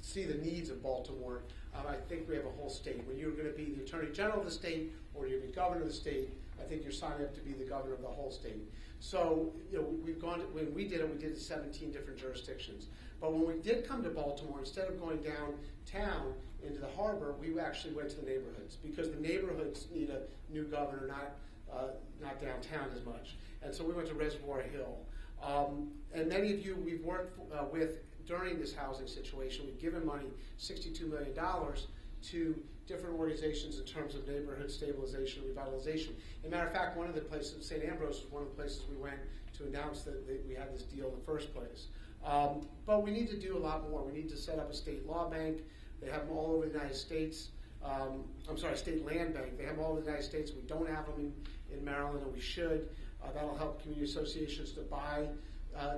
see the needs of Baltimore, I think we have a whole state. When you're going to be the Attorney General of the state or you're the governor of the state, I think you're signing up to be the governor of the whole state. So, when we did it in 17 different jurisdictions. But when we did come to Baltimore, instead of going downtown into the harbor, we actually went to the neighborhoods because the neighborhoods need a new governor, not downtown as much. And so we went to Reservoir Hill. And many of you we've worked with during this housing situation. We've given money, $62 million, to different organizations in terms of neighborhood stabilization and revitalization. As a matter of fact, one of the places, St. Ambrose, was one of the places we went to announce that we had this deal in the first place. But we need to do a lot more. We need to set up a state law bank. They have them all over the United States. State land bank. They have them all over the United States. We don't have them in Maryland, and we should. That'll help community associations to buy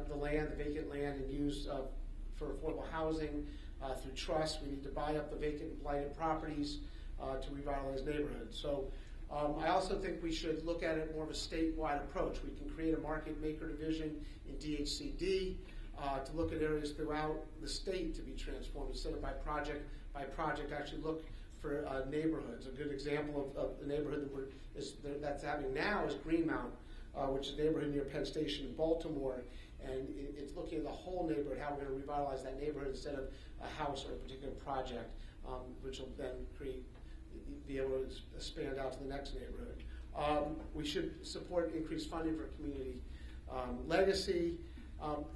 the land, the vacant land, and use for affordable housing through trust. We need to buy up the vacant and blighted properties to revitalize neighborhoods. So I also think we should look at it more of a statewide approach. We can create a market maker division in DHCD to look at areas throughout the state to be transformed instead of by project, actually look for neighborhoods. A good example of the neighborhood that's happening now is Greenmount, which is a neighborhood near Penn Station in Baltimore. And it's looking at the whole neighborhood, how we're going to revitalize that neighborhood instead of a house or a particular project, which will then be able to expand out to the next neighborhood. We should support increased funding for community legacy.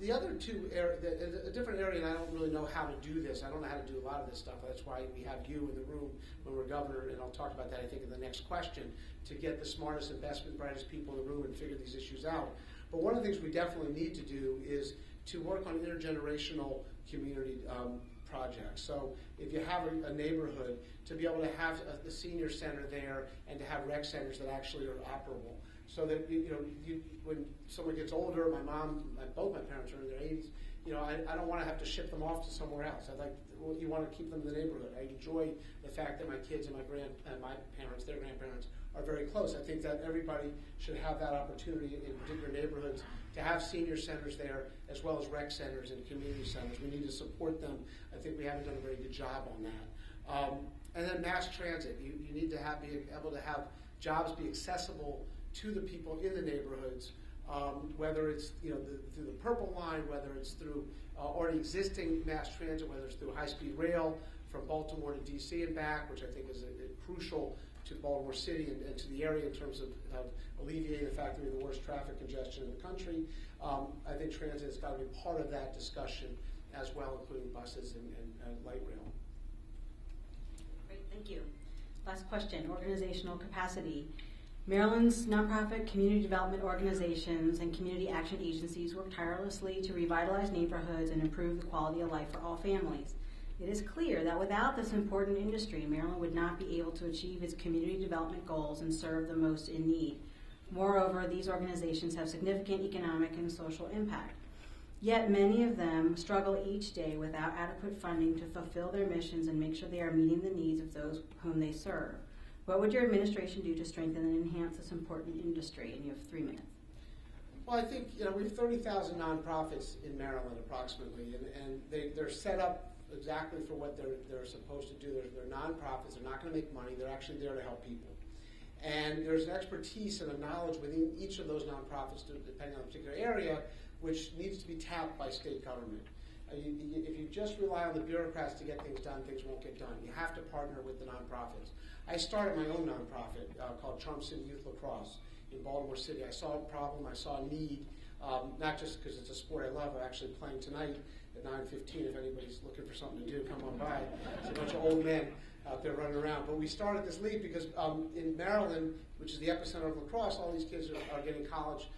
The other two, a different area, and I don't really know how to do this. I don't know how to do a lot of this stuff. That's why we have you in the room when we're governor, and I'll talk about that, I think, in the next question, to get the smartest and best and brightest people in the room and figure these issues out. But one of the things we definitely need to do is to work on intergenerational community projects. So if you have a neighborhood, to be able to have the senior center there and to have rec centers that actually are operable. So that when someone gets older, both my parents are in their 80s. I don't want to have to ship them off to somewhere else. You want to keep them in the neighborhood. I enjoy the fact that my kids and my parents, their grandparents, are very close. I think that everybody should have that opportunity in particular neighborhoods to have senior centers there, as well as rec centers and community centers. We need to support them. I think we haven't done a very good job on that. And then mass transit. You need to be able to have jobs be accessible to the people in the neighborhoods, whether it's through the Purple Line, whether it's through already existing mass transit, whether it's through high-speed rail from Baltimore to D.C. and back, which I think is crucial to Baltimore City and to the area in terms of alleviating the fact that we have the worst traffic congestion in the country. I think transit has got to be part of that discussion as well, including buses and light rail. Great, thank you. Last question, organizational capacity. Maryland's nonprofit community development organizations and community action agencies work tirelessly to revitalize neighborhoods and improve the quality of life for all families. It is clear that without this important industry, Maryland would not be able to achieve its community development goals and serve the most in need. Moreover, these organizations have significant economic and social impact. Yet many of them struggle each day without adequate funding to fulfill their missions and make sure they are meeting the needs of those whom they serve. What would your administration do to strengthen and enhance this important industry? And you have 3 minutes. Well, I think we have 30,000 nonprofits in Maryland approximately, and they're set up exactly for what they're supposed to do. They're nonprofits. They're not going to make money. They're actually there to help people. And there's an expertise and a knowledge within each of those nonprofits, depending on a particular area, which needs to be tapped by state government. If you just rely on the bureaucrats to get things done, things won't get done. You have to partner with the nonprofits. I started my own nonprofit called Charm City Youth Lacrosse in Baltimore City. I saw a problem, I saw a need, not just because it's a sport I love. I'm actually playing tonight at 9:15. If anybody's looking for something to do, come on by. It's a bunch of old men out there running around. But we started this league because in Maryland, which is the epicenter of lacrosse, all these kids are getting college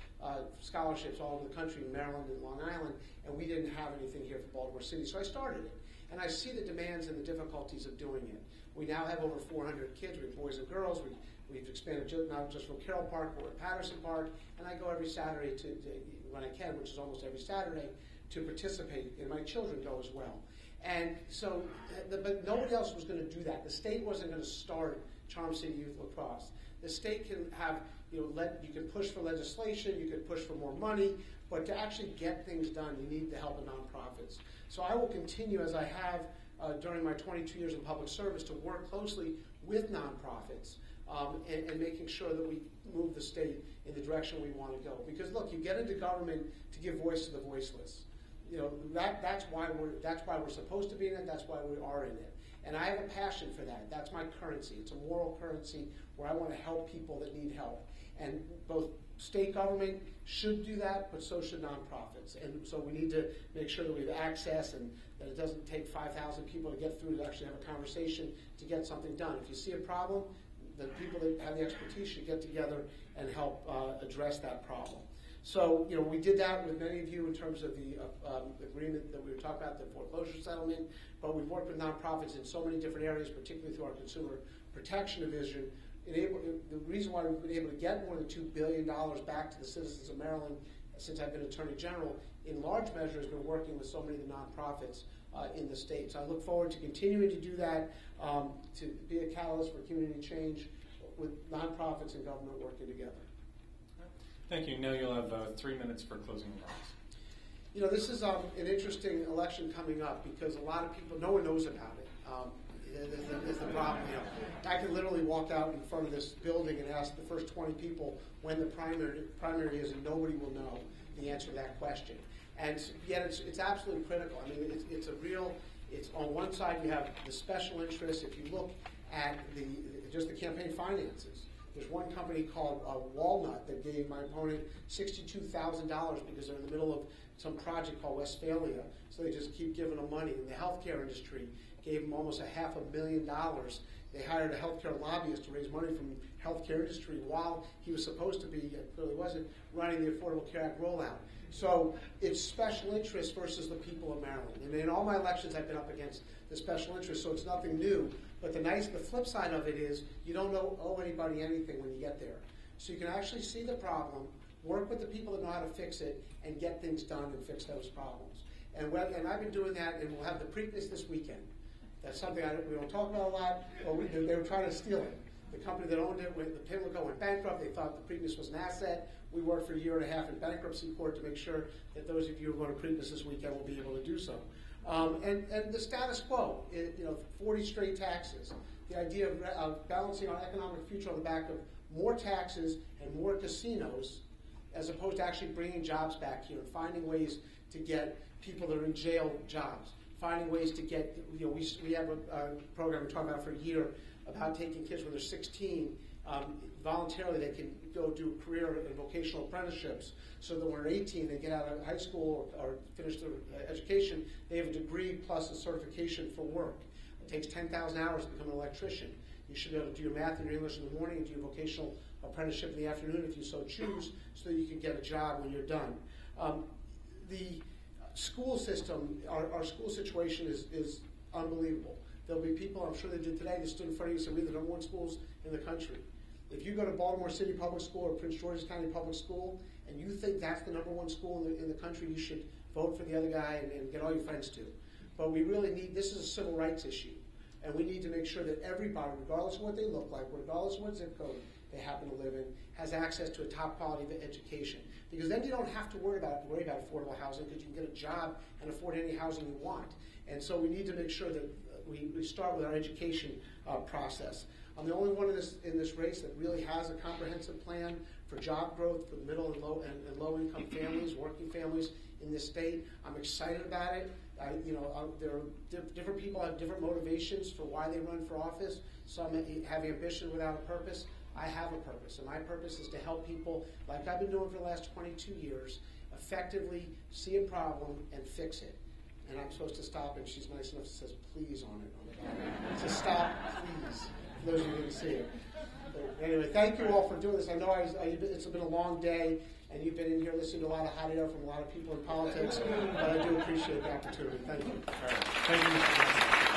scholarships all over the country, in Maryland and Long Island, and we didn't have anything here for Baltimore City. So I started it. And I see the demands and the difficulties of doing it. We now have over 400 kids. We have boys and girls. We've expanded not just from Carroll Park, but we're at Patterson Park, and I go every Saturday when I can, which is almost every Saturday, to participate, and my children go as well. And so, but nobody else was going to do that. The state wasn't going to start Charm City Youth Lacrosse. The state can have, you can push for legislation, you can push for more money, but to actually get things done, you need the help of nonprofits. So I will continue, as I have during my 22 years in public service, to work closely with nonprofits and making sure that we move the state in the direction we want to go. Because look, you get into government to give voice to the voiceless. That's why we're supposed to be in it. That's why we are in it. And I have a passion for that. That's my currency. It's a moral currency where I want to help people that need help. And both state government should do that, but so should nonprofits. And so we need to make sure that we have access and that it doesn't take 5,000 people to get through to actually have a conversation to get something done. If you see a problem, the people that have the expertise should get together and help address that problem. So, we did that with many of you in terms of the agreement that we were talking about, the foreclosure settlement, but we've worked with nonprofits in so many different areas, particularly through our consumer protection division. The reason why we've been able to get more than $2 billion back to the citizens of Maryland since I've been Attorney General, in large measure, has been working with so many of the nonprofits in the state. So I look forward to continuing to do that, to be a catalyst for community change with nonprofits and government working together. Thank you. Now you'll have 3 minutes for closing remarks. This is an interesting election coming up because a lot of people, no one knows about it. Is the problem. I can literally walk out in front of this building and ask the first 20 people when the primary is, and nobody will know the answer to that question. And yet it's absolutely critical. I mean, it's on one side you have the special interests. If you look at just the campaign finances, there's one company called Walnut that gave my opponent $62,000 because they're in the middle of some project called Westphalia, so they just keep giving them money. In the healthcare industry, gave them almost $500,000. They hired a healthcare lobbyist to raise money from the healthcare industry while he was supposed to be, clearly wasn't, running the Affordable Care Act rollout. So it's special interests versus the people of Maryland. And in all my elections, I've been up against the special interests, so it's nothing new. But the flip side of it is you don't owe anybody anything when you get there. So you can actually see the problem, work with the people that know how to fix it, and get things done and fix those problems. And I've been doing that, and we'll have the Preakness this weekend. That's something we don't talk about a lot, but they were trying to steal it. The company that owned it, the Pimlico went bankrupt. They thought the Preakness was an asset. We worked for a year and a half in bankruptcy court to make sure that those of you who are going to Preakness this weekend will be able to do so. And the status quo, 40 straight taxes. The idea of balancing our economic future on the back of more taxes and more casinos, as opposed to actually bringing jobs back here and finding ways to get people that are in jail jobs. Finding ways to get, we have a program we're talking about for a year about taking kids when they're 16, voluntarily they can go do career and vocational apprenticeships so that when they're 18 they get out of high school or finish their education, they have a degree plus a certification for work. It takes 10,000 hours to become an electrician. You should be able to do your math and your English in the morning and do your vocational apprenticeship in the afternoon if you so choose so that you can get a job when you're done. The school system, our school situation is unbelievable. There'll be people, I'm sure they did today, that stood in front of you and said, we're the number one schools in the country. If you go to Baltimore City Public School or Prince George's County Public School, and you think that's the number one school in the country, you should vote for the other guy and get all your friends to. But we really need, this is a civil rights issue, and we need to make sure that everybody, regardless of what they look like, regardless of what zip code they happen to live in, has access to a top quality of education. Because then you don't have to worry about affordable housing because you can get a job and afford any housing you want. And so we need to make sure that we start with our education process. I'm the only one in this race that really has a comprehensive plan for job growth for the middle and low income families, working families in this state. I'm excited about it. There are different people have different motivations for why they run for office. Some have ambition without a purpose. I have a purpose, and my purpose is to help people, like I've been doing for the last 22 years, effectively see a problem and fix it. And I'm supposed to stop, and she's nice enough to says please on it. So stop, please, for those of you who didn't see it. But anyway, thank you all for doing this. I know it's been a long day, and you've been in here listening to a lot of hot air from a lot of people in politics, but I do appreciate the opportunity. Thank you. All right. Thank you, Mr. Gansler.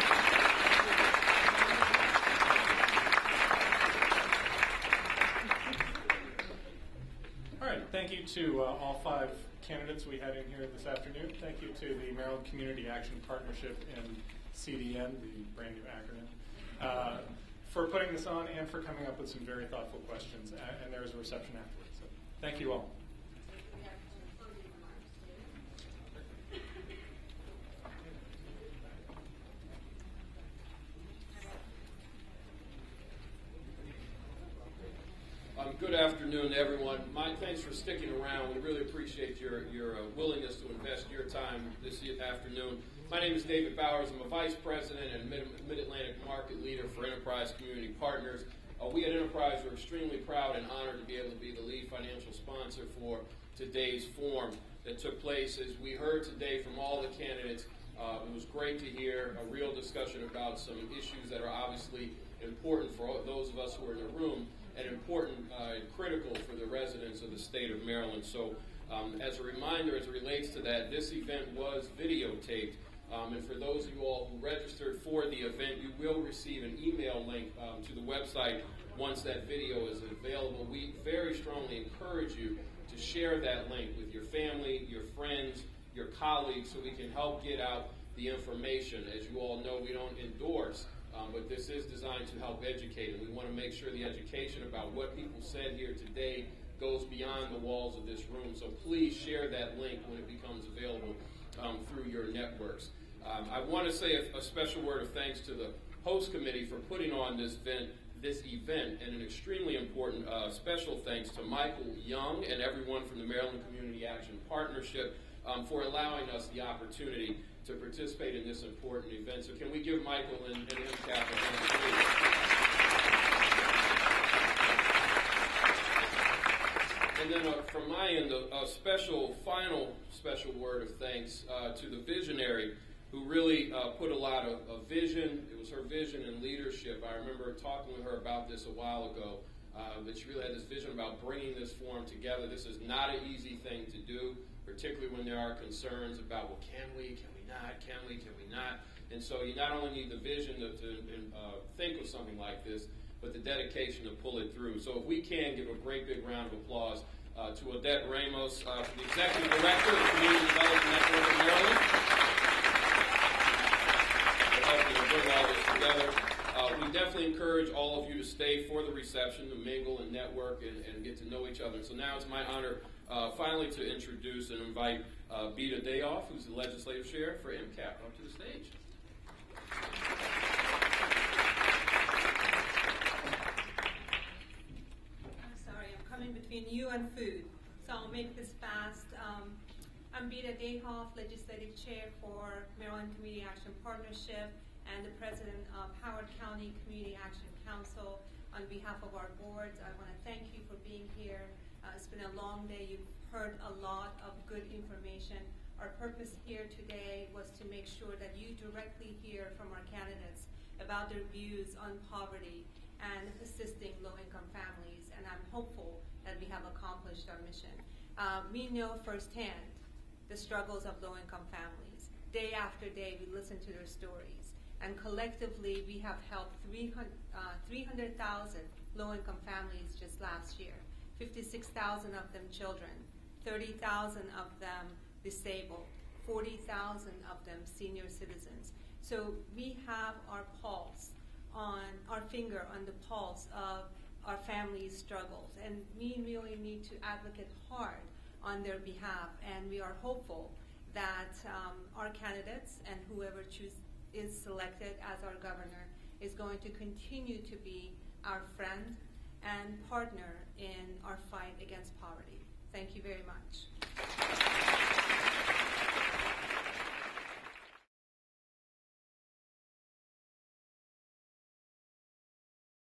thank you to all 5 candidates we had in here this afternoon. Thank you to the Maryland Community Action Partnership and CDN, the brand new acronym, for putting this on and for coming up with some very thoughtful questions. And there was a reception afterwards. So thank you all. Good afternoon, everyone. Thanks for sticking around. We really appreciate your willingness to invest your time this afternoon. My name is David Bowers. I'm a Vice President and Mid-Atlantic Market Leader for Enterprise Community Partners. We at Enterprise are extremely proud and honored to be able to be the lead financial sponsor for today's forum that took place. As we heard today from all the candidates, it was great to hear a real discussion about some issues that are obviously important for those of us who are in the room, and important and critical for the residents of the state of Maryland. So as a reminder, as it relates to that, this event was videotaped. And for those of you all who registered for the event, you will receive an email link to the website once that video is available. We very strongly encourage you to share that link with your family, your friends, your colleagues, so we can help get out the information. As you all know, we don't endorse, but this is designed to help educate, and we want to make sure the education about what people said here today goes beyond the walls of this room. So please share that link when it becomes available through your networks. I want to say a special word of thanks to the host committee for putting on this event, and an extremely important special thanks to Michael Young and everyone from the Maryland Community Action Partnership for allowing us the opportunity to participate in this important event. So can we give Michael and MCAP a hand, please? And then from my end, a final special word of thanks to the visionary who really put a lot of vision. It was her vision and leadership. I remember talking with her about this a while ago, that she really had this vision about bringing this forum together. This is not an easy thing to do, particularly when there are concerns about, well, can we not? And so you not only need the vision to think of something like this, but the dedication to pull it through. So if we can give a great big round of applause to Odette Ramos, the Executive Director of the Community Development Network of Maryland, for helping to bring all this together. We definitely encourage all of you to stay for the reception, to mingle and network and get to know each other. So now it's my honor finally to introduce and invite Beta Dayoff, who's the Legislative Chair for MCAP, up to the stage. I'm sorry, I'm coming between you and food, so I'll make this fast. I'm Beta Dayoff, Legislative Chair for Maryland Community Action Partnership and the President of Howard County Community Action Council. On behalf of our boards, I want to thank you for being here. It's been a long day. You've heard a lot of good information. Our purpose here today was to make sure that you directly hear from our candidates about their views on poverty and assisting low-income families, and I'm hopeful that we have accomplished our mission. We know firsthand the struggles of low-income families. Day after day, we listen to their stories, and collectively, we have helped 300,000 low-income families just last year. 56,000 of them children, 30,000 of them disabled, 40,000 of them senior citizens. So we have our finger on the pulse of our families' struggles, and we really need to advocate hard on their behalf, and we are hopeful that our candidates and whoever is selected as our governor is going to continue to be our friend and partner in our fight against poverty. Thank you very much.